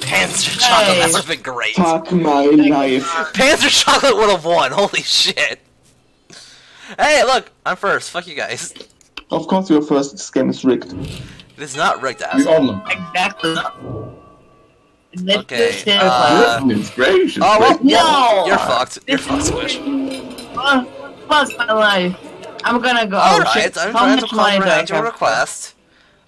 [SPEAKER 1] Panzer chocolate, that would have been great.
[SPEAKER 4] Fuck my life.
[SPEAKER 1] Panzer chocolate would have won, holy shit. Hey, look, I'm first, fuck you guys.
[SPEAKER 4] Of course you're first, this game is rigged.
[SPEAKER 1] It is not rigged,
[SPEAKER 2] We
[SPEAKER 1] asshole.
[SPEAKER 2] all know.
[SPEAKER 3] Exactly.
[SPEAKER 1] Okay,
[SPEAKER 2] Goodness gracious.
[SPEAKER 1] oh, well,
[SPEAKER 3] No!
[SPEAKER 1] you're fucked. You're fucked, Squish.
[SPEAKER 3] Fuck my life. I'm gonna go.
[SPEAKER 1] Alright, I'm
[SPEAKER 3] How
[SPEAKER 1] trying to
[SPEAKER 3] much money do I
[SPEAKER 1] comprehend your
[SPEAKER 3] have?
[SPEAKER 1] request.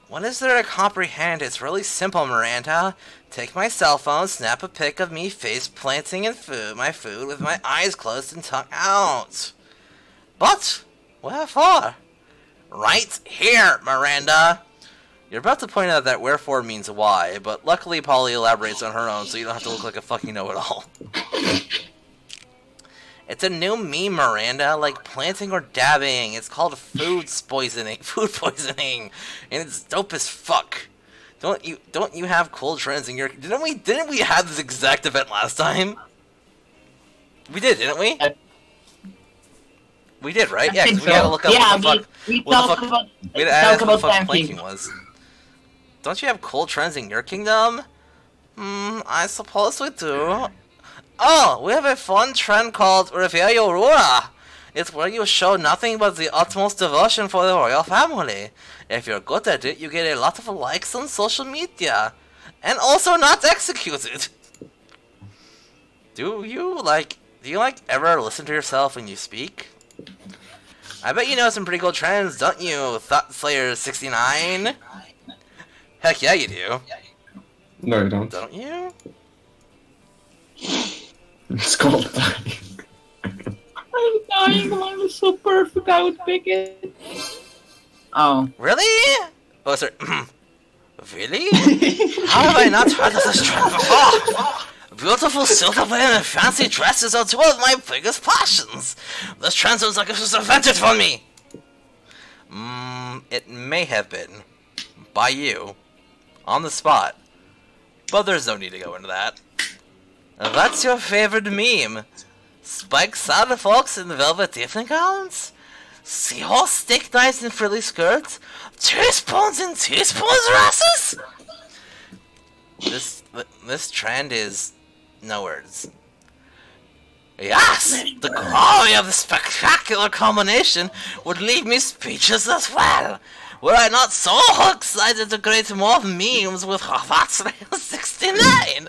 [SPEAKER 1] What is there to comprehend? It's really simple, Miranda. Take my cell phone, snap a pic of me face planting in my food with my eyes closed and tongue out. But, wherefore? Right here, Miranda. You're about to point out that wherefore means why, but luckily Polly elaborates on her own so you don't have to look like a fucking know-it-all. It's a new meme, Miranda, like planting or dabbing. It's called food poisoning, and it's dope as fuck. Don't you have cool trends in your? Didn't we have this exact event last time? We did, didn't we? We did, right?
[SPEAKER 3] I
[SPEAKER 1] Yeah,
[SPEAKER 3] think
[SPEAKER 1] because we had to look up
[SPEAKER 3] yeah,
[SPEAKER 1] what the fuck.
[SPEAKER 3] we
[SPEAKER 1] what the
[SPEAKER 3] talked
[SPEAKER 1] fuck-
[SPEAKER 3] about
[SPEAKER 1] we had to ask what the fuck
[SPEAKER 3] planking.
[SPEAKER 1] planking was. Don't you have cool trends in your kingdom? I suppose we do. Oh, we have a fun trend called Reverio Rura. It's where you show nothing but the utmost devotion for the royal family. If you're good at it, you get a lot of likes on social media. And also not executed. Do you ever listen to yourself when you speak? I bet you know some pretty cool trends, don't you, Thought Slayer 69? Heck yeah, you do.
[SPEAKER 2] No, you don't.
[SPEAKER 1] Don't you?
[SPEAKER 2] It's called
[SPEAKER 3] I'm dying. Mine was so perfect. I would pick it. Oh.
[SPEAKER 1] Really? Oh, sorry. Really? How have I not heard of this trend before? Beautiful silverware and fancy dresses are two of my biggest passions. This trend sounds like it was invented for me. It may have been. By you. On the spot. But there's no need to go into that. That's your favorite meme? Spiked saddle folks in velvet evening gowns? Seahorse steak knives and frilly skirts? Teaspoons and teaspoons dresses? This trend is... no words. Yes! The glory of the spectacular combination would leave me speechless as well! Were I not so excited to create more memes with Hotslayer 69!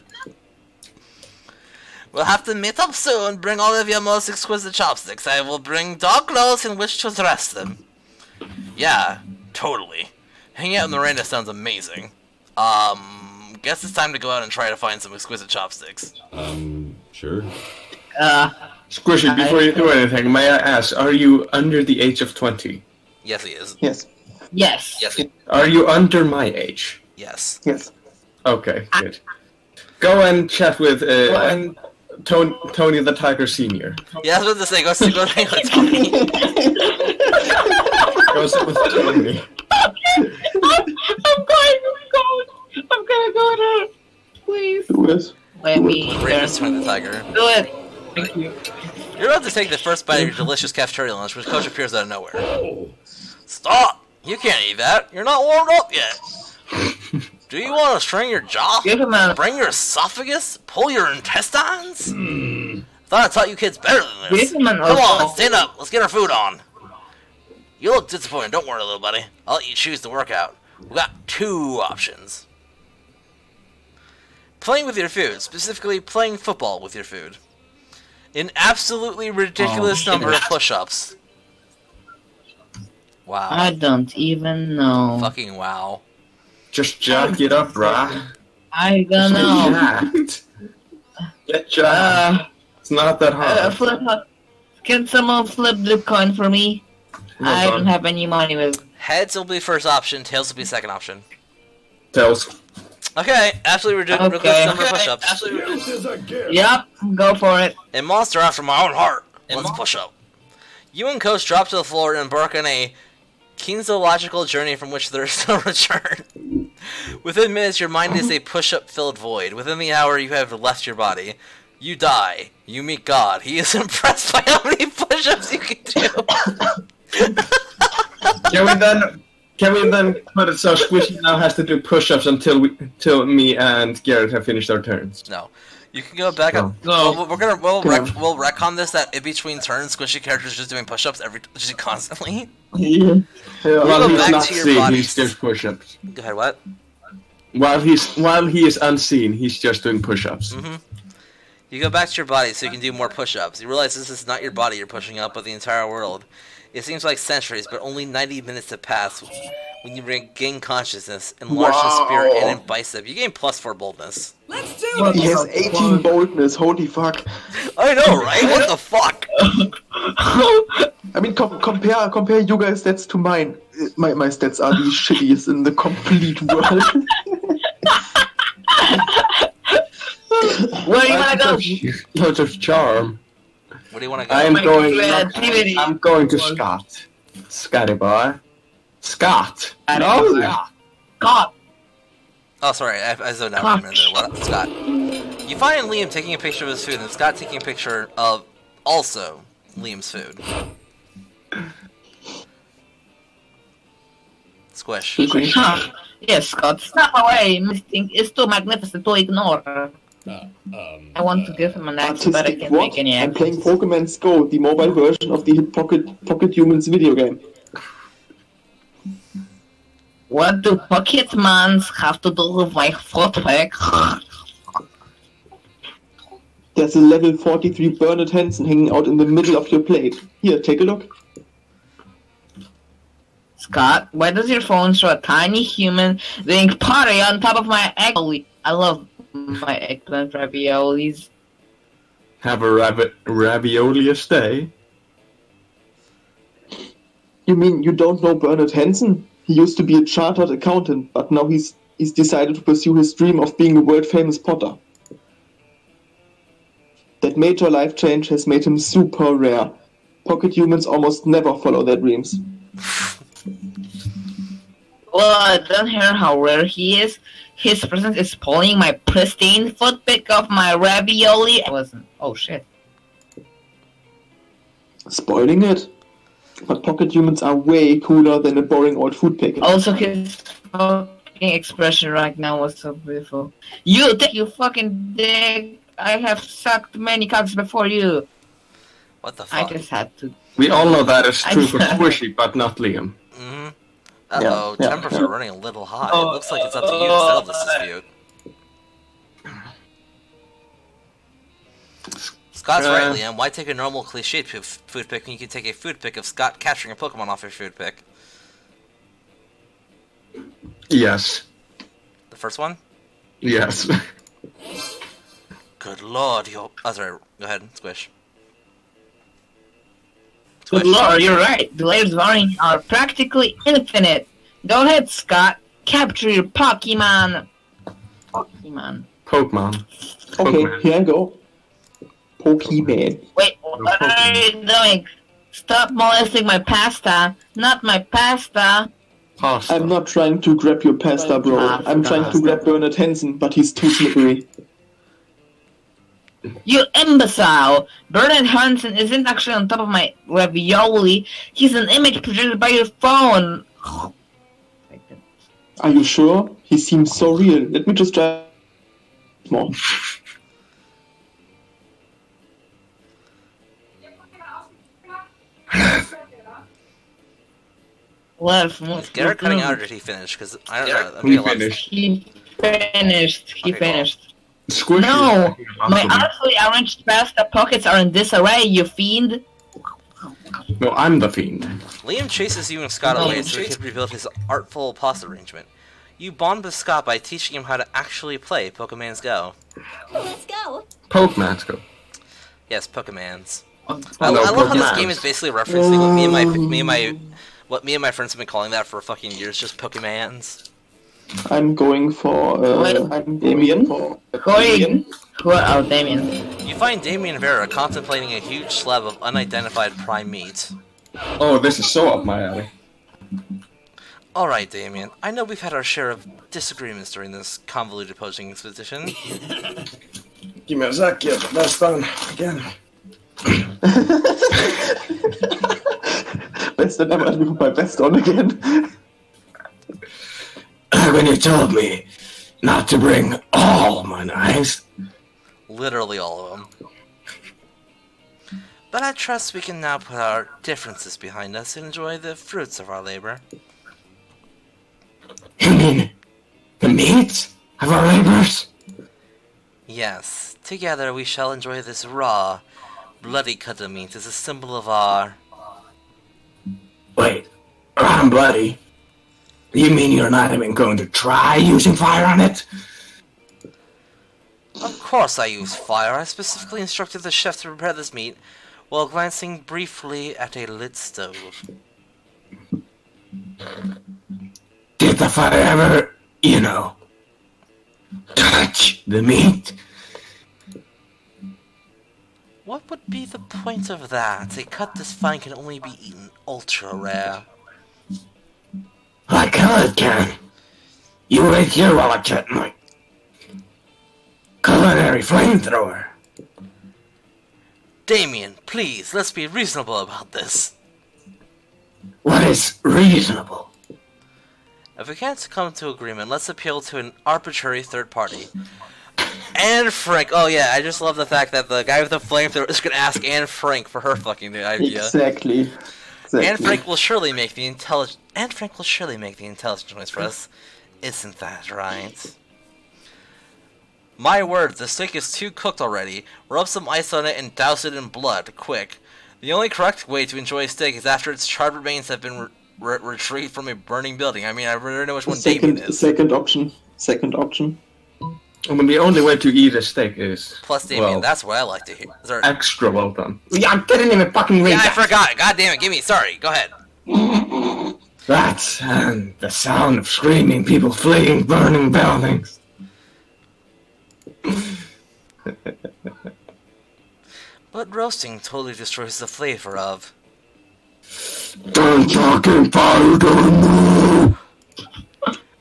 [SPEAKER 1] We'll have to meet up soon. Bring all of your most exquisite chopsticks. I will bring dog clothes in which to dress them. Yeah, totally. Hanging out in Miranda sounds amazing. Guess it's time to go out and try to find some exquisite chopsticks.
[SPEAKER 7] Sure.
[SPEAKER 2] Squishy, before you do anything, may I ask, are you under the age of 20?
[SPEAKER 1] Yes, he is.
[SPEAKER 4] Yes.
[SPEAKER 3] Yes.
[SPEAKER 1] Yes,
[SPEAKER 2] Are you under my age?
[SPEAKER 1] yes.
[SPEAKER 4] Yes.
[SPEAKER 2] Okay, good. Go and chat with Tony the Tiger Senior.
[SPEAKER 1] Yeah, I was about to say, go hang with Tony.
[SPEAKER 2] Go sit with Tony.
[SPEAKER 3] I'm gonna go there. Please.
[SPEAKER 4] Do it.
[SPEAKER 3] Let me.
[SPEAKER 1] With Raven's Tony the Tiger.
[SPEAKER 3] Do it. Thank you.
[SPEAKER 1] You're about to take the first bite of your delicious cafeteria lunch, which Coach appears out of nowhere.
[SPEAKER 7] Oh.
[SPEAKER 1] Stop! You can't eat that. You're not warmed up yet. Do you want to string your jaw?
[SPEAKER 3] Give him a.
[SPEAKER 1] Bring your esophagus? Pull your intestines? Thought I taught you kids better than this.
[SPEAKER 3] Give him an.
[SPEAKER 1] Come on, stand up. Let's get our food on. You look disappointed. Don't worry, little buddy. I'll let you choose the workout. We got two options. Playing with your food, specifically playing football with your food. An absolutely ridiculous number of push-ups. Wow.
[SPEAKER 3] I don't even know.
[SPEAKER 1] Fucking wow.
[SPEAKER 2] Just jack it up, brah.
[SPEAKER 3] I don't know.
[SPEAKER 2] Jacked. Get jacked. It's not that hard.
[SPEAKER 3] Can someone flip the coin for me? I don't have any money with.
[SPEAKER 1] Heads will be first option, tails will be second option.
[SPEAKER 2] Tails.
[SPEAKER 1] Okay, absolutely ridiculous number of push-ups.
[SPEAKER 7] This is a gift.
[SPEAKER 3] Yep, go for it.
[SPEAKER 1] A monster after my own heart. Let's push up. You and Coach drop to the floor and embark on a kinesiological journey from which there is no return. Within minutes, your mind is a push-up filled void. Within the hour, you have left your body. You die. You meet God. He is impressed by how many push-ups you can do.
[SPEAKER 2] Can we then put it so Squishy now has to do push-ups until me and Garrett have finished our turns?
[SPEAKER 1] No. You can go back up.
[SPEAKER 3] No.
[SPEAKER 1] We'll retcon this that in between turns, Squishy characters just doing push-ups just constantly.
[SPEAKER 4] Yeah.
[SPEAKER 2] While
[SPEAKER 1] go
[SPEAKER 2] he's
[SPEAKER 1] back
[SPEAKER 2] not
[SPEAKER 1] to your
[SPEAKER 2] seen,
[SPEAKER 1] body.
[SPEAKER 2] he's doing push-ups.
[SPEAKER 1] Go ahead, what?
[SPEAKER 2] While he is unseen, he's just doing push-ups.
[SPEAKER 1] You go back to your body so you can do more push-ups. You realize this is not your body you're pushing up, but the entire world. It seems like centuries, but only 90 minutes have passed when you regain consciousness, enlarge the spirit, and in bicep. You gain +4 boldness.
[SPEAKER 5] Let's do
[SPEAKER 4] He
[SPEAKER 5] this.
[SPEAKER 4] has 18 boldness, holy fuck.
[SPEAKER 1] I know, right? What the fuck?
[SPEAKER 4] I mean, compare you guys' stats to mine. My stats are the shittiest in the complete world.
[SPEAKER 3] Where do you wanna go?
[SPEAKER 2] Loads of charm.
[SPEAKER 1] Where do you want to go?
[SPEAKER 2] I'm going to Scott. Scotty boy. Scott. No.
[SPEAKER 3] God.
[SPEAKER 1] Oh, sorry, I zoned out for a minute there. What, Scott? You find Liam taking a picture of his food, and Scott taking a picture of also Liam's food. Squish.
[SPEAKER 3] Yes, Scott. Snap away. Misting is too magnificent to ignore. I want to give him an axe, but I can't make any
[SPEAKER 4] I'm
[SPEAKER 3] axes.
[SPEAKER 4] playing Pokemon Go, the mobile version of the hit Pocket Humans video game.
[SPEAKER 3] What do Pokemons have to do with my footpack?
[SPEAKER 4] There's a level 43 Bernard Hansen hanging out in the middle of your plate. Here, take a look.
[SPEAKER 3] Scott, why does your phone show a tiny human doing pottery on top of my eggplant? I love my eggplant raviolis.
[SPEAKER 2] Have a ravioliest day.
[SPEAKER 4] You mean you don't know Bernard Hansen? He used to be a chartered accountant, but now he's decided to pursue his dream of being a world-famous potter. That major life change has made him super rare. Pocket humans almost never follow their dreams.
[SPEAKER 3] Well, I don't hear how rare he is. His presence is spoiling my pristine foot pick of my ravioli. I wasn't. Oh shit.
[SPEAKER 4] Spoiling it? But pocket humans are way cooler than a boring old food pick.
[SPEAKER 3] Also, his fucking expression right now was so beautiful. You think you fucking dick. I have sucked many cocks before you.
[SPEAKER 1] What the
[SPEAKER 3] I
[SPEAKER 1] fuck?
[SPEAKER 3] just had to.
[SPEAKER 2] We all know that is true for Squishy, but not Liam.
[SPEAKER 1] Mm-hmm. Uh-oh,
[SPEAKER 4] Yeah,
[SPEAKER 1] tempers
[SPEAKER 4] yeah.
[SPEAKER 1] are running a little hot. It looks like it's up to you to settle this dispute. Scott's right, Liam. Why take a normal cliched food pick when you can take a food pick of Scott capturing a Pokemon off your food pick?
[SPEAKER 2] Yes.
[SPEAKER 1] The first one?
[SPEAKER 2] Yes.
[SPEAKER 1] Good lord, yo. Oh, sorry. Go ahead, Squish.
[SPEAKER 3] Good lord, you're right. The layers of orange are practically infinite. Go ahead, Scott. Capture your Pokemon.
[SPEAKER 2] Pokemon.
[SPEAKER 4] Okay, here I go. Pokemon.
[SPEAKER 3] Wait, what are you doing? Stop molesting my pasta. Not my pasta.
[SPEAKER 2] Pasta.
[SPEAKER 4] I'm not trying to grab your pasta, bro. I'm trying to grab Bernard Hansen, but he's too slippery.
[SPEAKER 3] You imbecile! Bernard Hansen isn't actually on top of my ravioli. He's an image projected by your phone.
[SPEAKER 4] Are you sure? He seems so real. Let me just try more.
[SPEAKER 3] Gleph,
[SPEAKER 1] Is Garrett cutting out or did he finish? Because I don't know. That'd be a lot of-
[SPEAKER 2] Finished.
[SPEAKER 3] He
[SPEAKER 1] Okay,
[SPEAKER 3] finished.
[SPEAKER 2] Squishy.
[SPEAKER 3] No!
[SPEAKER 2] is
[SPEAKER 3] My
[SPEAKER 2] awesome.
[SPEAKER 3] artfully arranged pasta pockets are in disarray, you fiend!
[SPEAKER 2] No, I'm the fiend.
[SPEAKER 1] Liam chases you and Scott away so he can rebuild his artful pasta arrangement. You bond with Scott by teaching him how to actually play Pokemon's Go.
[SPEAKER 6] Let's go.
[SPEAKER 2] Pokemon go.
[SPEAKER 1] Yes, Pokemans.
[SPEAKER 3] Oh,
[SPEAKER 1] I love how this
[SPEAKER 2] Pokemans.
[SPEAKER 1] game is basically referencing what me and my friends have been calling that for fucking years, just Pokemans.
[SPEAKER 4] I'm going for Damien.
[SPEAKER 3] Who are Damien?
[SPEAKER 1] You find Damien Vera contemplating a huge slab of unidentified prime meat.
[SPEAKER 2] Oh, this is so up my alley.
[SPEAKER 1] Alright, Damien, I know we've had our share of disagreements during this convoluted poaching expedition.
[SPEAKER 2] Give me a sec, get the best on again.
[SPEAKER 4] Best on ever, let me put my best on again.
[SPEAKER 2] When you told me not to bring all my knives.
[SPEAKER 1] Literally all of them. But I trust we can now put our differences behind us and enjoy the fruits of our labor.
[SPEAKER 2] You mean the meat of our labors?
[SPEAKER 1] Yes, together we shall enjoy this raw, bloody cut of meat as a symbol of our...
[SPEAKER 2] Wait, I'm bloody. You mean you're not even going to try using fire on it?
[SPEAKER 1] Of course I use fire. I specifically instructed the chef to prepare this meat while glancing briefly at a lit stove.
[SPEAKER 2] Did the fire ever, touch the meat?
[SPEAKER 1] What would be the point of that? A cut this fine can only be eaten ultra rare.
[SPEAKER 2] Like hell it can. You wait here while I get my culinary flamethrower.
[SPEAKER 1] Damien, please, let's be reasonable about this.
[SPEAKER 2] What is reasonable?
[SPEAKER 1] If we can't come to agreement, let's appeal to an arbitrary third party. Anne Frank. Oh yeah, I just love the fact that the guy with the flamethrower is gonna ask Anne Frank for her fucking idea.
[SPEAKER 4] Exactly.
[SPEAKER 1] Anne Frank will surely make the intelligent choice for us. Isn't that right? My word, the steak is too cooked already. Rub some ice on it and douse it in blood, quick. The only correct way to enjoy a steak is after its charred remains have been retrieved from a burning building. I mean, I really know which one Damien is.
[SPEAKER 4] Second option.
[SPEAKER 2] I mean, the only way to eat a steak is...
[SPEAKER 1] Plus Damien,
[SPEAKER 2] well,
[SPEAKER 1] that's what I like to hear. Sorry.
[SPEAKER 2] extra well done. Yeah, I didn't even fucking read
[SPEAKER 1] Yeah, I
[SPEAKER 2] that.
[SPEAKER 1] forgot. God damn it, give me. Sorry, go ahead.
[SPEAKER 2] Rats and the sound of screaming people fleeing burning buildings.
[SPEAKER 1] But roasting totally destroys the flavor of...
[SPEAKER 2] Don't talking powder.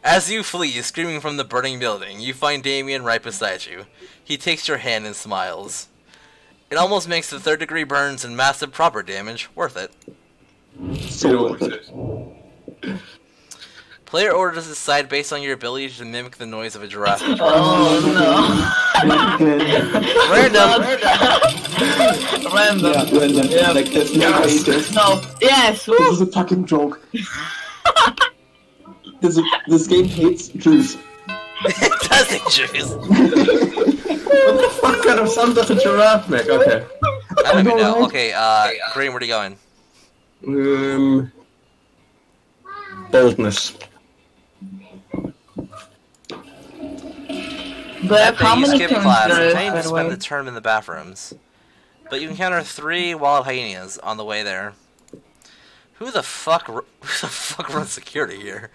[SPEAKER 1] As you flee, screaming from the burning building, you find Damien right beside you. He takes your hand and smiles. It almost makes the 3rd-degree burns and massive proper damage worth it.
[SPEAKER 4] So worth it.
[SPEAKER 1] Player orders decide based on your ability to mimic the noise of a giraffe.
[SPEAKER 3] Oh
[SPEAKER 1] Random!
[SPEAKER 3] no. Random.
[SPEAKER 4] Yeah, random.
[SPEAKER 3] Yeah.
[SPEAKER 4] Like, there's no way this.
[SPEAKER 3] No. Yes.
[SPEAKER 4] This is a fucking joke. This game hates Jews.
[SPEAKER 1] It doesn't, Juice!
[SPEAKER 2] What the fuck kind of sound does a giraffe make? Okay.
[SPEAKER 1] I don't even know.
[SPEAKER 4] right?
[SPEAKER 1] Okay, Green, where are you going?
[SPEAKER 2] Boldness.
[SPEAKER 3] But how
[SPEAKER 1] You
[SPEAKER 3] many
[SPEAKER 1] skip
[SPEAKER 3] turns
[SPEAKER 1] class,
[SPEAKER 3] there is,
[SPEAKER 1] intending
[SPEAKER 3] by
[SPEAKER 1] to
[SPEAKER 3] the
[SPEAKER 1] spend
[SPEAKER 3] way?
[SPEAKER 1] the term in the bathrooms. But you encounter 3 wild hyenas on the way there. Who the fuck runs security here?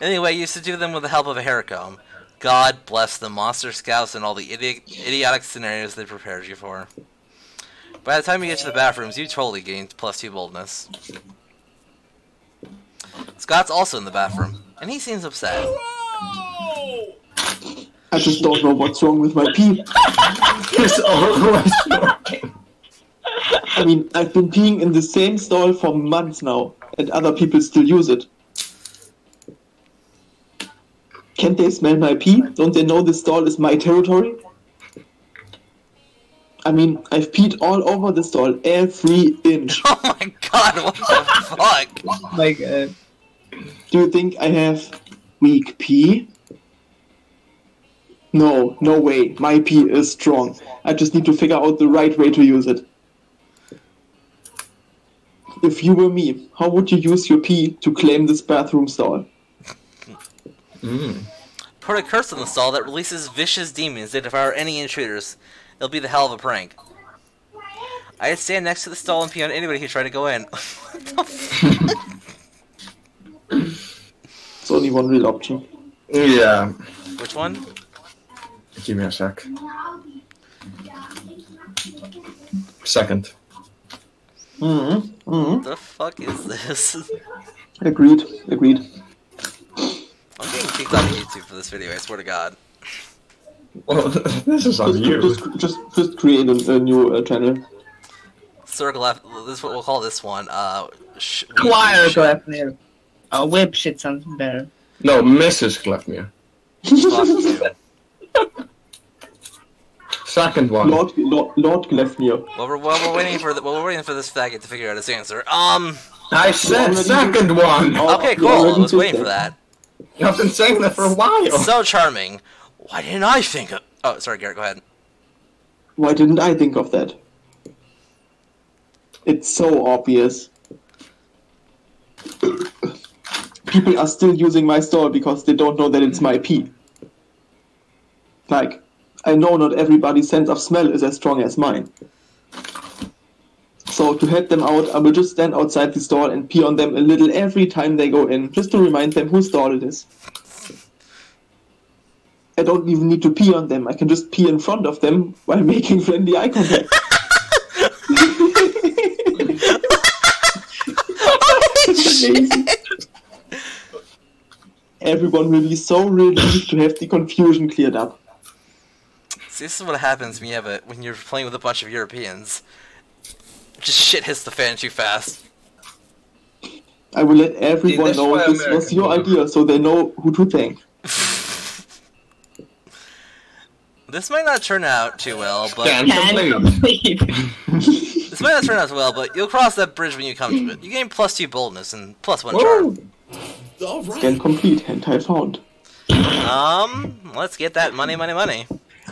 [SPEAKER 1] Anyway, you subdue them with the help of a hair comb. God bless the monster scouts and all the idiotic scenarios they prepared you for. By the time you get to the bathrooms, you totally gained +2 boldness. Scott's also in the bathroom, and he seems upset.
[SPEAKER 4] I just don't know what's wrong with my pee.
[SPEAKER 2] It's always working.
[SPEAKER 4] I mean, I've been peeing in the same stall for months now, and other people still use it. Can't they smell my pee? Don't they know this stall is my territory? I mean, I've peed all over the stall, every inch.
[SPEAKER 1] Oh my god, what the fuck?
[SPEAKER 3] Oh my god.
[SPEAKER 4] Do you think I have weak pee? No, no way. My pee is strong. I just need to figure out the right way to use it. If you were me, how would you use your pee to claim this bathroom stall?
[SPEAKER 1] Put a curse on the stall that releases vicious demons that devour any intruders. It'll be the hell of a prank. I'd stand next to the stall and pee on anybody who tried to go in. What the fuck?
[SPEAKER 4] It's only one real option.
[SPEAKER 2] Yeah.
[SPEAKER 1] Which one?
[SPEAKER 2] Give me a sec. Second.
[SPEAKER 1] What the fuck is this?
[SPEAKER 4] Agreed. Agreed.
[SPEAKER 1] I'm getting kicked off of YouTube for this video, I swear to god.
[SPEAKER 2] Well, this is on you.
[SPEAKER 4] Just create a new channel.
[SPEAKER 1] Circle F, this is what we'll call this one,
[SPEAKER 3] Choir Gleph. Oh, whip shit sounds better.
[SPEAKER 2] No, Mrs. Gleph.
[SPEAKER 1] Fuck you.
[SPEAKER 2] Second one.
[SPEAKER 4] Lord Gleph.
[SPEAKER 1] While we're waiting for this faggot to figure out his answer.
[SPEAKER 2] I said second one!
[SPEAKER 1] Okay, cool, I was waiting for that.
[SPEAKER 2] I've been saying that for a while.
[SPEAKER 1] So charming. Why didn't I think of... Oh, sorry, Garrett, go ahead.
[SPEAKER 4] Why didn't I think of that? It's so obvious. People are still using my stall because they don't know that it's my pee. Like, I know not everybody's sense of smell is as strong as mine. So to head them out, I will just stand outside the stall and pee on them a little every time they go in, just to remind them whose stall it is. I don't even need to pee on them, I can just pee in front of them while making friendly eye contact. Amazing. Everyone will be so relieved to have the confusion cleared up.
[SPEAKER 1] See, this is what happens when you're playing with a bunch of Europeans. Just shit hits the fan too fast.
[SPEAKER 4] I will let everyone
[SPEAKER 2] That's
[SPEAKER 4] know
[SPEAKER 2] why
[SPEAKER 4] this was your idea, so they know who to thank.
[SPEAKER 1] This might not turn out too well, but...
[SPEAKER 2] Can't complete.
[SPEAKER 1] This might not turn out too well, but you'll cross that bridge when you come to it. You gain +2 boldness and +1 charm.
[SPEAKER 4] Scan complete, hentai found.
[SPEAKER 1] Let's get that money.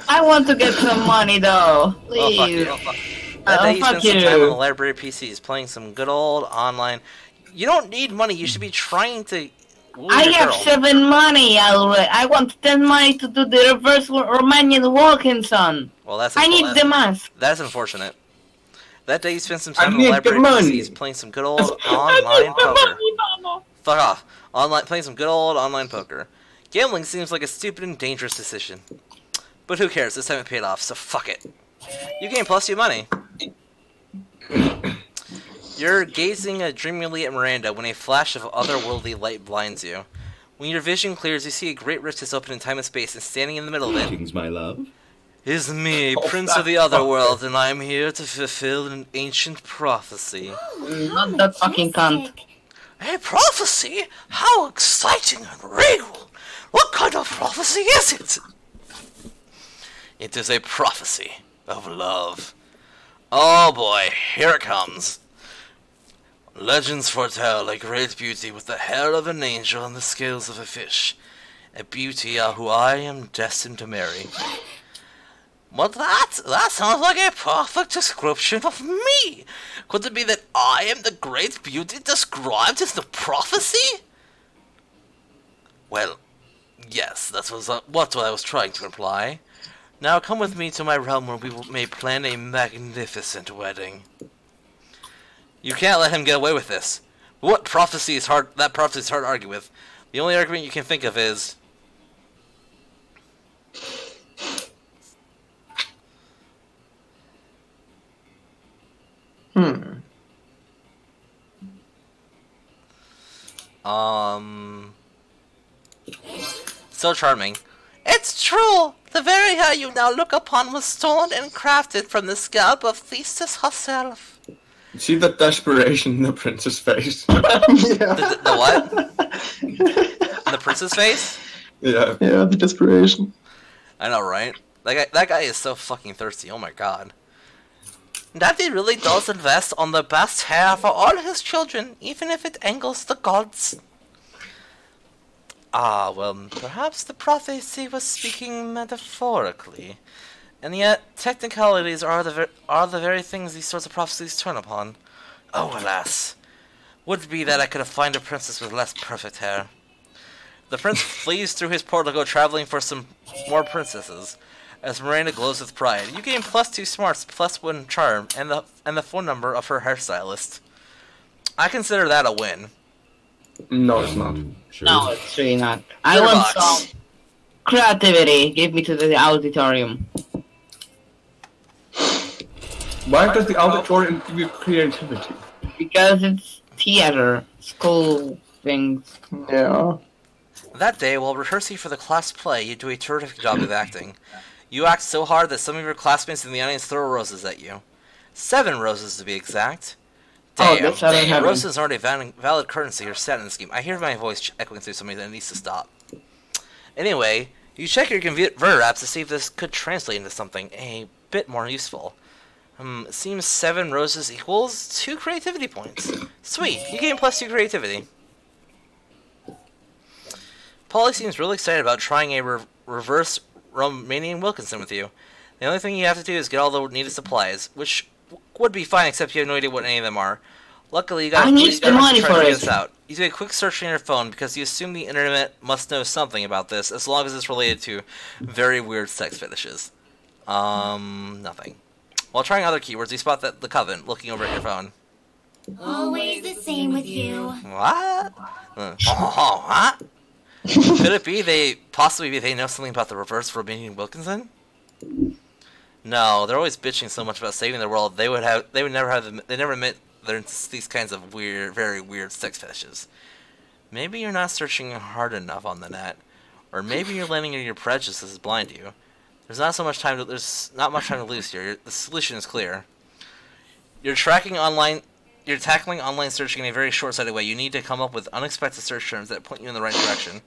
[SPEAKER 3] I want to get some money though.
[SPEAKER 1] Oh, fuck
[SPEAKER 3] Please.
[SPEAKER 1] you. That day you spent some time on the library PCs playing some good old online... You don't need money, you should be trying to...
[SPEAKER 3] I have 7 money already. I want 10 money to do the reverse Romanian walking, son.
[SPEAKER 1] Well, that's
[SPEAKER 3] I need the mask.
[SPEAKER 1] That's unfortunate. That day, you spent some
[SPEAKER 2] I
[SPEAKER 1] time in the
[SPEAKER 2] need the
[SPEAKER 1] library
[SPEAKER 2] money.
[SPEAKER 1] PCs playing some good old online poker. Fuck off. Playing some good old online poker. Gambling seems like a stupid and dangerous decision. But who cares? This time it paid off, so fuck it. You gain plus your money. You're gazing dreamily at Miranda when a flash of otherworldly light blinds you. When your vision clears, you see a great rift is open in time and space, and standing in the middle of it
[SPEAKER 7] Greetings, my love.
[SPEAKER 1] is me, Prince of the Otherworld, and I'm here to fulfill an ancient prophecy.
[SPEAKER 3] Not that fucking cunt.
[SPEAKER 1] A prophecy? How exciting and regal! What kind of prophecy is it? It is a prophecy of love. Oh boy, here it comes. Legends foretell a great beauty with the hair of an angel and the scales of a fish. A beauty who I am destined to marry. Well, that sounds like a perfect description of me. Could it be that I am the great beauty described in the prophecy? Well, yes, that was what I was trying to imply. Now come with me to my realm where we may plan a magnificent wedding. You can't let him get away with this. What prophecy is hard? That prophecy is hard to argue with. The only argument you can think of is... So charming. It's true! The very hair you now look upon was stolen and crafted from the scalp of Thetis herself.
[SPEAKER 2] See the desperation in the prince's face?
[SPEAKER 1] The what? The prince's face?
[SPEAKER 2] Yeah.
[SPEAKER 4] Yeah, the desperation.
[SPEAKER 1] I know, right? That guy is so fucking thirsty, oh my god. Daddy really does invest on the best hair for all his children, even if it angles the gods. Ah, well, perhaps the prophecy was speaking metaphorically. And yet, technicalities are the very things these sorts of prophecies turn upon. Oh, alas. Would it be that I could find a princess with less perfect hair? The prince flees through his portal to go traveling for some more princesses. As Miranda glows with pride, you gain +2 smarts, +1 charm, and the phone number of her hairstylist. I consider that a win.
[SPEAKER 2] No, it's not.
[SPEAKER 7] Sure.
[SPEAKER 3] No, it's really not. I want some creativity. Give me to the auditorium.
[SPEAKER 2] Why does the auditorium give you creativity?
[SPEAKER 3] Because it's theater, school things.
[SPEAKER 4] Yeah.
[SPEAKER 1] That day, while rehearsing for the class play, you do a terrific job of acting. You act so hard that some of your classmates in the audience throw roses at you. 7 roses to be exact. Damn, roses aren't a valid currency or status scheme. I hear my voice echoing through something that needs to stop. Anyway, you check your converter apps to see if this could translate into something a bit more useful. It seems 7 roses equals 2 creativity points. Sweet, you gain +2 creativity. Polly seems really excited about trying a reverse Romanian Wilkinson with you. The only thing you have to do is get all the needed supplies, which would be fine except you have no idea what any of them are. Luckily, you got
[SPEAKER 3] I need the money for it.
[SPEAKER 1] out. You do a quick search on your phone because you assume the internet must know something about this, as long as it's related to very weird sex fetishes. Nothing. While trying other keywords, you spot the coven looking over at your phone.
[SPEAKER 8] Always the same with you.
[SPEAKER 1] What? What? Could it be they know something about the reverse Romanian Wilkinson? No, they're always bitching so much about saving the world. They never admit they're into these kinds of very weird sex fetishes. Maybe you're not searching hard enough on the net, or maybe you're letting your prejudices blind you. There's not much time to lose here. The solution is clear. You're tackling online searching in a very short-sighted way. You need to come up with unexpected search terms that point you in the right direction.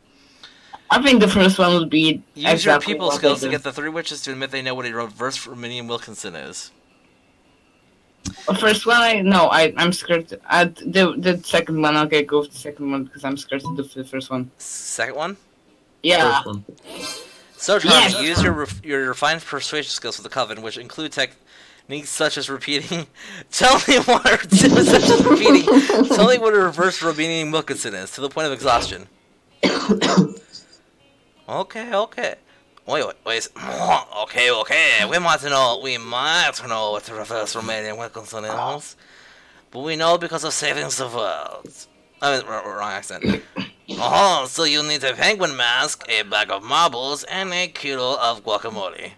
[SPEAKER 3] I think the first one would be...
[SPEAKER 1] Use your people skills to get the 3 witches to admit they know what a reverse Romanian Wilkinson is.
[SPEAKER 3] The first one, I'm scared. The second one, okay, go with the second one, because I'm scared to do the first one.
[SPEAKER 1] Second one?
[SPEAKER 3] Yeah.
[SPEAKER 2] First one.
[SPEAKER 1] So, Charlie, use your refined persuasion skills for the coven, which include techniques such as repeating... Tell me what a reverse Romanian Wilkinson is, to the point of exhaustion. Okay. Wait. Okay. We might know what the reverse Romanian when consonants, but we know because of saving the world. I mean, wrong accent. Oh, so you need a penguin mask, a bag of marbles, and a kilo of guacamole.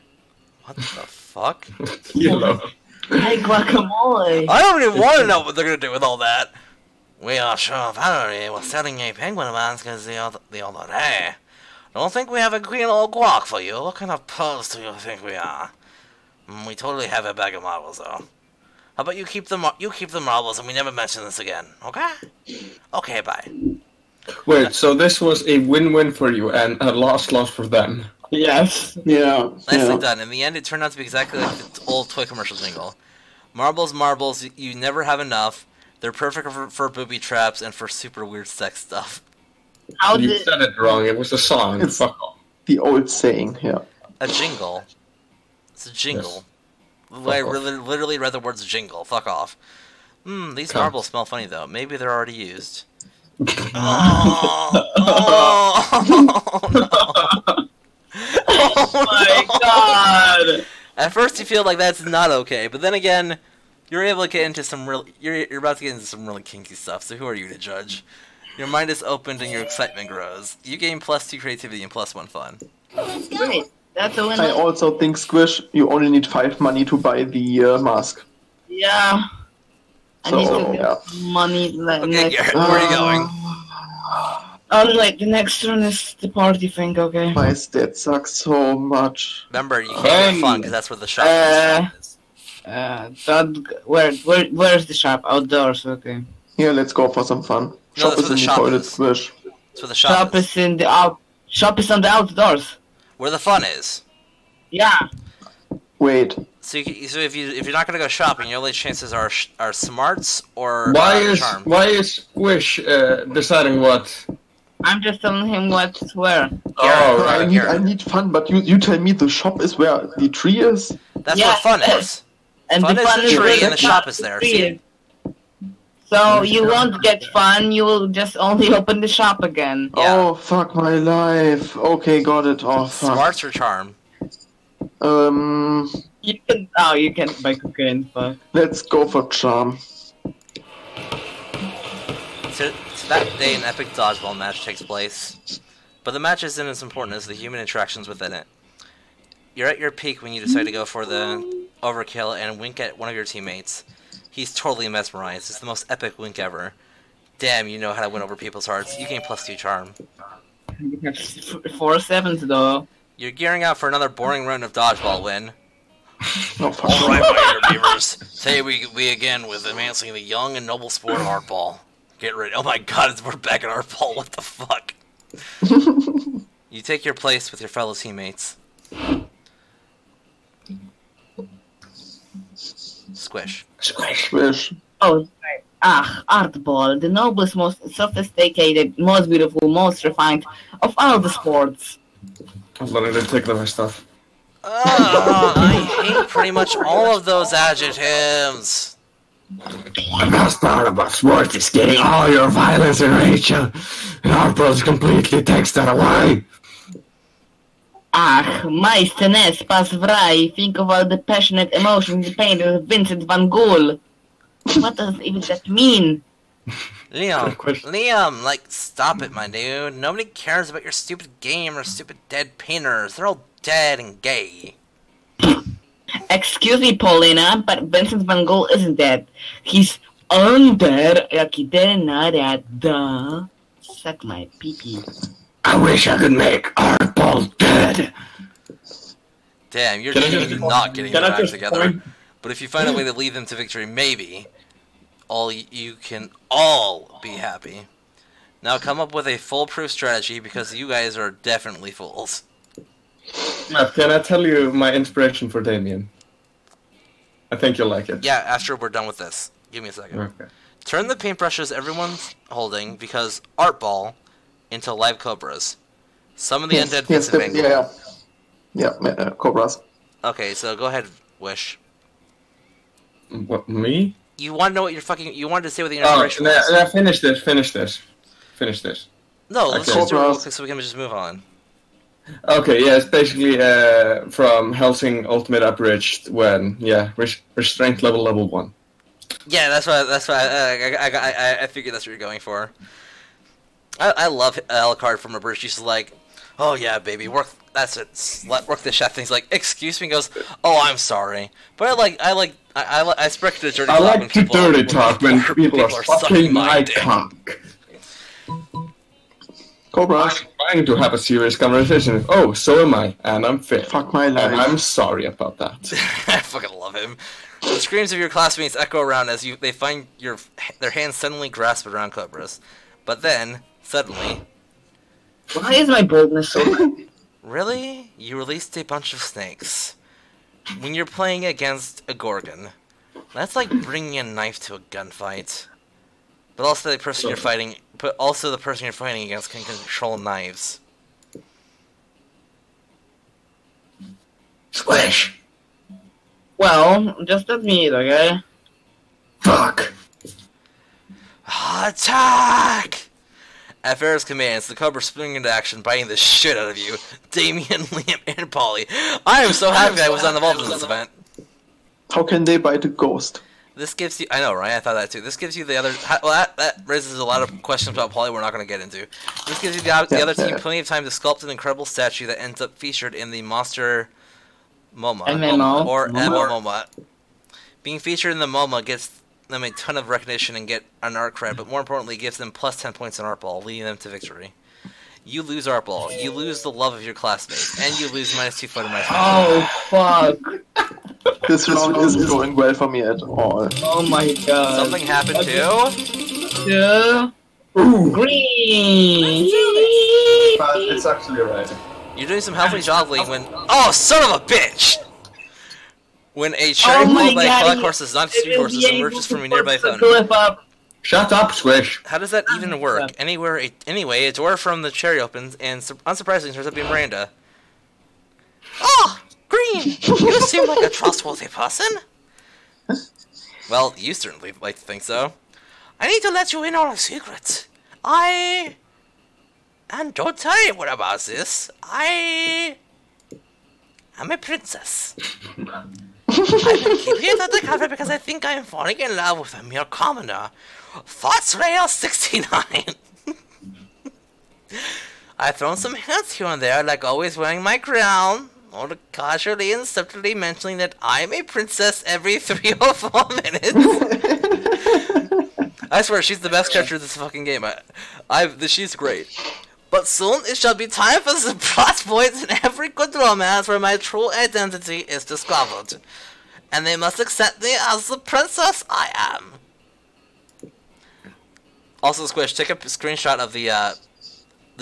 [SPEAKER 1] What the fuck?
[SPEAKER 2] Kilo.
[SPEAKER 3] Hey, guacamole.
[SPEAKER 1] I don't even want to know what they're gonna do with all that. We are sure Valerie was selling a penguin mask the other day. Don't think we have a kilo of guac for you. What kind of pearls do you think we are? We totally have a bag of marbles, though. How about you keep the marbles and we never mention this again, okay? Okay, bye.
[SPEAKER 2] Wait, so this was a win-win for you and a loss for them.
[SPEAKER 3] Yes.
[SPEAKER 4] Yeah.
[SPEAKER 1] Nicely done. In the end, it turned out to be exactly like the old toy commercial jingle. Marbles, you never have enough. They're perfect for booby traps and for super weird sex stuff.
[SPEAKER 2] You said it wrong. It was a song.
[SPEAKER 4] It's
[SPEAKER 2] Fuck off.
[SPEAKER 4] the old saying, yeah.
[SPEAKER 1] A jingle. It's a jingle.
[SPEAKER 2] Yes.
[SPEAKER 1] I literally read the words jingle. Fuck off. These marbles smell funny, though. Maybe they're already used. Oh no.
[SPEAKER 3] Oh my god!
[SPEAKER 1] At first you feel like that's not okay, but then again, you're able to get into some you're about to get into some really kinky stuff, so who are you to judge? Your mind is opened and your excitement grows. You gain +2 creativity and +1 fun.
[SPEAKER 8] Let's go.
[SPEAKER 3] Great. That's a win.
[SPEAKER 4] I also think, Squish, you only need 5 money to buy the mask.
[SPEAKER 3] Yeah. I
[SPEAKER 4] So,
[SPEAKER 3] need to
[SPEAKER 4] yeah.
[SPEAKER 3] get money.
[SPEAKER 1] Okay, Garrett, where are you going?
[SPEAKER 3] Oh, wait, the next one is the party thing, okay?
[SPEAKER 4] My stats suck so much.
[SPEAKER 1] Remember, you can't get fun because that's where the shop is.
[SPEAKER 3] Where's the shop? Outdoors, okay.
[SPEAKER 4] Here, let's go for some fun.
[SPEAKER 1] No,
[SPEAKER 4] Shop
[SPEAKER 1] that's
[SPEAKER 4] is
[SPEAKER 1] where
[SPEAKER 4] in
[SPEAKER 1] the
[SPEAKER 4] the
[SPEAKER 1] shop
[SPEAKER 4] toilet,
[SPEAKER 1] is.
[SPEAKER 4] Squish.
[SPEAKER 1] That's where the shop
[SPEAKER 3] Shop
[SPEAKER 1] is.
[SPEAKER 3] is in the shop is on the outdoors.
[SPEAKER 1] Where the fun is.
[SPEAKER 3] Yeah.
[SPEAKER 4] Wait.
[SPEAKER 1] So if you're not gonna go shopping, your only chances are smarts or charm.
[SPEAKER 2] Why is Squish deciding what?
[SPEAKER 3] I'm just telling him what's where.
[SPEAKER 2] Oh,
[SPEAKER 4] I
[SPEAKER 2] right.
[SPEAKER 4] need fun, but you tell me the shop is where the tree is?
[SPEAKER 1] That's
[SPEAKER 3] Yeah,
[SPEAKER 1] where fun is.
[SPEAKER 3] And
[SPEAKER 1] Fun
[SPEAKER 3] the
[SPEAKER 1] is
[SPEAKER 3] fun
[SPEAKER 1] the
[SPEAKER 3] is
[SPEAKER 1] tree
[SPEAKER 3] where
[SPEAKER 1] and the shop is there.
[SPEAKER 3] tree
[SPEAKER 1] See?
[SPEAKER 3] is. So you won't get fun, you will just only open the shop again.
[SPEAKER 1] Yeah.
[SPEAKER 4] Oh, fuck my life. Okay, got it. Oh, fuck.
[SPEAKER 1] Smarts or charm.
[SPEAKER 3] You can't buy cocaine, fuck.
[SPEAKER 4] Let's go for charm.
[SPEAKER 1] So that day, an epic dodgeball match takes place, but the match isn't as important as the human interactions within it. You're at your peak when you decide to go for the overkill and wink at one of your teammates. He's totally mesmerized. It's the most epic wink ever. Damn, you know how to win over people's hearts. You gain +2 charm.
[SPEAKER 3] You have 4 sevens though.
[SPEAKER 1] You're gearing out for another boring round of dodgeball win.
[SPEAKER 4] Oh, fuck.
[SPEAKER 1] Alright, my dear beavers. Today we again with advancing the young and noble sport of hardball. Get ready. Oh my god, we're back at hardball. What the fuck? You take your place with your fellow teammates. Squish.
[SPEAKER 4] Squish.
[SPEAKER 3] Oh, sorry. Hardball, the noblest, most sophisticated, most beautiful, most refined of all the sports.
[SPEAKER 2] I'm gonna take the rest off.
[SPEAKER 1] I hate pretty much all of those adjectives.
[SPEAKER 2] The best part about sports is getting all your violence and rage, and Hardball completely takes that away.
[SPEAKER 3] Meisternes, pas vrij. Think of all the passionate emotions painted of Vincent van Gogh. What does even that mean?
[SPEAKER 1] Liam, like, stop it, my dude. Nobody cares about your stupid game or stupid dead painters. They're all dead and gay.
[SPEAKER 3] Excuse me, Paulina, but Vincent van Gogh isn't dead. He's undead. Like he didn't know that. Duh. Suck my pee-pee.
[SPEAKER 2] I wish I could make Hardball dead.
[SPEAKER 1] Damn, you're
[SPEAKER 2] Can I
[SPEAKER 1] just
[SPEAKER 2] just-
[SPEAKER 1] not getting
[SPEAKER 2] can
[SPEAKER 1] them
[SPEAKER 2] I
[SPEAKER 1] back
[SPEAKER 2] just
[SPEAKER 1] together.
[SPEAKER 2] point-
[SPEAKER 1] But if you find a way to lead them to victory, maybe you can all be happy. Now come up with a foolproof strategy because you guys are definitely fools.
[SPEAKER 2] Matt, can I tell you my inspiration for Damien? I think you'll like it.
[SPEAKER 1] Yeah, after we're done with this. Give me a second.
[SPEAKER 2] Okay.
[SPEAKER 1] Turn the paintbrushes everyone's holding, because art ball, into live cobras. Summon the undead
[SPEAKER 4] Yes,
[SPEAKER 1] Vincent Van Gogh.
[SPEAKER 4] yeah, cobras.
[SPEAKER 1] Okay, so go ahead, Wish.
[SPEAKER 2] What, me?
[SPEAKER 1] You want to know what you're fucking... You wanted to say what the
[SPEAKER 2] Oh,
[SPEAKER 1] inspiration was.
[SPEAKER 2] finish this.
[SPEAKER 1] No, let's
[SPEAKER 2] Okay.
[SPEAKER 1] just do it real
[SPEAKER 4] Cobras.
[SPEAKER 1] quick so we can just move on.
[SPEAKER 2] Okay, yeah, it's basically from Helsing Ultimate Abridged when, restraint level 1.
[SPEAKER 1] Yeah, that's what I figured that's what you're going for. I love Alucard from Abridged. She's like, oh yeah, baby, work. That's it. Work the chef. Thing's like, excuse me. Goes, oh, I'm sorry, but I spread the dirty talk.
[SPEAKER 2] I like
[SPEAKER 1] when
[SPEAKER 2] to
[SPEAKER 1] people
[SPEAKER 2] dirty talk when people are sucking my
[SPEAKER 1] dick.
[SPEAKER 2] cock.
[SPEAKER 4] Cobra.
[SPEAKER 2] I'm trying to have a serious conversation. Oh, so am I, and I'm fit.
[SPEAKER 4] Fuck my life.
[SPEAKER 2] And I'm sorry about that.
[SPEAKER 1] I fucking love him. The screams of your classmates echo around as they find their hands suddenly grasp around Cobra's. But then, suddenly...
[SPEAKER 3] Why is my boldness so high?
[SPEAKER 1] Really? You released a bunch of snakes. When you're playing against a Gorgon, that's like bringing a knife to a gunfight. But also the person you're fighting against can control knives.
[SPEAKER 2] Squish!
[SPEAKER 3] Well, just admit, okay?
[SPEAKER 2] Fuck!
[SPEAKER 1] Attack! At Farrah's commands, the Cobra spring into action, biting the shit out of you. Damien, Liam, and Polly. I am so happy I was not involved in this event.
[SPEAKER 4] How can they bite a ghost?
[SPEAKER 1] This gives you... I know, right? I thought that too. This gives you the other... Well, that raises a lot of questions about Polly we're not going to get into. This gives you the other team plenty of time to sculpt an incredible statue that ends up featured in the Monster MoMA.
[SPEAKER 3] MMO.
[SPEAKER 1] Or MMOMA. Being featured in the MoMA gets them a ton of recognition and get an art cred, but more importantly, gives them plus 10 points in art ball, leading them to victory. You lose art ball, you lose the love of your classmates, and you lose -2 foot in my
[SPEAKER 3] Oh, fuck.
[SPEAKER 4] This round isn't going well for me at all.
[SPEAKER 3] Oh my god.
[SPEAKER 1] Something happened too?
[SPEAKER 3] Yeah.
[SPEAKER 2] Ooh!
[SPEAKER 3] Green!
[SPEAKER 2] But it's actually right.
[SPEAKER 1] You're doing some healthy joggling when... Oh, son of a bitch! When a cherry followed by black horses, not street horses, emerges from a nearby fountain.
[SPEAKER 2] Shut up, Squish!
[SPEAKER 1] How does that even work? Anyway, a door from the cherry opens, and unsurprisingly turns out to be Miranda. Oh! Green! You seem like a trustworthy person! Well, you certainly like to think so. I need to let you in on a secret. And don't tell anyone about this. I'm a princess. I've been keeping it undercover because I think I'm falling in love with a mere commoner. Thoughts Rail 69. I've thrown some hints here and there, like always wearing my crown, or casually and subtly mentioning that I'm a princess every 3 or 4 minutes. I swear, she's the best character in this fucking game. She's great. But soon it shall be time for the plot points in every good romance where my true identity is discovered. And they must accept me as the princess I am. Also, Squish, take a screenshot of the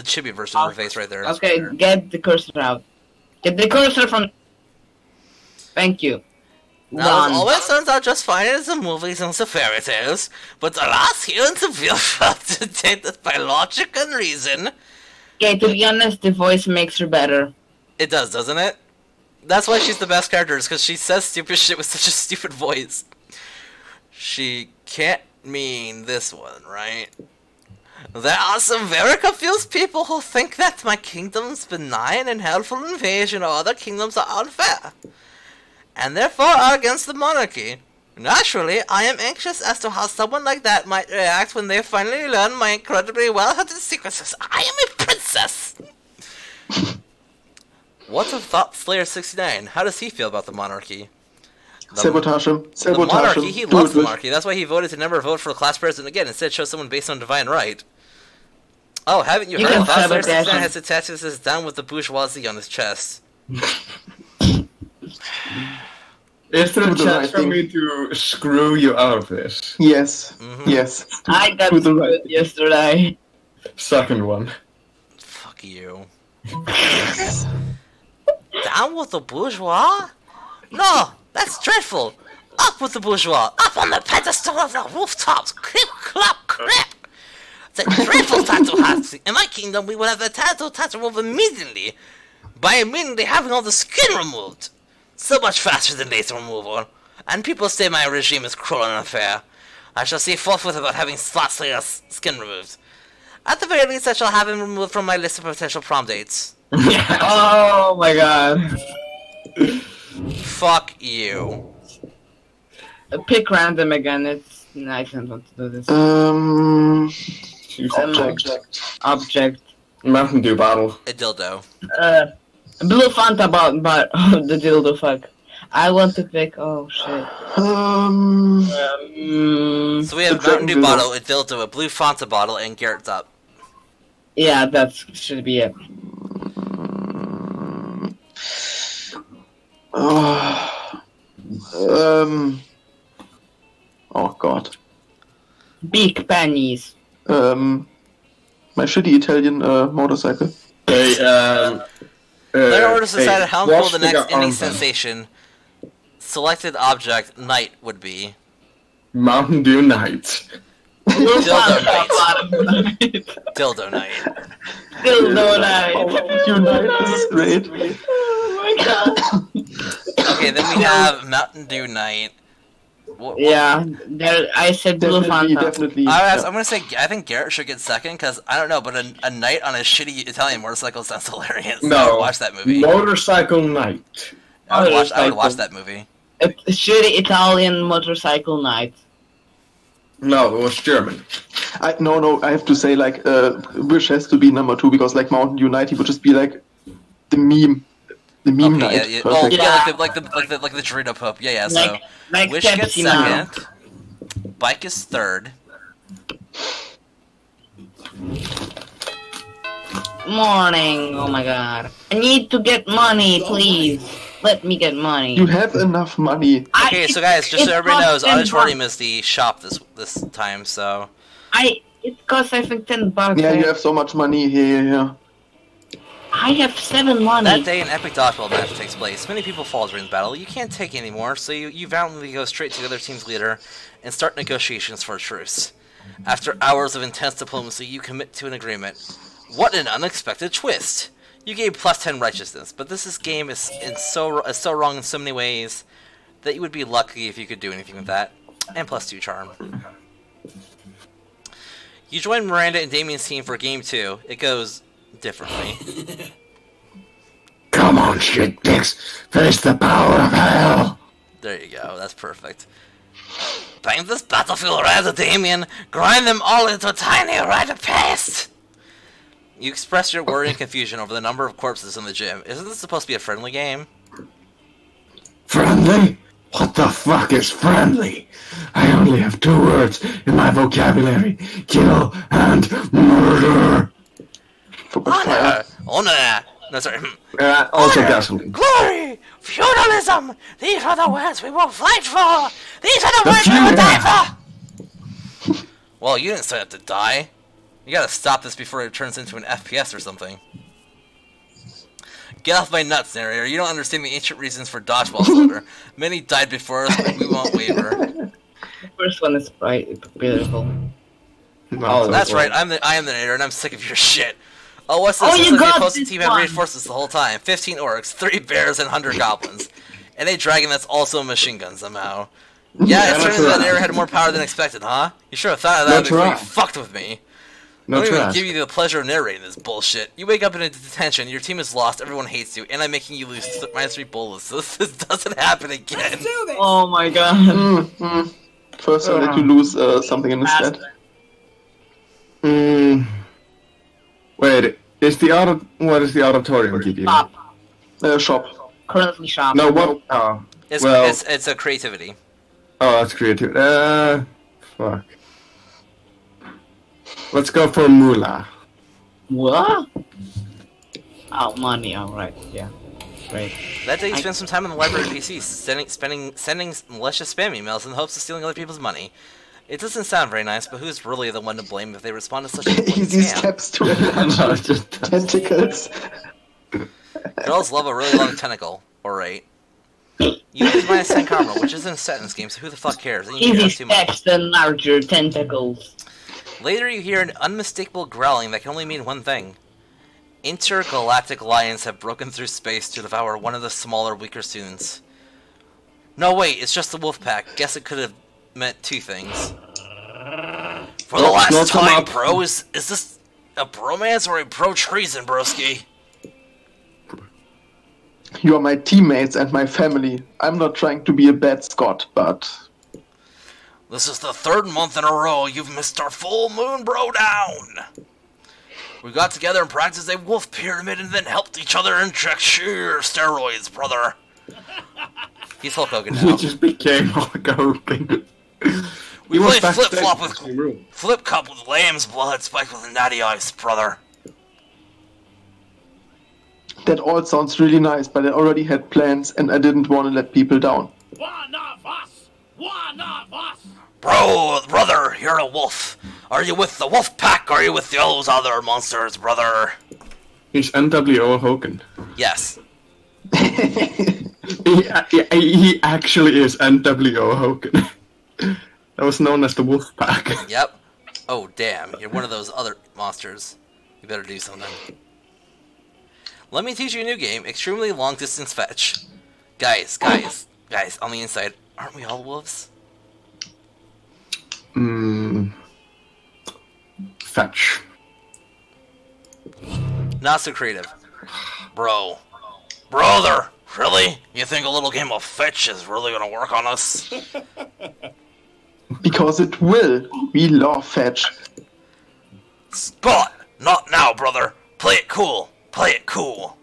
[SPEAKER 1] chibi version of her face right there.
[SPEAKER 3] Okay, get the cursor out. Get the cursor from... Thank you.
[SPEAKER 1] Now, it always turns out just fine in the movies and the fairy tales, but alas, here in the real world, dictated by logic and reason.
[SPEAKER 3] Okay, to be honest, the voice makes her better.
[SPEAKER 1] It does, doesn't it? That's why she's the best character, is because she says stupid shit with such a stupid voice. She can't mean this one, right? There are some very confused people who think that my kingdom's benign and helpful invasion of other kingdoms are unfair, and therefore are against the monarchy. Naturally, I am anxious as to how someone like that might react when they finally learn my incredibly well-hidden secrets. I am a princess! What's of Thought Slayer 69? How does he feel about the monarchy?
[SPEAKER 4] Sabotage him.
[SPEAKER 1] The monarchy, he loves the monarchy. That's why he voted to never vote for the class president again. Instead, chose someone based on divine right. Oh, haven't you heard? Thought Slayer 69 has attached his down with the bourgeoisie on his chest.
[SPEAKER 2] Is there a chance for me to screw you out of this?
[SPEAKER 4] Yes. Yes.
[SPEAKER 3] I got screwed yesterday.
[SPEAKER 2] Second one.
[SPEAKER 1] Fuck you. Down with the bourgeois? No, that's dreadful. Up with the bourgeois. Up on the pedestal of the rooftops. Clip, clop, clip. It's a dreadful tattoo hat. In my kingdom, we would have the tattoo removed immediately. By immediately having all the skin removed. So much faster than laser removal. And people say my regime is cruel and unfair. I shall see forthwith about having Slot Slayer's skin removed. At the very least, I shall have him removed from my list of potential prom dates.
[SPEAKER 3] Oh my god.
[SPEAKER 1] Fuck you.
[SPEAKER 3] Pick random again. It's I don't want to do this. Object.
[SPEAKER 2] Mountain Dew bottle.
[SPEAKER 1] A dildo.
[SPEAKER 3] Blue Fanta bottle, but the dildo. Fuck. I want to pick. Oh shit.
[SPEAKER 1] So we have Mountain Dew bottle, a dildo, a blue Fanta bottle, and Garrett's up.
[SPEAKER 3] Yeah, that should be it.
[SPEAKER 4] Oh god.
[SPEAKER 3] Big pennies.
[SPEAKER 4] My shitty Italian motorcycle.
[SPEAKER 2] Hey,
[SPEAKER 1] Player orders decided how cool
[SPEAKER 2] watch
[SPEAKER 1] the next indie
[SPEAKER 2] armband.
[SPEAKER 1] sensation selected object Knight would be.
[SPEAKER 2] Mountain Dew Night.
[SPEAKER 3] Blue
[SPEAKER 1] Dildo
[SPEAKER 3] Fanta
[SPEAKER 1] Knight.
[SPEAKER 3] bottle.
[SPEAKER 1] Dildo Knight.
[SPEAKER 3] Dildo night.
[SPEAKER 4] Unite, this is great.
[SPEAKER 3] Oh my god.
[SPEAKER 1] Okay, then we have Mountain Dew Knight.
[SPEAKER 3] Yeah, there. I said Blue
[SPEAKER 4] Definitely,
[SPEAKER 3] Fanta.
[SPEAKER 4] definitely.
[SPEAKER 1] I'm gonna say I think Garrett should get second because I don't know, but a knight on a shitty Italian motorcycle sounds hilarious. I
[SPEAKER 2] No.
[SPEAKER 1] would watch that movie.
[SPEAKER 2] Motorcycle Night.
[SPEAKER 1] I would watch
[SPEAKER 3] Motorcycle.
[SPEAKER 1] that movie.
[SPEAKER 3] A shitty Italian motorcycle night.
[SPEAKER 2] No, it was German.
[SPEAKER 4] No, I have to say, like, Wish has to be number 2 because, like, Mountain Unite, he would just be like the meme
[SPEAKER 1] Okay,
[SPEAKER 4] night.
[SPEAKER 1] yeah. Oh,
[SPEAKER 4] Perfect.
[SPEAKER 1] yeah, like the Dorito Pope. Yeah. So
[SPEAKER 3] Like
[SPEAKER 1] Wish gets
[SPEAKER 3] Pepsi now.
[SPEAKER 1] second. Bike is third.
[SPEAKER 3] Morning. Oh my god. I need to get money, please. Let me get money.
[SPEAKER 4] You have enough money.
[SPEAKER 1] Okay, so guys, just so
[SPEAKER 3] it
[SPEAKER 1] everybody knows,
[SPEAKER 3] costs 10
[SPEAKER 1] Auditorium
[SPEAKER 3] bucks.
[SPEAKER 1] is the shop this time. So
[SPEAKER 3] It costs I think $10.
[SPEAKER 4] Yeah, you have so much money here.
[SPEAKER 3] I have 7 money.
[SPEAKER 1] that day, an epic dodgeball match takes place. Many people fall during the battle. You can't take anymore, so you valiantly go straight to the other team's leader and start negotiations for a truce. After hours of intense diplomacy, you commit to an agreement. What an unexpected twist! You gave plus 10 righteousness, but this game is so wrong in so many ways that you would be lucky if you could do anything with that. And plus 2 charm. You join Miranda and Damien's team for game 2. It goes differently.
[SPEAKER 2] Come on, shit dicks. Face the power of hell.
[SPEAKER 1] There you go, that's perfect. Paint this battlefield red, Damien! Grind them all into a tiny red paste! You express your worry and confusion over the number of corpses in the gym. Isn't this supposed to be a friendly game?
[SPEAKER 2] Friendly? What the fuck is friendly? I only have 2 words in my vocabulary. Kill and murder.
[SPEAKER 1] Honor! Honor! No, sorry.
[SPEAKER 2] Also
[SPEAKER 1] Honor,
[SPEAKER 2] gasoline.
[SPEAKER 1] Glory! Feudalism! These are the words we will fight for! These are the words we will die for! Well, you didn't sign up to die. You gotta stop this before it turns into an FPS or something. Get off my nuts, narrator. You don't understand the ancient reasons for dodgeball slaughter. Many died before us, but we won't waver.
[SPEAKER 3] The first one is beautiful.
[SPEAKER 2] No,
[SPEAKER 1] That's right, I am the narrator, and I'm sick of your shit. Oh, what's this?
[SPEAKER 3] Oh,
[SPEAKER 1] Looks
[SPEAKER 3] you
[SPEAKER 1] like the
[SPEAKER 3] got
[SPEAKER 1] opposing
[SPEAKER 3] this
[SPEAKER 1] team had
[SPEAKER 3] one.
[SPEAKER 1] reinforcements the whole time. 15 orcs, 3 bears, and 100 goblins. And a dragon that's also a machine gun somehow. Yeah, it's turning out that narrator had more power than expected, huh? You should have thought of that
[SPEAKER 2] That's
[SPEAKER 1] before you
[SPEAKER 2] right.
[SPEAKER 1] fucked with me.
[SPEAKER 2] No
[SPEAKER 1] I don't even
[SPEAKER 2] trash.
[SPEAKER 1] give you the pleasure of narrating this bullshit. You wake up in a detention, your team is lost, everyone hates you, and I'm making you lose -3 bullets, so this doesn't happen again.
[SPEAKER 5] Let's do this.
[SPEAKER 3] Oh my god.
[SPEAKER 4] First, I'll let you lose something instead.
[SPEAKER 2] Wait, what is the auditorium give you?
[SPEAKER 3] Shop.
[SPEAKER 4] Shop.
[SPEAKER 3] Currently shop.
[SPEAKER 2] No, what? Oh,
[SPEAKER 1] It's a creativity.
[SPEAKER 2] oh, that's creative. Fuck. Let's go for Moolah.
[SPEAKER 3] What? Oh, money. Alright. Yeah. Great.
[SPEAKER 1] That day you spent some time on the library PC, sending malicious spam emails in the hopes of stealing other people's money. It doesn't sound very nice, but who's really the one to blame if they respond to such a blatant
[SPEAKER 4] Easy
[SPEAKER 1] scam?
[SPEAKER 4] steps to enlarge tentacles.
[SPEAKER 1] Girls love a really long tentacle. Alright. You use -10 karma, which isn't set in this game, so who the fuck cares? And you
[SPEAKER 3] Easy
[SPEAKER 1] have too much.
[SPEAKER 3] steps to larger tentacles.
[SPEAKER 1] Later you hear an unmistakable growling that can only mean one thing. Intergalactic lions have broken through space to devour one of the smaller, weaker students. No, wait, it's just the wolf pack. Guess it could have meant 2 things. For the last time, bro, is this a bromance or a pro-treason, broski?
[SPEAKER 4] You are my teammates and my family. I'm not trying to be a bad Scot, but...
[SPEAKER 1] This is the 3rd month in a row you've missed our full moon bro down. We got together and practiced a wolf pyramid and then helped each other inject sheer steroids, brother. He's Hulk Hogan now.
[SPEAKER 2] He just became Hulk Hogan.
[SPEAKER 1] We played flip-flop with... Flip cup with lamb's blood spiked with natty ice, brother.
[SPEAKER 4] That all sounds really nice, but I already had plans and I didn't want to let people down.
[SPEAKER 6] One of us! One of us!
[SPEAKER 1] Bro, brother, you're a wolf. Are you with the wolf pack or are you with those other monsters, brother?
[SPEAKER 2] He's NWO Hogan.
[SPEAKER 1] Yes.
[SPEAKER 2] He actually is NWO Hogan. That was known as the Wolf Pack.
[SPEAKER 1] Yep. Oh, damn. You're one of those other monsters. You better do something. Let me teach you a new game. Extremely long distance fetch. Guys, on the inside, aren't we all wolves?
[SPEAKER 2] Fetch.
[SPEAKER 1] Not so creative. Bro. Brother! Really? You think a little game of fetch is really gonna work on us?
[SPEAKER 4] Because it will. We love fetch.
[SPEAKER 1] Scott! Not now, brother! Play it cool! Play it cool!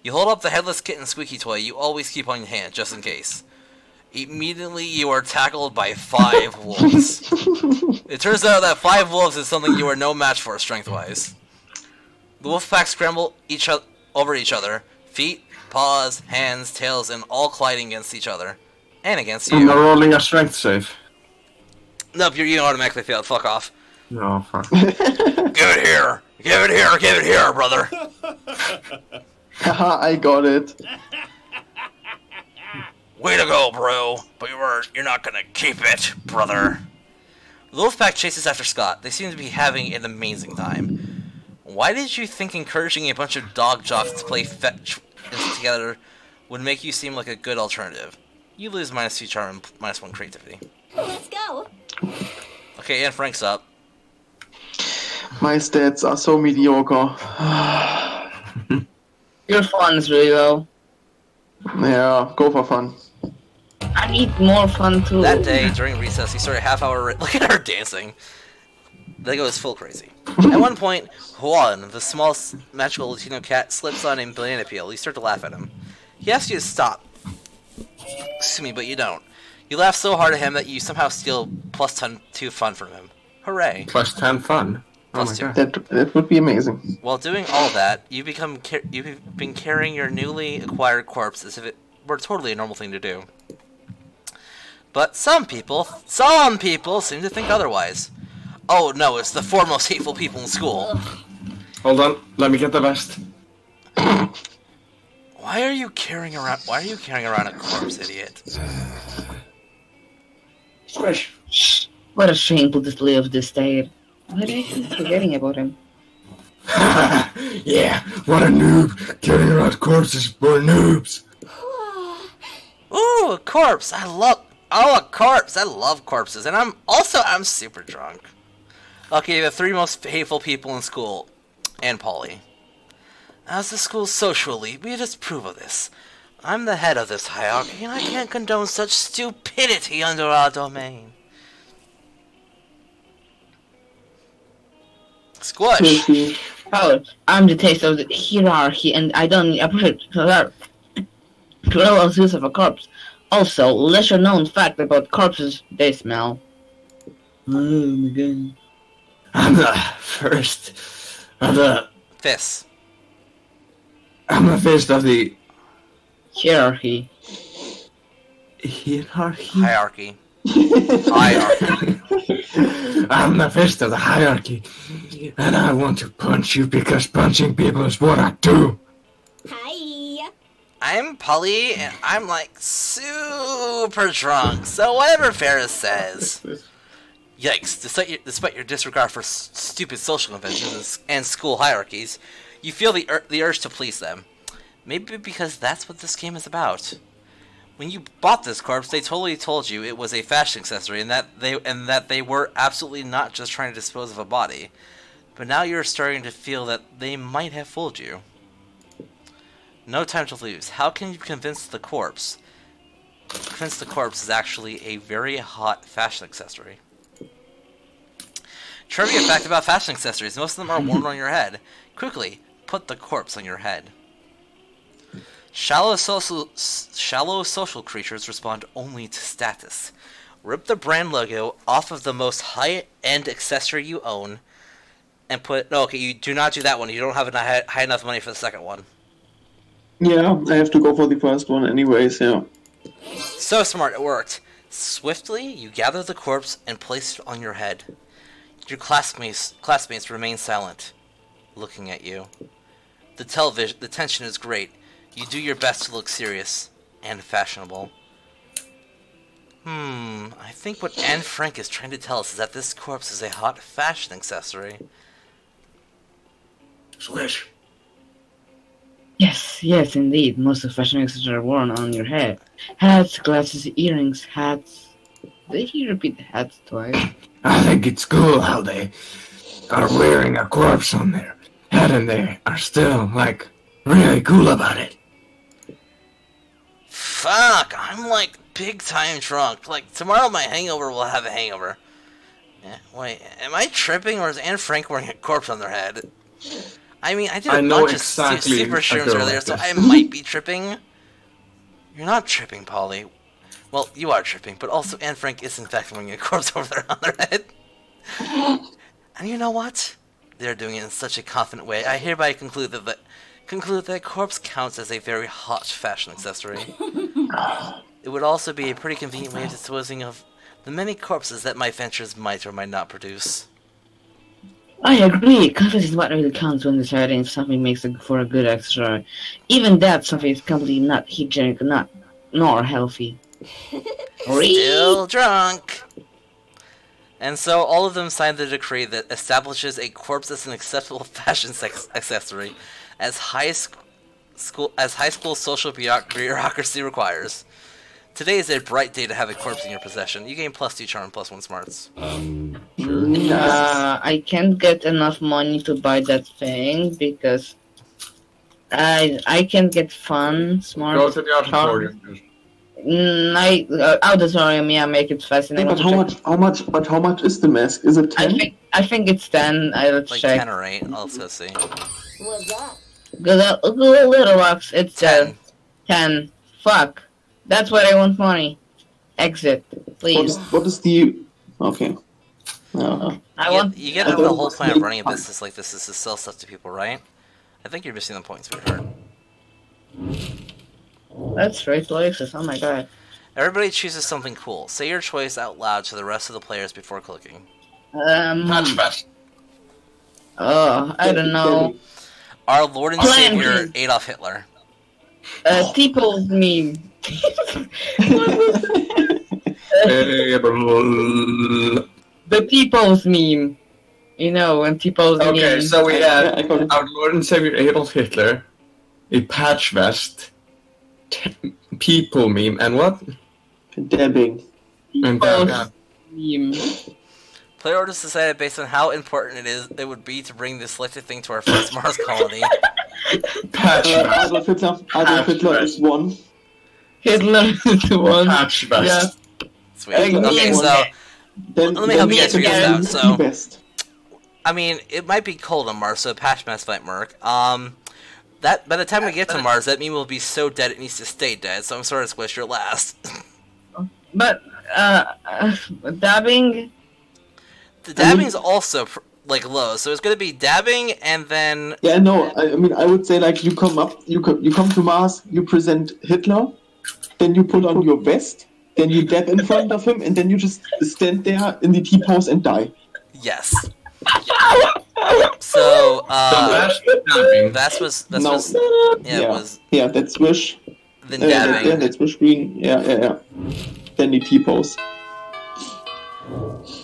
[SPEAKER 1] You hold up the headless kitten squeaky toy you always keep on your hand, just in case. Immediately you are tackled by 5 wolves. It turns out that 5 wolves is something you are no match for, strength-wise. The wolf pack scramble over each other. Feet, paws, hands, tails, and all colliding against each other. And against you.
[SPEAKER 2] I'm not rolling a strength save.
[SPEAKER 1] Nope, you automatically failed. Fuck off.
[SPEAKER 2] No, fuck.
[SPEAKER 1] Give it here! Give it here! Give it here, brother!
[SPEAKER 4] Haha, I got it.
[SPEAKER 1] Way to go, bro! But you're not gonna keep it, brother. The Wolfpack chases after Scott. They seem to be having an amazing time. Why did you think encouraging a bunch of dog jocks to play fetch together would make you seem like a good alternative? You lose -2 charm and -1 creativity.
[SPEAKER 8] Let's go.
[SPEAKER 1] Okay, and Frank's up.
[SPEAKER 4] My stats are so mediocre.
[SPEAKER 3] Your fun is really low.
[SPEAKER 4] Yeah, go for fun.
[SPEAKER 3] I need more fun too.
[SPEAKER 1] That day, during recess, he started a half-hour... Look at her dancing. That goes full crazy. At one point, Juan, the small magical Latino cat, slips on a banana peel. You start to laugh at him. He asks you to stop. Excuse me, but you don't. You laugh so hard at him that you somehow steal +2 fun from him. Hooray.
[SPEAKER 2] +10 fun. Oh my
[SPEAKER 1] +2.
[SPEAKER 2] god.
[SPEAKER 4] That would be amazing.
[SPEAKER 1] While doing all that, you've been carrying your newly acquired corpse as if it were totally a normal thing to do. But some people seem to think otherwise. Oh no, it's the 4 most hateful people in school.
[SPEAKER 2] Hold on, let me get the vest.
[SPEAKER 1] Why are you carrying around a corpse, idiot?
[SPEAKER 2] Squish.
[SPEAKER 3] What a shameful display of disdain. Why did I keep forgetting about him?
[SPEAKER 2] Yeah, what a noob. Carrying around corpses for noobs.
[SPEAKER 1] Ooh, a corpse! a corpse! I love corpses, and I'm super drunk. Okay, the 3 most hateful people in school, and Polly. As the school's social elite, we disapprove of this. I'm the head of this hierarchy, and I can't condone such stupidity under our domain. Squash!
[SPEAKER 3] Oh, I'm the taste of the hierarchy, and I don't appreciate to roll use of a corpse. Also, lesser known fact about corpses, they smell. Oh my god.
[SPEAKER 2] I'm the first of the...
[SPEAKER 1] Fists.
[SPEAKER 2] I'm the first of the...
[SPEAKER 3] Hierarchy.
[SPEAKER 2] Hierarchy?
[SPEAKER 1] Hierarchy. Hierarchy.
[SPEAKER 2] I'm the first of the hierarchy. And I want to punch you because punching people is what I do.
[SPEAKER 8] Hi.
[SPEAKER 1] I'm Polly, and I'm like super drunk, so whatever Ferris says. Yikes, despite your disregard for stupid social conventions and school hierarchies, you feel the urge to please them. Maybe because that's what this game is about. When you bought this corpse, they totally told you it was a fashion accessory and that they were absolutely not just trying to dispose of a body. But now you're starting to feel that they might have fooled you. No time to lose. How can you convince the corpse? Convince the corpse is actually a very hot fashion accessory. Trivia fact about fashion accessories. Most of them are worn on your head. Quickly, put the corpse on your head. Shallow social creatures respond only to status. Rip the brand logo off of the most high-end accessory you own, and put... No, okay, you do not do that one. You don't have high enough money for the second one.
[SPEAKER 4] Yeah, I have to go for the first one anyways, yeah.
[SPEAKER 1] So smart, it worked. Swiftly, you gather the corpse and place it on your head. Your classmates remain silent, looking at you. The tension is great. You do your best to look serious and fashionable. I think what Anne Frank is trying to tell us is that this corpse is a hot fashion accessory.
[SPEAKER 2] Swish.
[SPEAKER 3] Yes, indeed. Most of fashion accessories are worn on your head. Hats, glasses, earrings, hats. Did he repeat hats twice?
[SPEAKER 2] I think it's cool how they are wearing a corpse on their head and they are still, like, really cool about it.
[SPEAKER 1] Fuck, I'm like big time drunk. Like, tomorrow my hangover will have a hangover. Wait, am I tripping or is Anne Frank wearing a corpse on their head? I mean, I did a bunch of super shrooms earlier, so I might be tripping. You're not tripping, Polly. Well, you are tripping, but also Anne Frank is in fact wearing a corpse over there on their head. And you know what? They're doing it in such a confident way. I hereby conclude that corpse counts as a very hot fashion accessory. It would also be a pretty convenient way of disposing of the many corpses that my ventures might or might not produce.
[SPEAKER 3] I agree. Confidence is what really counts when deciding if something makes for a good extra. Even that something is completely not hygienic, nor healthy.
[SPEAKER 1] Still drunk. And so all of them signed the decree that establishes a corpse as an acceptable fashion accessory, as high school social bureaucracy requires. Today is a bright day to have a corpse in your possession. You gain +2 charm, +1 smarts.
[SPEAKER 7] Sure.
[SPEAKER 3] I can't get enough money to buy that thing because I can't get fun, smart.
[SPEAKER 2] Go to the auditorium.
[SPEAKER 3] Auditorium, yeah, make it fascinating.
[SPEAKER 4] But how much is the mask? Is it 10?
[SPEAKER 3] I think it's 10. Let's
[SPEAKER 1] like
[SPEAKER 3] check.
[SPEAKER 1] 10 or 8. Let's go see.
[SPEAKER 8] What's that?
[SPEAKER 3] Google Little Rocks. It's
[SPEAKER 1] 10.
[SPEAKER 3] 10. Fuck. That's why I want money. Exit, please.
[SPEAKER 4] What is the... Okay.
[SPEAKER 1] You get the whole point of running a business like this is to sell stuff to people, right? I think you're missing the point, sweetheart.
[SPEAKER 3] That's right, Alexis. Oh my god.
[SPEAKER 1] Everybody chooses something cool. Say your choice out loud to the rest of the players before clicking.
[SPEAKER 2] Patchfest.
[SPEAKER 3] Oh, I don't know.
[SPEAKER 1] Our Lord and Savior, Adolf Hitler.
[SPEAKER 3] T-pose meme. The T-pose meme. You know, when T-pose meme.
[SPEAKER 2] Okay, so we had our Lord and Savior Adolf Hitler, a patch vest, people meme, and what?
[SPEAKER 4] Dabbing.
[SPEAKER 2] And
[SPEAKER 3] meme.
[SPEAKER 1] Player orders decided based on how important it would be to bring this selected thing to our first Mars colony.
[SPEAKER 2] Patch vest.
[SPEAKER 4] Adolf Hitler is 1.
[SPEAKER 3] Hitler is 1.
[SPEAKER 2] Patch vest.
[SPEAKER 3] Yeah.
[SPEAKER 1] Sweet. Okay, so let me help you guys figure this out. So, I mean, it might be cold on Mars, so patch vest might work. That by the time we get to Mars, that meme will be so dead it needs to stay dead. So I'm sorry to squish your last.
[SPEAKER 3] But dabbing.
[SPEAKER 1] The dabbing is also like low, so it's gonna be dabbing and then.
[SPEAKER 4] Yeah, no. I mean, I would say like you come to Mars, you present Hitler, then you put on your vest, then you dab in front of him, and then you just stand there in the T-pose and die.
[SPEAKER 1] Yes. So
[SPEAKER 2] dabbing.
[SPEAKER 1] That was
[SPEAKER 4] that's wish.
[SPEAKER 1] Then dabbing.
[SPEAKER 4] Yeah, that's wish green. Yeah. Then the T-pose.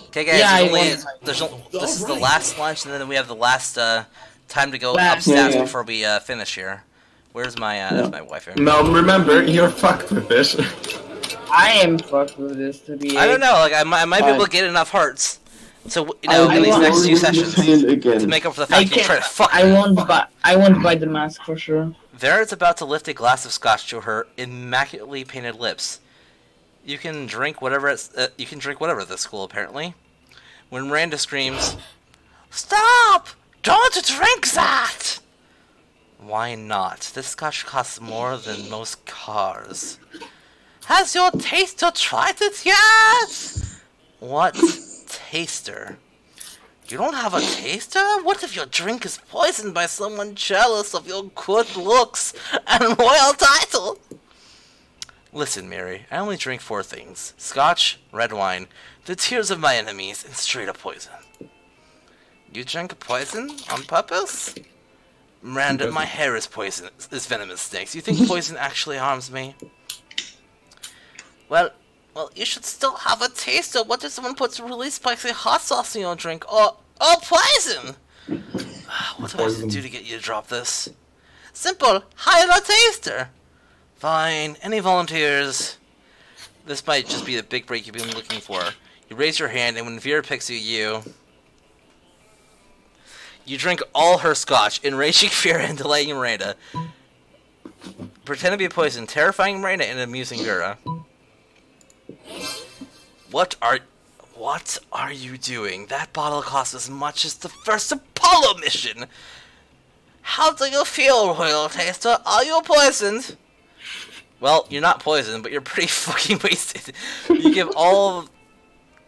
[SPEAKER 1] Okay, guys. This is the last lunch, and then we have the last time to go upstairs before we finish here. Where's my that's my wife here.
[SPEAKER 2] No, remember, you're fucked with this.
[SPEAKER 3] I am fucked with this to be.
[SPEAKER 1] I don't know. Like I might be able to get enough hearts. So in these next 2 sessions to make up for the fact you tried to fuck.
[SPEAKER 3] I won't buy the mask for sure.
[SPEAKER 1] Vera is about to lift a glass of scotch to her immaculately painted lips. You can drink whatever at this school, apparently. When Miranda screams, "Stop! Don't drink that!" Why not? This scotch costs more than most cars. Has your taster tried it yet? What taster? You don't have a taster? What if your drink is poisoned by someone jealous of your good looks and royal title? Listen, Mary, I only drink 4 things. Scotch, red wine, the tears of my enemies, and straight-up poison. You drink poison on purpose? Miranda, my hair is venomous snakes. You think poison actually harms me? Well, you should still have a taster. What if someone puts really spicy hot sauce in your drink? Or poison? What do I have to do to get you to drop this? Simple. Hire a taster. Fine. Any volunteers? This might just be the big break you've been looking for. You raise your hand, and when Vera picks you drink all her scotch, enraging Vera and delighting Miranda. Pretend to be poison, terrifying Miranda and amusing Vera. What are you doing? That bottle costs as much as the first Apollo mission! How do you feel, Royal Taster? Are you poisoned? Well, you're not poisoned, but you're pretty fucking wasted. You give all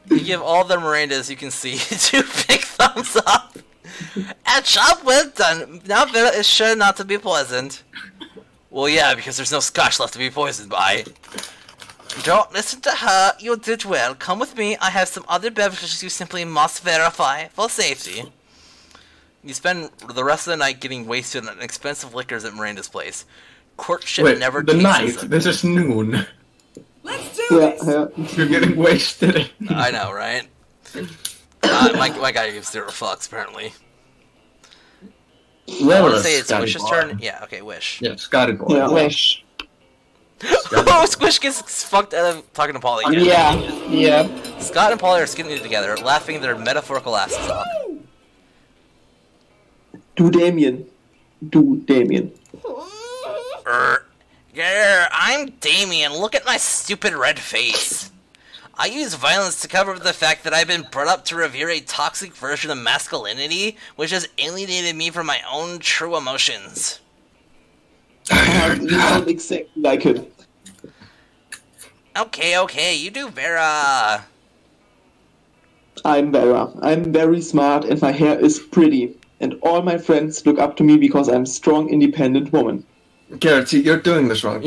[SPEAKER 1] the Mirandas you can see 2 big thumbs up. And job well done. Now Vera is sure not to be poisoned. Well, yeah, because there's no scotch left to be poisoned by. Don't listen to her. You did well. Come with me. I have some other beverages you simply must verify for safety. You spend the rest of the night getting wasted on expensive liquors at Miranda's place. Courtship never
[SPEAKER 2] the
[SPEAKER 1] tastes
[SPEAKER 2] night.
[SPEAKER 1] them.
[SPEAKER 2] This is noon.
[SPEAKER 5] Let's do this!
[SPEAKER 2] You're getting wasted.
[SPEAKER 1] I know, right? My guy gives 0 fucks, apparently. I want to say it's Wish's turn. Yeah, okay, Wish.
[SPEAKER 2] Yeah, Scotty boy.
[SPEAKER 3] Yeah. Wish.
[SPEAKER 1] Oh, Squish gets fucked out of talking to Polly again.
[SPEAKER 3] Yeah.
[SPEAKER 1] Scott and Polly are skipping together, laughing their metaphorical asses off.
[SPEAKER 4] Do Damien.
[SPEAKER 1] Yeah, I'm Damien. Look at my stupid red face. I use violence to cover up the fact that I've been brought up to revere a toxic version of masculinity, which has alienated me from my own true emotions.
[SPEAKER 4] You sound exactly like him.
[SPEAKER 1] Okay, you do Vera.
[SPEAKER 4] I'm Vera. I'm very smart and my hair is pretty. And all my friends look up to me because I'm a strong, independent woman.
[SPEAKER 2] Garrett, see, you're doing this wrong.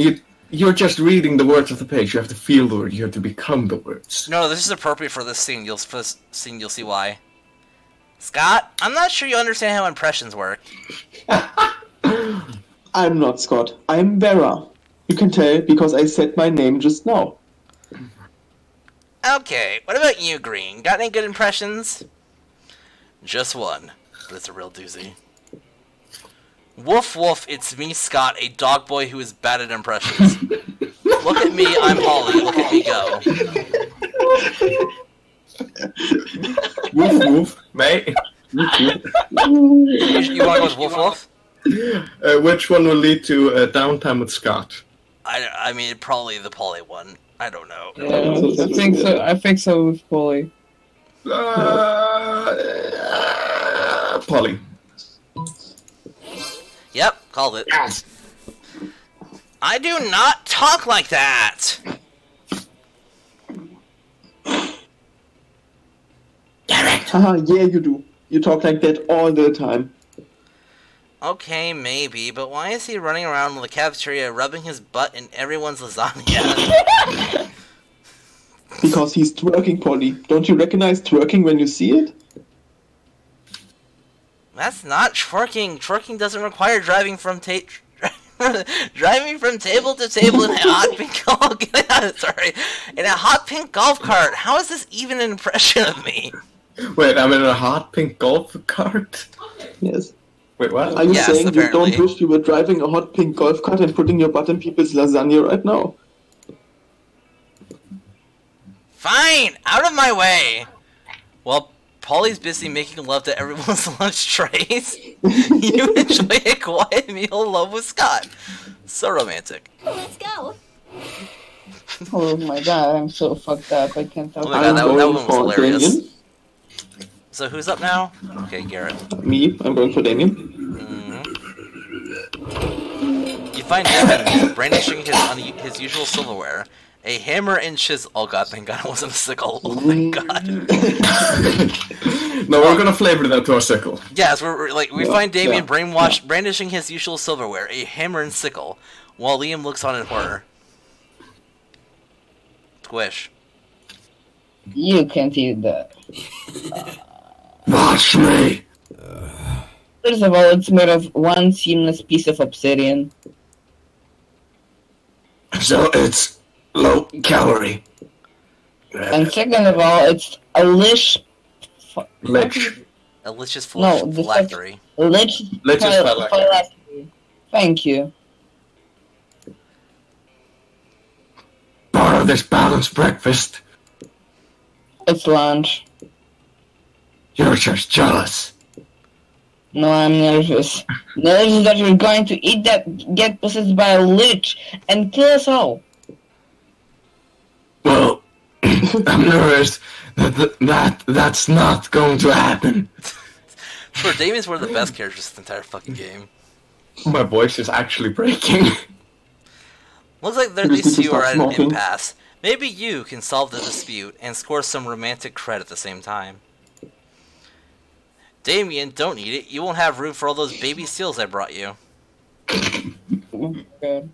[SPEAKER 2] You're just reading the words of the page. You have to feel the word. You have to become the words.
[SPEAKER 1] No, this is appropriate for this scene. You'll see why. Scott, I'm not sure you understand how impressions work.
[SPEAKER 4] I'm not Scott. I'm Vera. You can tell because I said my name just now.
[SPEAKER 1] Okay, what about you, Green? Got any good impressions? Just one, but it's a real doozy. Woof woof, it's me, Scott, a dog boy who is bad at impressions. Look at me, I'm Holly, look at me go.
[SPEAKER 2] Woof woof, mate.
[SPEAKER 1] You wanna go with woof woof?
[SPEAKER 2] Which one will lead to downtime with Scott?
[SPEAKER 1] I mean, probably the Polly one. I don't know.
[SPEAKER 3] Yeah, I think so. I think so with Polly.
[SPEAKER 2] Polly.
[SPEAKER 1] Yep, called it.
[SPEAKER 2] Yes.
[SPEAKER 1] I do not talk like that!
[SPEAKER 4] Haha, yeah, you do. You talk like that all the time.
[SPEAKER 1] Okay, maybe, but why is he running around the cafeteria rubbing his butt in everyone's lasagna?
[SPEAKER 4] Because he's twerking, Polly. Don't you recognize twerking when you see it?
[SPEAKER 1] That's not twerking. Twerking doesn't require driving from table to table in a hot pink in a hot pink golf cart. How is this even an impression of me?
[SPEAKER 2] Wait, I'm in a hot pink golf cart?
[SPEAKER 4] Yes.
[SPEAKER 2] Wait, what?
[SPEAKER 4] Are you
[SPEAKER 1] Yes,
[SPEAKER 4] saying
[SPEAKER 1] apparently.
[SPEAKER 4] you don't wish you were driving a hot pink golf cart and putting your butt in people's lasagna right now?
[SPEAKER 1] Fine, out of my way. Well, Polly's busy making love to everyone's lunch trays. You enjoy a quiet meal alone with Scott. So romantic.
[SPEAKER 8] Let's go.
[SPEAKER 3] Oh my god, I'm so fucked up. I can't talk.
[SPEAKER 1] Oh my god, that one was
[SPEAKER 4] for
[SPEAKER 1] hilarious.
[SPEAKER 4] Damien.
[SPEAKER 1] So who's up now? Okay, Garrett.
[SPEAKER 4] Me, I'm going for Damien.
[SPEAKER 1] You find Damien brandishing his usual silverware. A hammer and chisel. Oh god, thank god it wasn't a sickle. Oh my god.
[SPEAKER 2] No, we're gonna flavor that to a sickle.
[SPEAKER 1] Yes, we find Damien
[SPEAKER 4] yeah.
[SPEAKER 1] brandishing his usual silverware, a hammer and sickle, while Liam looks on in horror. Squish.
[SPEAKER 3] You can't eat that.
[SPEAKER 2] Watch me!
[SPEAKER 3] First of all, it's made of one seamless piece of obsidian.
[SPEAKER 2] So it's low calorie.
[SPEAKER 3] And second of all, it's a lich.
[SPEAKER 2] Lich.
[SPEAKER 1] A licious
[SPEAKER 3] No, the
[SPEAKER 1] phylactery.
[SPEAKER 3] Lich.
[SPEAKER 2] Lich is
[SPEAKER 3] phylactery. Thank you.
[SPEAKER 2] Part of this balanced breakfast.
[SPEAKER 3] It's lunch.
[SPEAKER 2] You're just jealous.
[SPEAKER 3] No, I'm nervous. Nervous that you're going to eat that, get possessed by a lich, and kill us all.
[SPEAKER 2] Well, I'm nervous that's not going to happen.
[SPEAKER 1] Sure, Damien's one of the best characters in the entire fucking game.
[SPEAKER 2] My voice is actually breaking.
[SPEAKER 1] Looks like
[SPEAKER 4] You just
[SPEAKER 1] these
[SPEAKER 4] need to
[SPEAKER 1] two are
[SPEAKER 4] stop
[SPEAKER 1] at an
[SPEAKER 4] smoking.
[SPEAKER 1] impasse. Maybe you can solve the dispute and score some romantic cred at the same time. Damien, don't eat it. You won't have room for all those baby seals I brought you.
[SPEAKER 3] Good.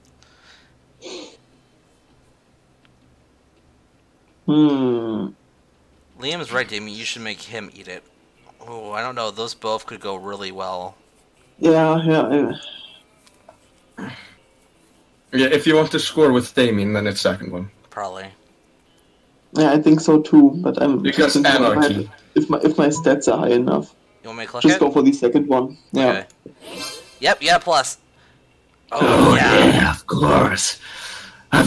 [SPEAKER 1] Liam's right, Damien. You should make him eat it. Oh, I don't know. Those both could go really well.
[SPEAKER 4] Yeah.
[SPEAKER 2] Yeah, if you want to score with Damien, then it's second one.
[SPEAKER 1] Probably.
[SPEAKER 4] Yeah, I think so too. But I'm
[SPEAKER 2] Because
[SPEAKER 4] just thinking
[SPEAKER 2] anarchy.
[SPEAKER 4] if my stats are high enough,
[SPEAKER 1] You want me to click
[SPEAKER 4] just
[SPEAKER 1] it?
[SPEAKER 4] go for the second one. Yeah.
[SPEAKER 1] Okay. Yep, yeah, plus.
[SPEAKER 2] Oh yeah, of course. I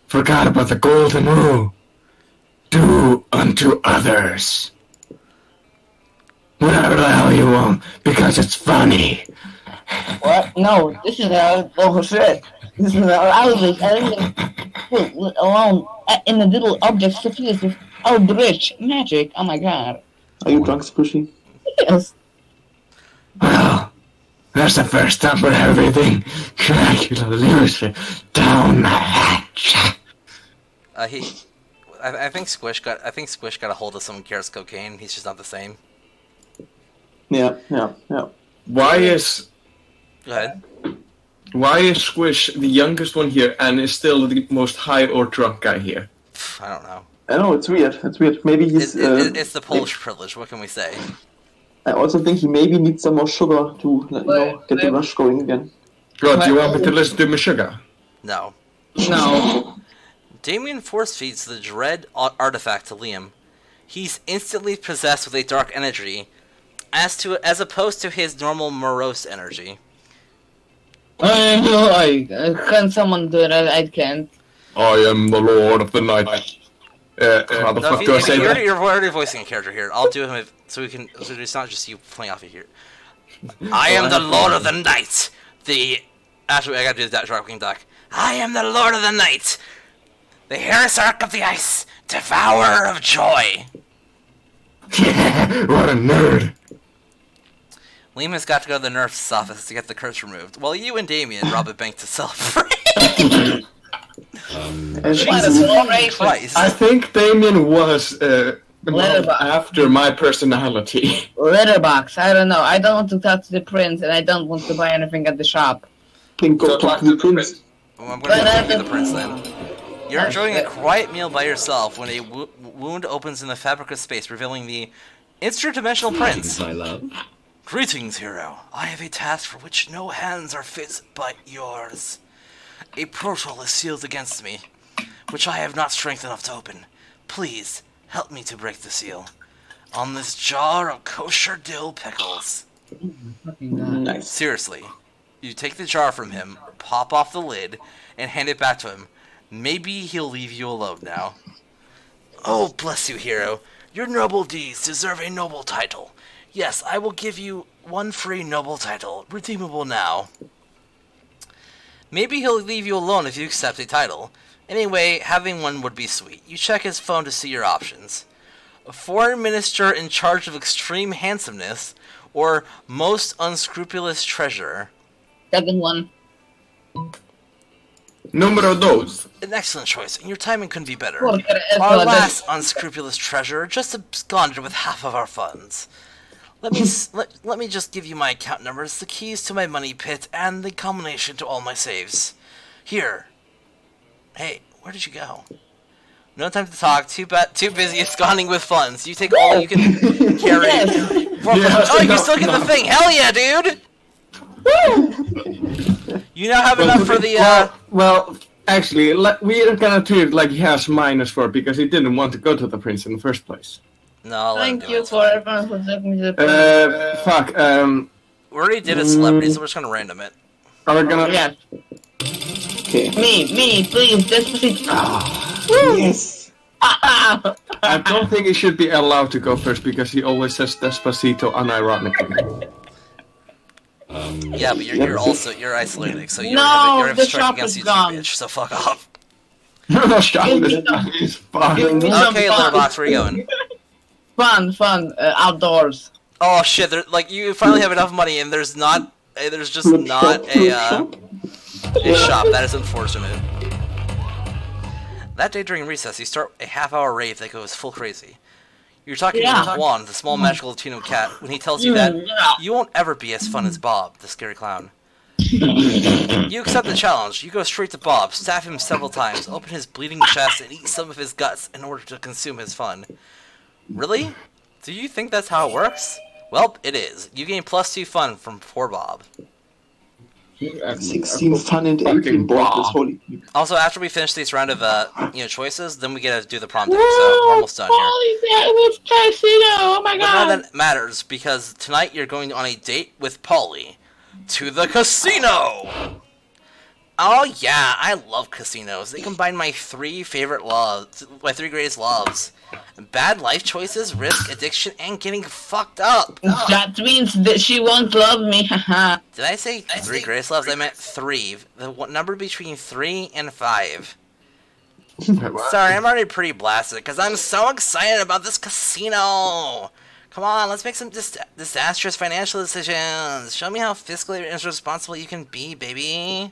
[SPEAKER 2] forgot about the golden rule. Do unto others whatever the hell you want, because it's funny.
[SPEAKER 3] What? No, this is how. Oh shit! This is how I was put alone in the little object suffused with eldritch magic. Oh my god!
[SPEAKER 4] Are you drunk, Squishy?
[SPEAKER 3] Yes.
[SPEAKER 2] Well, that's the first time for everything. Dracula leaves it down the hatch.
[SPEAKER 1] I think Squish got a hold of some Garrett's cocaine. He's just not the same.
[SPEAKER 4] Yeah.
[SPEAKER 2] Why is
[SPEAKER 1] Go ahead.
[SPEAKER 2] Squish the youngest one here and is still the most high or drunk guy here?
[SPEAKER 1] I don't know.
[SPEAKER 4] I know, it's weird. Maybe he's...
[SPEAKER 1] It's the Polish privilege. What can we say?
[SPEAKER 4] I also think he maybe needs some more sugar to get the rush going again.
[SPEAKER 2] God, do you want me to listen to Meshuggah?
[SPEAKER 1] No.
[SPEAKER 3] No.
[SPEAKER 1] Damien force feeds the dread artifact to Liam. He's instantly possessed with a dark energy, as opposed to his normal morose energy.
[SPEAKER 3] Can someone do that? I can't.
[SPEAKER 2] I am the Lord of the Night. How the
[SPEAKER 1] No,
[SPEAKER 2] fuck do I say that?
[SPEAKER 1] you're already voicing a character here. I'll do him so it's not just you playing off of here. I am the Lord of the Night. Actually, I gotta do that Darkwing Duck. I am the Lord of the Night. The Heresiarch of the Ice, Devourer of Joy.
[SPEAKER 2] What a nerd.
[SPEAKER 1] Liam has got to go to the nurse's office to get the curse removed, while you and Damien rob a bank to celebrate. Jesus Christ.
[SPEAKER 2] I think Damien was
[SPEAKER 3] Letterbox.
[SPEAKER 2] after my personality.
[SPEAKER 3] Letterbox. I don't know. I don't want to talk to the prince, and I don't want to buy anything at the shop.
[SPEAKER 4] Can go talk to the prince.
[SPEAKER 1] Well, I'm going to talk to the prince then. You're enjoying a quiet meal by yourself when a wound opens in the fabric of space, revealing the interdimensional prince.
[SPEAKER 7] My love.
[SPEAKER 1] Greetings, hero. I have a task for which no hands are fit but yours. A portal is sealed against me, which I have not strength enough to open. Please, help me to break the seal. On this jar of kosher dill pickles.
[SPEAKER 4] Nice.
[SPEAKER 1] Seriously, you take the jar from him, pop off the lid, and hand it back to him. Maybe he'll leave you alone now. Oh, bless you, hero. Your noble deeds deserve a noble title. Yes, I will give you one free noble title, redeemable now. Maybe he'll leave you alone if you accept a title. Anyway, having one would be sweet. You check his phone to see your options. A foreign minister in charge of extreme handsomeness, or most unscrupulous treasurer.
[SPEAKER 3] Second one.
[SPEAKER 2] Numero dos.
[SPEAKER 1] An excellent choice, and your timing couldn't be better.
[SPEAKER 3] Porque es
[SPEAKER 1] Our
[SPEAKER 3] lo de-
[SPEAKER 1] last unscrupulous treasurer just absconded with half of our funds. Let me just give you my account numbers, the keys to my money pit, and the combination to all my saves. Here. Hey, where did you go? No time to talk. Too busy absconding with funds. You take all you can carry. Oh, you can still get the thing. Hell yeah, dude! You now have enough for the.
[SPEAKER 2] Well, actually, we are gonna treat it like he has -4 because he didn't want to go to the prince in the first place.
[SPEAKER 1] No, I'll let him
[SPEAKER 3] Thank
[SPEAKER 1] do
[SPEAKER 3] you
[SPEAKER 1] it.
[SPEAKER 3] for everyone who took me to the
[SPEAKER 2] Fuck.
[SPEAKER 1] We already did a celebrity, so we're just gonna random it.
[SPEAKER 2] Are we gonna?
[SPEAKER 3] Yes.
[SPEAKER 4] Okay.
[SPEAKER 3] Me, please, Despacito.
[SPEAKER 4] Yes.
[SPEAKER 2] I don't think he should be allowed to go first because he always says Despacito unironically.
[SPEAKER 1] Yeah, but you're isolated, so
[SPEAKER 3] No,
[SPEAKER 1] you're
[SPEAKER 3] the
[SPEAKER 1] strike
[SPEAKER 3] shop
[SPEAKER 1] against
[SPEAKER 3] is
[SPEAKER 1] you,
[SPEAKER 3] gone.
[SPEAKER 1] bitch. So fuck off.
[SPEAKER 2] Shop is fine.
[SPEAKER 1] Okay, Letterbox, where are you going?
[SPEAKER 3] Fun, outdoors.
[SPEAKER 1] Oh shit! You finally have enough money, and there's just not a shop. That is unfortunate. That day during recess, you start a half-hour rave that goes full crazy. You're talking to Juan, the small magical Latino cat, when he tells you that you won't ever be as fun as Bob, the scary clown. You accept the challenge. You go straight to Bob, stab him several times, open his bleeding chest, and eat some of his guts in order to consume his fun. Really? Do you think that's how it works? Well, it is. You gain +2 fun from poor Bob.
[SPEAKER 4] 16 fun and 18 boldness. Holy.
[SPEAKER 1] Also, after we finish this round of choices, then we get to do the prom thing. So we're almost done here.
[SPEAKER 3] Oh my
[SPEAKER 1] But none
[SPEAKER 3] god.
[SPEAKER 1] of that matters because tonight you're going on a date with Polly to the casino. Oh yeah, I love casinos. They combine my three greatest loves: bad life choices, risk, addiction, and getting fucked up.
[SPEAKER 3] That means that she won't love me, haha.
[SPEAKER 1] Did I say three greatest loves? I meant 3. The number between 3 and 5. Sorry, I'm already pretty blasted because I'm so excited about this casino. Come on, let's make some disastrous financial decisions. Show me how fiscally irresponsible you can be, baby.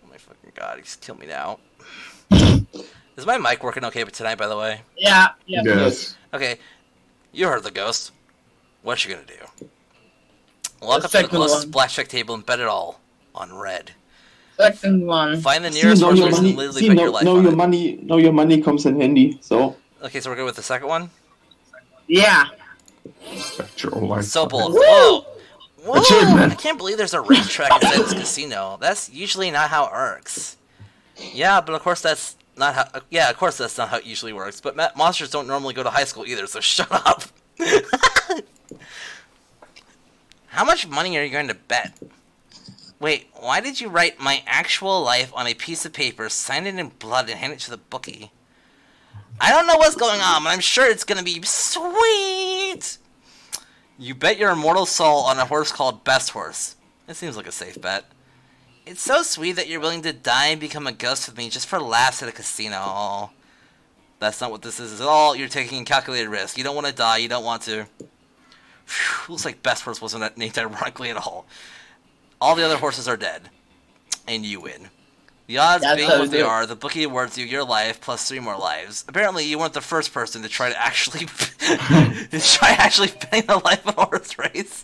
[SPEAKER 1] Oh my fucking god, he's killed me now. Is my mic working okay tonight, by the way?
[SPEAKER 3] Yeah.
[SPEAKER 2] Yes.
[SPEAKER 1] Okay, you heard the ghost. What you gonna do? Walk up to the
[SPEAKER 3] second
[SPEAKER 1] closest
[SPEAKER 3] one.
[SPEAKER 1] blackjack table and bet it all on red.
[SPEAKER 3] Second one.
[SPEAKER 1] Find the nearest horse race and literally bet your life on it.
[SPEAKER 4] Now your money comes in handy. So
[SPEAKER 1] Okay, so we're good with the second one?
[SPEAKER 3] Yeah.
[SPEAKER 1] So bold.
[SPEAKER 3] Woo!
[SPEAKER 1] Whoa! Whoa!
[SPEAKER 2] Achievement.
[SPEAKER 1] I can't believe there's a racetrack inside this casino. That's usually not how it works. Yeah, but of course that's not how. Yeah, of course that's not how it usually works. But monsters don't normally go to high school either, so shut up. How much money are you going to bet? Wait, why did you write my actual life on a piece of paper, sign it in blood, and hand it to the bookie? I don't know what's going on, but I'm sure it's gonna be sweet! You bet your immortal soul on a horse called Best Horse. It seems like a safe bet. It's so sweet that you're willing to die and become a ghost with me just for laughs at a casino. That's not what this is at all. You're taking a calculated risk. You don't want to die. You don't want to. Whew, looks like Best Horse wasn't named ironically at all. All the other horses are dead. And you win. The odds being what they are, the bookie awards you your life plus 3 more lives. Apparently, you weren't the first person to try to actually betting the life of a horse race.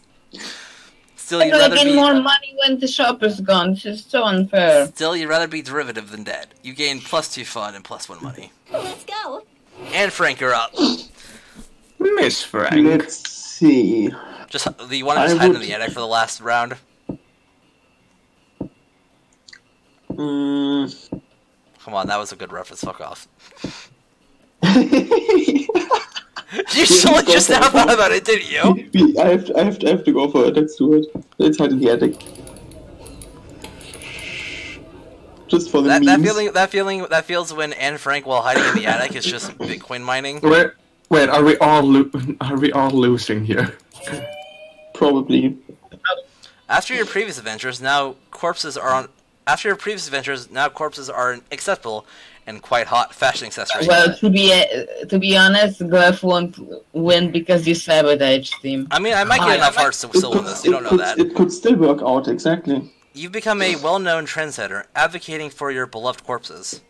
[SPEAKER 1] Still, you'd rather
[SPEAKER 3] get more money when the shop is gone. This is so unfair.
[SPEAKER 1] Still, you'd rather be derivative than dead. You gain +2 fun and +1 money.
[SPEAKER 8] Let's go.
[SPEAKER 1] And Frank, you're up.
[SPEAKER 2] Miss Frank.
[SPEAKER 4] let's see.
[SPEAKER 1] Just do you want to just hide in the attic for the last round? Come on, that was a good reference. Fuck off. You totally just now thought about it, didn't you?
[SPEAKER 4] I have to go for it. Let's do it. Let's hide in the attic. Just for the memes.
[SPEAKER 1] That feels when Anne Frank while hiding in the attic is just Bitcoin mining.
[SPEAKER 2] Wait, are we all losing here?
[SPEAKER 4] Probably.
[SPEAKER 1] After your previous adventures, now corpses are acceptable and quite hot fashion accessories.
[SPEAKER 3] Well, to be honest, Gleph won't win because you sabotaged him.
[SPEAKER 1] I mean, I might get enough hearts to still win this. You don't know that.
[SPEAKER 4] It could still work out, exactly.
[SPEAKER 1] You've become a well-known trendsetter, advocating for your beloved corpses.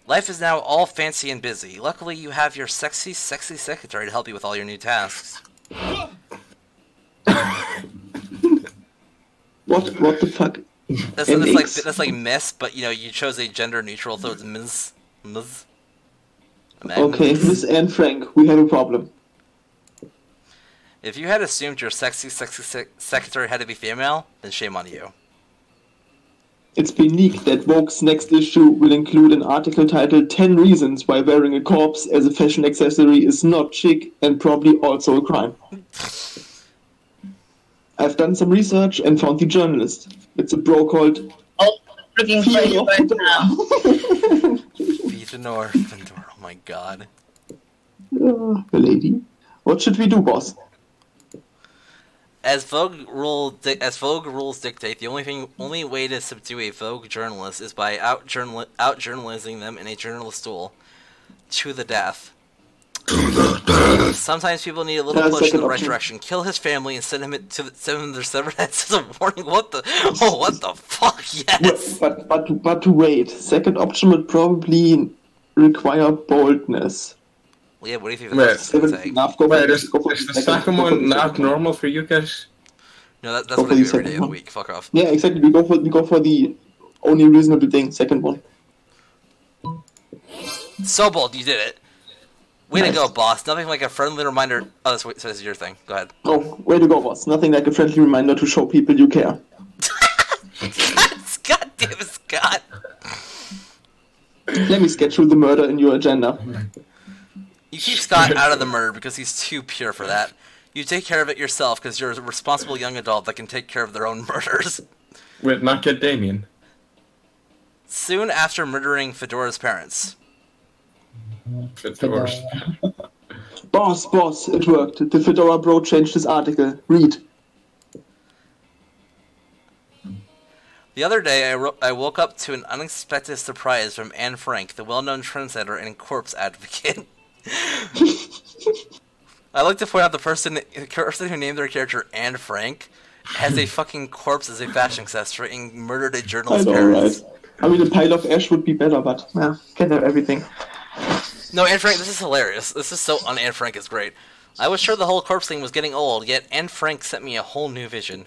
[SPEAKER 1] Life is now all fancy and busy. Luckily, you have your sexy secretary to help you with all your new tasks.
[SPEAKER 4] What the fuck?
[SPEAKER 1] That's like Miss, but you chose a gender neutral, so it's Ms.
[SPEAKER 4] Okay, Miss and Frank, we have a problem.
[SPEAKER 1] If you had assumed your sexy secretary had to be female, then shame on you.
[SPEAKER 4] It's been leaked that Vogue's next issue will include an article titled 10 Reasons Why Wearing a Corpse as a Fashion Accessory is Not Chic and Probably Also a Crime. I've done some research and found the journalist. It's a bro called...
[SPEAKER 3] Oh, freaking crazy right now.
[SPEAKER 1] Fedor, oh my god.
[SPEAKER 4] The lady. What should we do, boss?
[SPEAKER 1] As Vogue rules dictate, the only way to subdue a Vogue journalist is by out-journalizing them in a journalist duel. To the death. Sometimes people need a little push in the right direction. Kill his family and send him their severed heads as a warning. What the fuck? Yes.
[SPEAKER 4] But to wait. Second option would probably require boldness.
[SPEAKER 1] Well, yeah, what do you think that's going to say?
[SPEAKER 2] Is the second one not normal for you guys?
[SPEAKER 1] No, that's what I do every day of the week. Fuck off.
[SPEAKER 4] Yeah, exactly. We go for the only reasonable thing. Second one.
[SPEAKER 1] So bold, you did it. Way to go, boss. Nothing like a friendly reminder. Oh, this is your thing. Go ahead.
[SPEAKER 4] Oh, way to go, boss. Nothing like a friendly reminder to show people you care.
[SPEAKER 1] God damn it, Scott.
[SPEAKER 4] Let me schedule the murder in your agenda.
[SPEAKER 1] You keep Scott out of the murder because he's too pure for that. You take care of it yourself because you're a responsible young adult that can take care of their own murders.
[SPEAKER 2] Wait, not get Damien.
[SPEAKER 1] Soon after murdering Fedora's parents.
[SPEAKER 2] Fedora's.
[SPEAKER 4] Boss, it worked. The Fedora bro changed his article. Read.
[SPEAKER 1] The other day, I woke up to an unexpected surprise from Anne Frank, the well-known trendsetter and corpse advocate. I like to point out the person who named their character Anne Frank has a fucking corpse as a fashion accessory and murdered a journalist's parents.
[SPEAKER 4] Right. I mean, a pile of ash would be better, but yeah, can't have everything.
[SPEAKER 1] No, Anne Frank, this is hilarious. This is so un-Anne Frank is great. I was sure the whole corpse thing was getting old, yet Anne Frank sent me a whole new vision.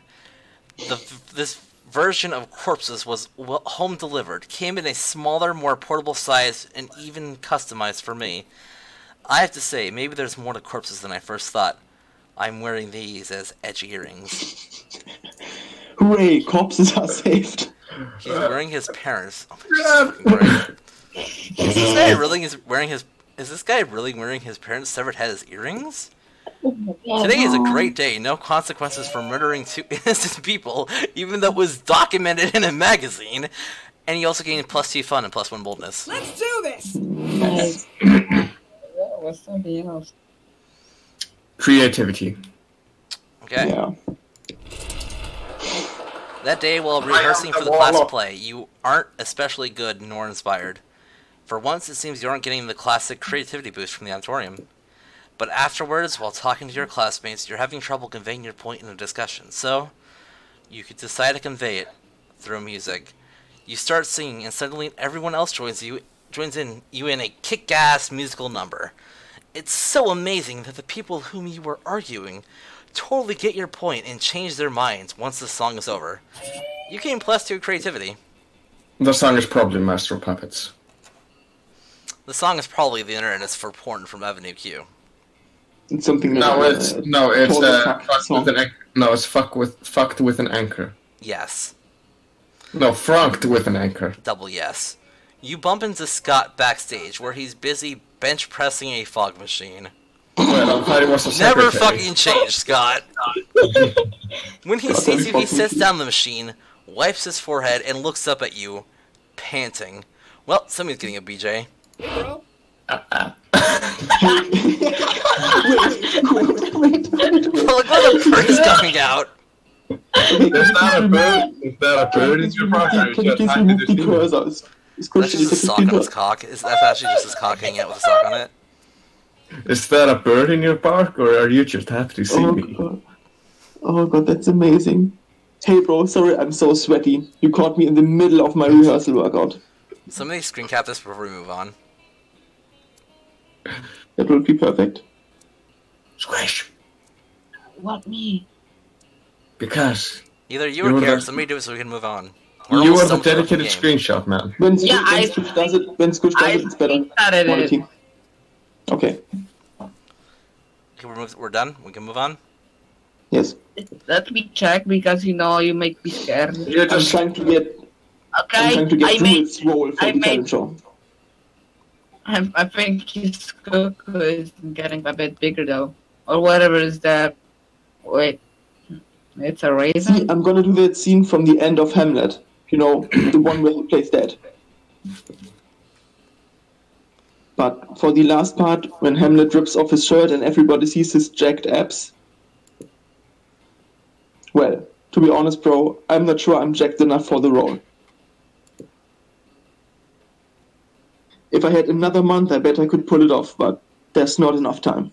[SPEAKER 1] This version of corpses was home delivered, came in a smaller, more portable size, and even customized for me. I have to say, maybe there's more to corpses than I first thought. I'm wearing these as edgy earrings.
[SPEAKER 4] Hooray, corpses are saved.
[SPEAKER 1] He's wearing his parents. Oh my, is this guy really wearing his parents' severed head as earrings? Today is a great day. No consequences for murdering two innocent people, even though it was documented in a magazine. And you also gain +2 fun and +1 boldness.
[SPEAKER 5] Let's do this!
[SPEAKER 3] Nice. That was something else.
[SPEAKER 2] Creativity.
[SPEAKER 1] Okay.
[SPEAKER 4] Yeah.
[SPEAKER 1] That day, while rehearsing for the class play, you aren't especially good nor inspired. For once, it seems you aren't getting the classic creativity boost from the auditorium. But afterwards, while talking to your classmates, you're having trouble conveying your point in a discussion. So, you could decide to convey it through music. You start singing, and suddenly everyone else joins you in a kick-ass musical number. It's so amazing that the people whom you were arguing totally get your point and change their minds once the song is over. You gain +2 creativity.
[SPEAKER 2] The song is probably Master of Puppets.
[SPEAKER 1] The song is probably The Internet is for Porn from Avenue Q.
[SPEAKER 4] It's something like
[SPEAKER 2] fucked with an anchor.
[SPEAKER 1] Yes.
[SPEAKER 2] No, franked with an anchor.
[SPEAKER 1] Double yes. You bump into Scott backstage where he's busy bench pressing a fog machine.
[SPEAKER 2] Well, I thought it was a
[SPEAKER 1] Never
[SPEAKER 2] secretary.
[SPEAKER 1] fucking change, Scott. When he sees you, he sets down the machine, wipes his forehead, and looks up at you, panting. Well, somebody's getting a BJ.
[SPEAKER 5] Hey, bro.
[SPEAKER 4] wait.
[SPEAKER 1] Look where the bird is coming out.
[SPEAKER 2] It's not a bird. It's not a bird. It's your partner.
[SPEAKER 4] Can you please remove the cursor?
[SPEAKER 1] That's just a sock on his cock. That's actually just his cock hanging out with a sock on it.
[SPEAKER 2] Is that a bird in your park, or are you just happy to see me?
[SPEAKER 4] God. Oh god, that's amazing. Hey bro, sorry I'm so sweaty. You caught me in the middle of my rehearsal workout.
[SPEAKER 1] Somebody screen cap this before we move on.
[SPEAKER 4] That would be perfect.
[SPEAKER 2] Squish.
[SPEAKER 3] What me?
[SPEAKER 2] Because
[SPEAKER 1] Either you
[SPEAKER 2] You
[SPEAKER 1] or
[SPEAKER 2] were
[SPEAKER 1] Garrett,
[SPEAKER 2] the-
[SPEAKER 1] somebody do it so we can move on.
[SPEAKER 2] you
[SPEAKER 1] almost
[SPEAKER 2] are the
[SPEAKER 1] done with the
[SPEAKER 2] dedicated
[SPEAKER 1] game.
[SPEAKER 2] screenshot man.
[SPEAKER 4] When
[SPEAKER 3] Yeah,
[SPEAKER 4] Squish does it, it's better
[SPEAKER 3] started
[SPEAKER 4] quality.
[SPEAKER 3] it.
[SPEAKER 4] Okay.
[SPEAKER 1] Okay, we're done. We can move on.
[SPEAKER 4] Yes.
[SPEAKER 3] Let me check because you know you make me scared.
[SPEAKER 2] You're
[SPEAKER 4] I'm
[SPEAKER 2] just
[SPEAKER 4] trying to get
[SPEAKER 3] Okay,
[SPEAKER 4] through its role for
[SPEAKER 3] I
[SPEAKER 4] the
[SPEAKER 3] made-
[SPEAKER 4] talent show.
[SPEAKER 3] I think his cuckoo is getting a bit bigger though, or whatever is that. Wait, it's a
[SPEAKER 4] See,
[SPEAKER 3] raisin.
[SPEAKER 4] I'm gonna do that scene from the end of Hamlet. You know, the one where he plays dead. But for the last part, when Hamlet rips off his shirt and everybody sees his jacked abs. Well, to be honest, bro, I'm not sure I'm jacked enough for the role. If I had another month, I bet I could pull it off, but there's not enough time.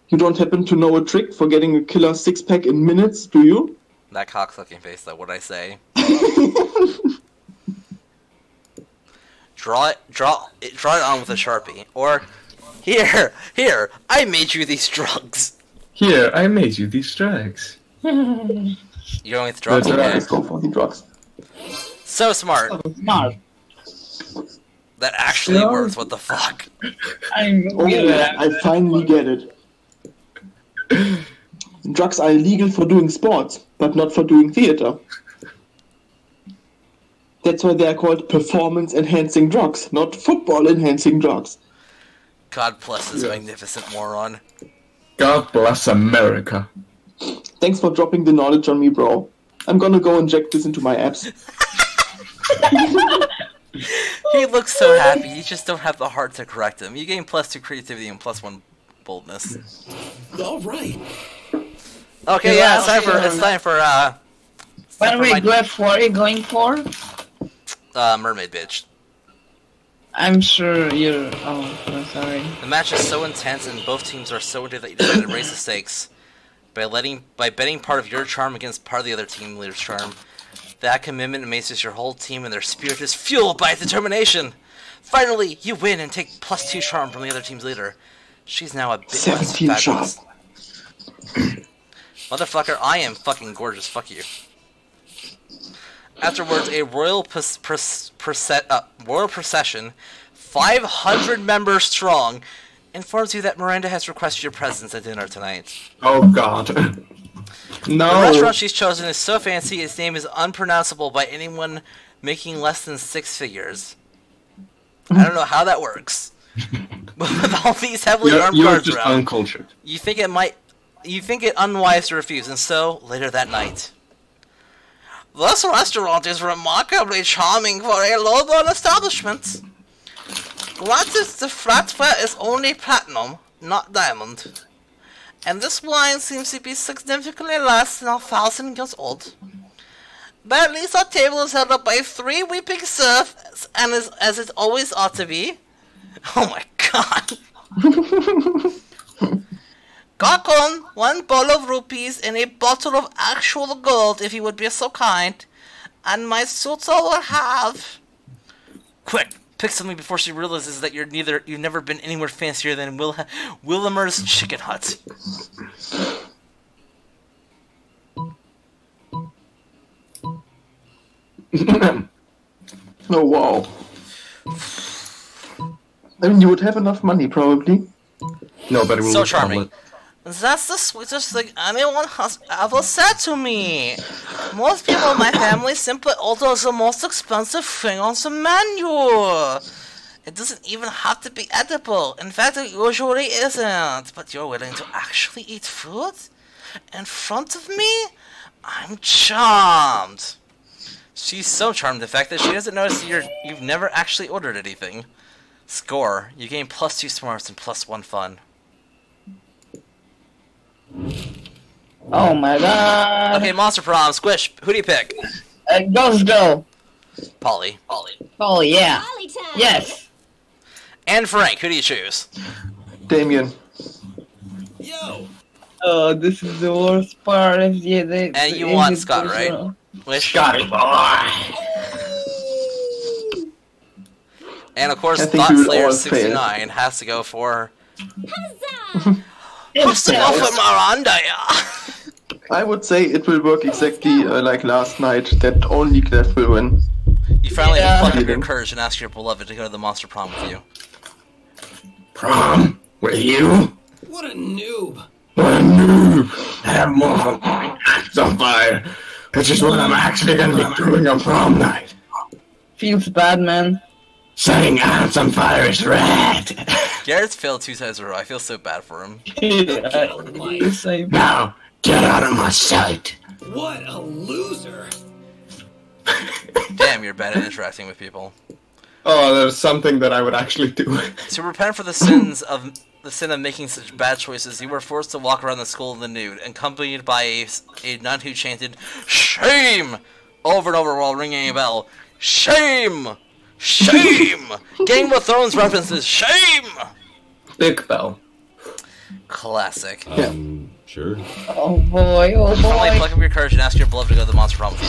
[SPEAKER 4] You don't happen to know a trick for getting a killer six-pack in minutes, do you?
[SPEAKER 1] That cocksucking face, though, what'd I say? Draw it on with a Sharpie. Or, here, I made you these drugs.
[SPEAKER 2] here. I made you these drugs.
[SPEAKER 1] You're going with drugs?
[SPEAKER 2] That's
[SPEAKER 1] Okay.
[SPEAKER 2] right.
[SPEAKER 4] Let's go for the drugs.
[SPEAKER 1] So smart.
[SPEAKER 3] Smart.
[SPEAKER 1] That actually
[SPEAKER 2] Yeah.
[SPEAKER 1] works, what the fuck?
[SPEAKER 3] I'm
[SPEAKER 4] Oh, yeah, I finally get it. Drugs are illegal for doing sports, but not for doing theater. That's why they are called performance-enhancing drugs, not football-enhancing drugs.
[SPEAKER 1] God bless this
[SPEAKER 2] Yeah.
[SPEAKER 1] magnificent moron.
[SPEAKER 2] God bless America.
[SPEAKER 4] Thanks for dropping the knowledge on me, bro. I'm gonna go inject this into my abs.
[SPEAKER 1] He looks so happy, you just don't have the heart to correct him. You gain +2 creativity and +1 boldness.
[SPEAKER 6] All right.
[SPEAKER 1] Okay, yeah, it's time for
[SPEAKER 3] By the way, Gleph, what are you going for?
[SPEAKER 1] Mermaid Bitch.
[SPEAKER 3] I'm sure you're. Oh, I'm sorry.
[SPEAKER 1] The match is so intense and both teams are so into it that you decided to raise the stakes. By betting part of your charm against part of the other team leader's charm. That commitment amazes your whole team and their spirit is fueled by determination. Finally, you win and take +2 charm from the other team's leader. She's now a bit less
[SPEAKER 4] 17 charm.
[SPEAKER 1] fabulous. Motherfucker, I am fucking gorgeous, fuck you. Afterwards, a royal procession, 500 members strong, informs you that Miranda has requested your presence at dinner tonight.
[SPEAKER 2] Oh God.
[SPEAKER 1] The
[SPEAKER 2] No.
[SPEAKER 1] restaurant she's chosen is so fancy its name is unpronounceable by anyone making less than 6 figures. I don't know how that works. But with all these heavily armed
[SPEAKER 2] You're
[SPEAKER 1] guards
[SPEAKER 2] just
[SPEAKER 1] around,
[SPEAKER 2] uncultured.
[SPEAKER 1] you think it unwise to refuse, and so, later that night. This restaurant is remarkably charming for a low-born establishment. Granted, the flatware is only platinum, not diamond. And this wine seems to be significantly less than 1,000 years old. But at least our table is held up by 3 weeping serfs, and as it always ought to be. Oh my god. Gakon, 1 bowl of rupees and a bottle of actual gold, if you would be so kind. And my suitor will have... Quick, pick something before she realizes that you've never been anywhere fancier than Willimer's Chicken Hut.
[SPEAKER 4] Oh, wow. I mean, you would have enough money, probably.
[SPEAKER 2] No, but it will
[SPEAKER 1] So
[SPEAKER 2] look
[SPEAKER 1] charming.
[SPEAKER 2] omelet.
[SPEAKER 1] That's the sweetest thing anyone has ever said to me. Most people in my family simply order the most expensive thing on the menu. It doesn't even have to be edible. In fact, it usually isn't. But you're willing to actually eat food? In front of me? I'm charmed. She's so charmed, the fact that she doesn't notice that you've never actually ordered anything. Score. You gain +2 smarts and +1 fun.
[SPEAKER 3] Oh my god.
[SPEAKER 1] Okay, Monster Prom. Squish. Who do you pick?
[SPEAKER 3] Ghost Girl.
[SPEAKER 1] Polly.
[SPEAKER 3] Oh yeah.
[SPEAKER 8] Volley time.
[SPEAKER 3] Yes.
[SPEAKER 1] And Frank. Who do you choose?
[SPEAKER 4] Damien.
[SPEAKER 6] Yo!
[SPEAKER 3] Oh, this is the worst part of the.
[SPEAKER 1] And you want Scott, right? Wish.
[SPEAKER 2] Scotty boy.
[SPEAKER 1] And of course,
[SPEAKER 4] I think
[SPEAKER 1] Thought
[SPEAKER 4] we would
[SPEAKER 1] Slayer
[SPEAKER 4] all
[SPEAKER 1] 69 has to go for.
[SPEAKER 8] Huzzah!
[SPEAKER 1] Has to go for Miranda.
[SPEAKER 4] I would say it will work exactly like last night, that only Gleph will win.
[SPEAKER 1] You finally
[SPEAKER 3] Yeah.
[SPEAKER 1] pluck up your courage and ask your beloved to go to the Monster Prom with you.
[SPEAKER 2] Prom with you?
[SPEAKER 6] What a noob!
[SPEAKER 2] What a noob! I have more of my hands on fire. Which is what I'm actually gonna be doing on prom night.
[SPEAKER 3] Feels bad, man.
[SPEAKER 2] Setting hands on fire is rad.
[SPEAKER 1] Garrett's failed 2 times in a row. I feel so bad for him.
[SPEAKER 3] Same.
[SPEAKER 2] Now, get out of my sight.
[SPEAKER 6] What a loser!
[SPEAKER 1] Damn, you're bad at interacting with people.
[SPEAKER 2] Oh, there's something that I would actually do.
[SPEAKER 1] To repent for the sin of making such bad choices, you were forced to walk around the school in the nude, accompanied by a nun who chanted "Shame!" over and over while ringing a bell. Shame! Shame! Game of Thrones references. Shame!
[SPEAKER 2] Big bell.
[SPEAKER 1] Classic.
[SPEAKER 7] Sure.
[SPEAKER 3] Oh boy, oh
[SPEAKER 1] Finally,
[SPEAKER 3] boy.
[SPEAKER 1] pluck up your courage and ask your beloved to go to the Monster Prom with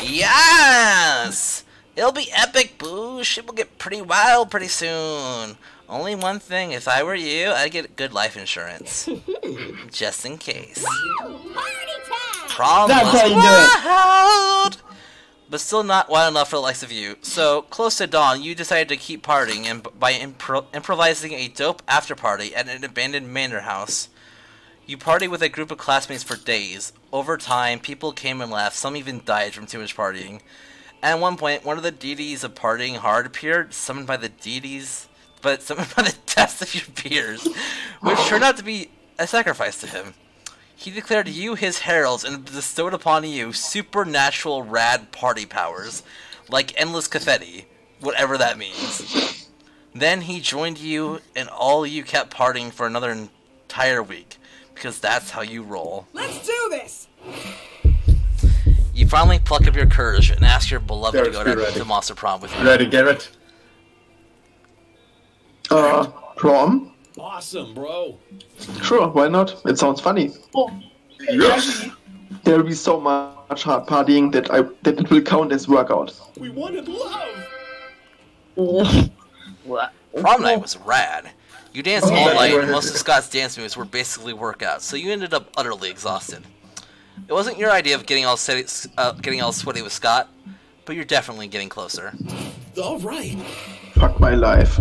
[SPEAKER 1] you. Yes! It'll be epic, boo. Shit will get pretty wild pretty soon. Only one thing, if I were you, I'd get good life insurance. Just in case.
[SPEAKER 8] Party time!
[SPEAKER 1] Prom
[SPEAKER 3] That's
[SPEAKER 1] was
[SPEAKER 3] how you do it.
[SPEAKER 1] wild! But still not wild enough for the likes of you. So, close to dawn, you decided to keep partying and by improvising a dope after party at an abandoned manor house. You partied with a group of classmates for days. Over time, people came and left, some even died from too much partying. At one point, one of the deities of partying hard appeared, summoned by the deaths of your peers, which turned out to be a sacrifice to him. He declared you his heralds and bestowed upon you supernatural rad party powers, like endless confetti, whatever that means. Then he joined you, and all you kept partying for another entire week, because that's how you roll.
[SPEAKER 5] Let's do this!
[SPEAKER 1] You finally pluck up your courage and ask your beloved to go
[SPEAKER 2] Garrett's
[SPEAKER 1] to the Monster Prom with you.
[SPEAKER 2] Ready, Garrett?
[SPEAKER 4] Prom?
[SPEAKER 6] Awesome, bro!
[SPEAKER 4] Sure, why not? It sounds funny.
[SPEAKER 2] Yes.
[SPEAKER 4] There'll be so much hard partying that it will count as workout.
[SPEAKER 6] We wanted love!
[SPEAKER 3] What?
[SPEAKER 1] Prom night was rad. You danced all night, and most of Scott's dance moves were basically workouts, so you ended up utterly exhausted. It wasn't your idea of getting all sweaty with Scott, but you're definitely getting closer.
[SPEAKER 6] Alright!
[SPEAKER 4] Fuck my life.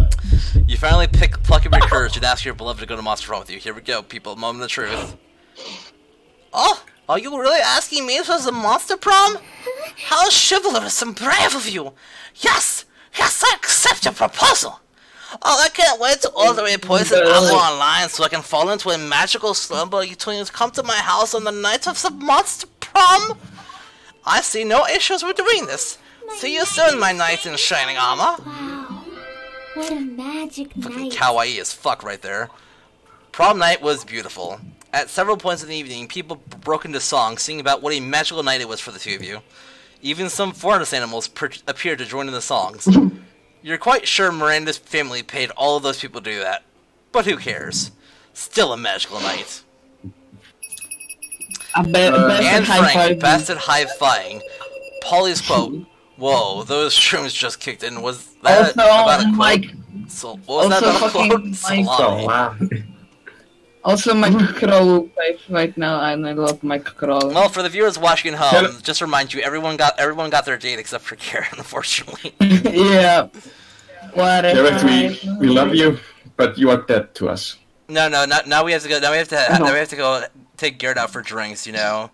[SPEAKER 1] You finally pluck up your courage and ask your beloved to go to Monster Prom with you. Here we go, people. Moment of truth. Oh, are you really asking me if it was a Monster Prom? How chivalrous and brave of you! Yes! Yes, I accept your proposal! Oh, I can't wait to order a poison apple online so I can fall into a magical slumber until you come to my house on the night of the Monster Prom! I see no issues with doing this. See you soon, my knight in shining armor.
[SPEAKER 8] Wow. What a magic
[SPEAKER 1] Fucking
[SPEAKER 8] night.
[SPEAKER 1] kawaii as fuck right there. Prom night was beautiful. At several points in the evening, people broke into song, singing about what a magical night it was for the two of you. Even some forest animals appeared to join in the songs. You're quite sure Miranda's family paid all of those people to do that. But who cares? Still a magical night. And Frank, best at high-fiving. Polly's quote, "Whoa, those shrooms just kicked in." Was that about a quote? So, what was that about a quote? Salami.
[SPEAKER 3] Also, my cockerel type right now, and I love my cockerel.
[SPEAKER 1] Well, for the viewers watching at home, just to remind you, everyone got their date except for Karen, unfortunately.
[SPEAKER 3] Yeah. Whatever.
[SPEAKER 2] Garrett, we love you, but you are dead to us.
[SPEAKER 1] No, now we have to go. Now we have to go take Garrett out for drinks. You know,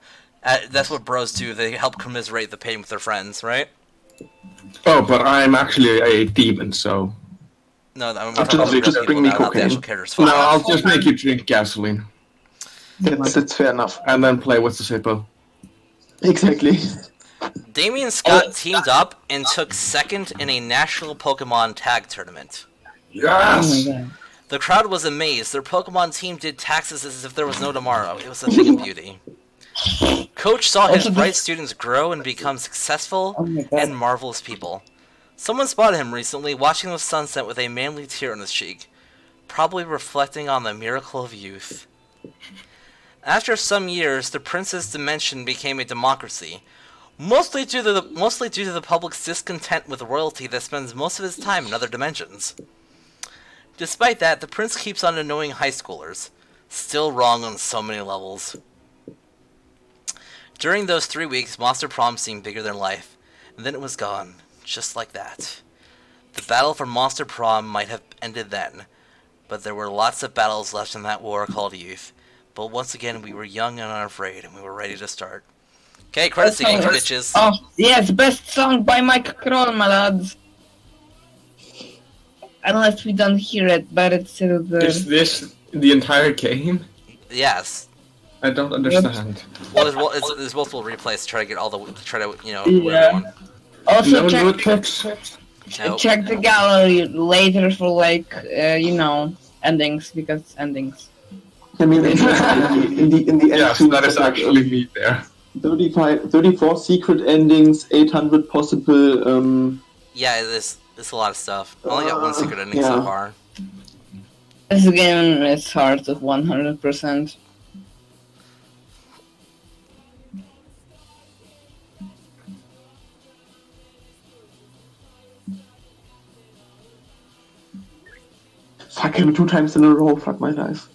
[SPEAKER 1] that's what bros do. They help commiserate the pain with their friends, right?
[SPEAKER 2] Oh, but I'm actually a demon, so...
[SPEAKER 1] No, I'm
[SPEAKER 4] just bring me cocaine.
[SPEAKER 2] No, I'll just make you drink gasoline.
[SPEAKER 4] That's fair enough.
[SPEAKER 2] And then play with the Sippo.
[SPEAKER 4] Exactly.
[SPEAKER 1] Damien and Scott teamed up and took second in a national Pokemon tag tournament.
[SPEAKER 2] Yes!
[SPEAKER 3] Oh my god.
[SPEAKER 1] The crowd was amazed. Their Pokemon team did taxes as if there was no tomorrow. It was a thing of beauty. Coach saw his
[SPEAKER 3] Also,
[SPEAKER 1] bright
[SPEAKER 3] this-
[SPEAKER 1] students grow and become successful
[SPEAKER 3] Oh my god.
[SPEAKER 1] and marvelous people. Someone spotted him recently watching the sunset with a manly tear on his cheek, probably reflecting on the miracle of youth. After some years, the Prince's dimension became a democracy, mostly due to the public's discontent with royalty that spends most of its time in other dimensions. Despite that, the Prince keeps on annoying high schoolers, still wrong on so many levels. During those 3 weeks, Monster Prom seemed bigger than life, and then it was gone, just like that. The battle for Monster Prom might have ended then, but there were lots of battles left in that war called youth. But once again, we were young and unafraid, and we were ready to start. Okay, credit singing, bitches.
[SPEAKER 3] Oh, yes, best song by Mike Kroll, my lads. Unless we don't hear it, but it's still there.
[SPEAKER 2] Is this the entire game?
[SPEAKER 1] Yes.
[SPEAKER 2] I don't understand.
[SPEAKER 1] Well, there's multiple replays to try to get all the
[SPEAKER 3] Yeah.
[SPEAKER 1] everyone.
[SPEAKER 3] Also,
[SPEAKER 2] No
[SPEAKER 3] check,
[SPEAKER 2] nude pics?
[SPEAKER 1] Nope.
[SPEAKER 3] check the gallery later for, like, endings, because endings.
[SPEAKER 4] I mean, in the end,
[SPEAKER 2] Yes, that is actually me there.
[SPEAKER 4] 34 secret endings, 800 possible.
[SPEAKER 1] Yeah, it's a lot of stuff. I only got one secret ending so
[SPEAKER 4] yeah.
[SPEAKER 1] far.
[SPEAKER 3] This game is hard to 100%.
[SPEAKER 4] Fuck him 2 times in a row. Fuck my life.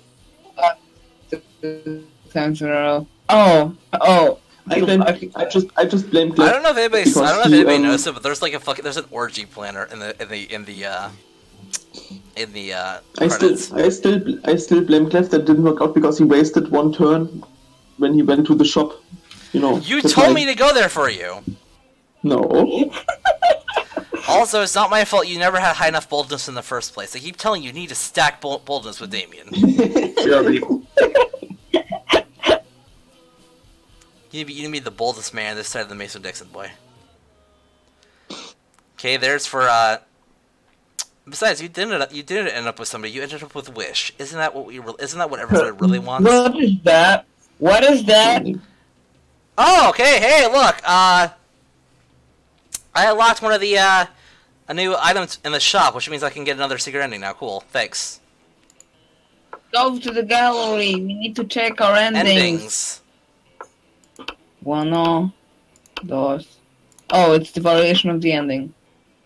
[SPEAKER 3] Times in a row. Oh.
[SPEAKER 4] I just blame Gleph.
[SPEAKER 1] I don't know if anybody
[SPEAKER 4] because
[SPEAKER 1] noticed it, but there's like there's an orgy planner in the credits.
[SPEAKER 4] I still blame Gleph that didn't work out because he wasted 1 turn when he went to the shop.
[SPEAKER 1] You told me to go there for you.
[SPEAKER 4] No.
[SPEAKER 1] Also, it's not my fault you never had high enough boldness in the first place. I keep telling you, you need to stack boldness with Damien. You need to be the boldest man this side of the Mason-Dixon, boy. Okay, there's for, Besides, you didn't end up with somebody. You ended up with Wish. Isn't that what everybody really wants?
[SPEAKER 3] What is that? What is that?
[SPEAKER 1] Oh, okay. Hey, look. I unlocked one of the a new item in the shop, which means I can get another secret ending now. Cool. Thanks.
[SPEAKER 3] Go to the gallery. We need to check our endings. 1, 2. Oh, it's the variation of the ending.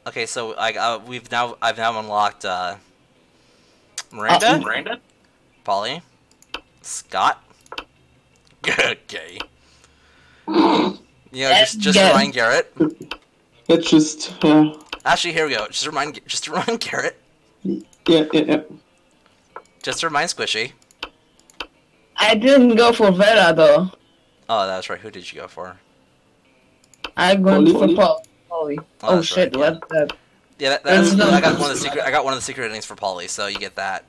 [SPEAKER 1] Okay, so I've now unlocked Miranda, Polly, Scott, gay. Just remind Garrett.
[SPEAKER 4] It's just
[SPEAKER 1] Actually, here we go. Just remind Garrett.
[SPEAKER 4] yeah.
[SPEAKER 1] Just to remind Squishy.
[SPEAKER 3] I didn't go for Vera though.
[SPEAKER 1] Oh, that's right. Who did you go for?
[SPEAKER 3] I went for
[SPEAKER 4] Polly?
[SPEAKER 3] Polly.
[SPEAKER 1] Oh,
[SPEAKER 3] Oh
[SPEAKER 1] that's
[SPEAKER 3] shit!
[SPEAKER 1] right, yeah.
[SPEAKER 3] What's that?
[SPEAKER 1] Yeah, I got one of the secret endings for Polly, so you get that.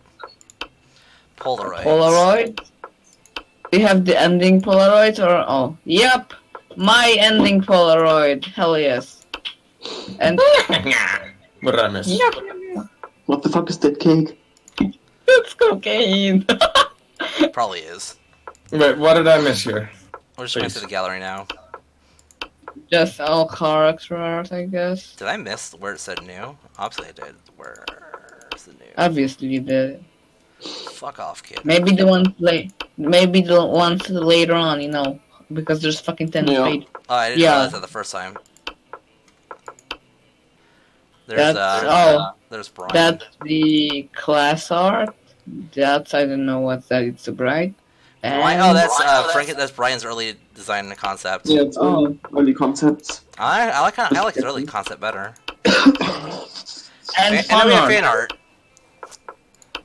[SPEAKER 1] Polaroid.
[SPEAKER 3] Polaroid. We have the ending Polaroid, or oh, yep, my ending Polaroid. Hell yes. And
[SPEAKER 2] What did I miss?
[SPEAKER 4] What the fuck is that cake?
[SPEAKER 3] it's cocaine.
[SPEAKER 1] Probably is.
[SPEAKER 2] Wait, what did I miss here?
[SPEAKER 1] We're just going to the gallery now.
[SPEAKER 3] Just all character art, I guess.
[SPEAKER 1] Did I miss where it said new? Obviously I did. Where's the new?
[SPEAKER 3] Obviously you did.
[SPEAKER 1] Fuck off, kid.
[SPEAKER 3] Maybe the ones later on, because there's fucking 10
[SPEAKER 4] Yeah.
[SPEAKER 3] fate.
[SPEAKER 1] Oh, I didn't realize that the first time. There's there's Brian.
[SPEAKER 3] That's the class art. That's I don't know what that is, right?
[SPEAKER 1] Oh, that's Brian's early design and concept.
[SPEAKER 4] Yeah, it's early concepts.
[SPEAKER 1] I like his early concept better.
[SPEAKER 3] And
[SPEAKER 1] And
[SPEAKER 3] fun
[SPEAKER 1] we have
[SPEAKER 3] art.
[SPEAKER 1] fan art.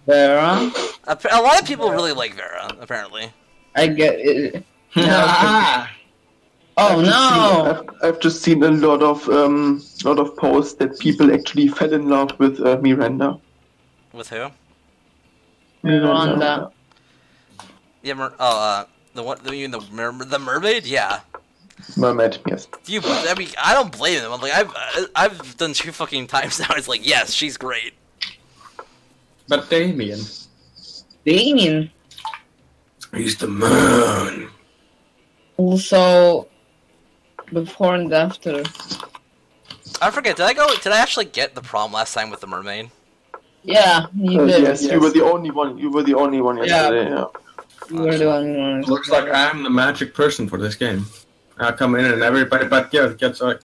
[SPEAKER 3] Vera,
[SPEAKER 1] A lot of people really like Vera, apparently.
[SPEAKER 3] I get it. Oh no!
[SPEAKER 4] I've just seen a lot of posts that people actually fell in love with Miranda.
[SPEAKER 1] With who?
[SPEAKER 3] Miranda.
[SPEAKER 1] Yeah, the one, you mean the mermaid? Yeah.
[SPEAKER 4] Mermaid, yes.
[SPEAKER 1] I don't blame them. Like I've done 2 fucking times now. It's like, yes, she's great.
[SPEAKER 2] But Damien.
[SPEAKER 3] Damien.
[SPEAKER 2] He's the man.
[SPEAKER 3] Also, before and after.
[SPEAKER 1] I forget. Did I actually get the prom last time with the mermaid?
[SPEAKER 3] Yeah, you did.
[SPEAKER 4] Yes, you were the only one. You were the only one yesterday. Yeah.
[SPEAKER 3] You were the only one.
[SPEAKER 2] Looks like I'm the magic person for this game. I come in and everybody but gets like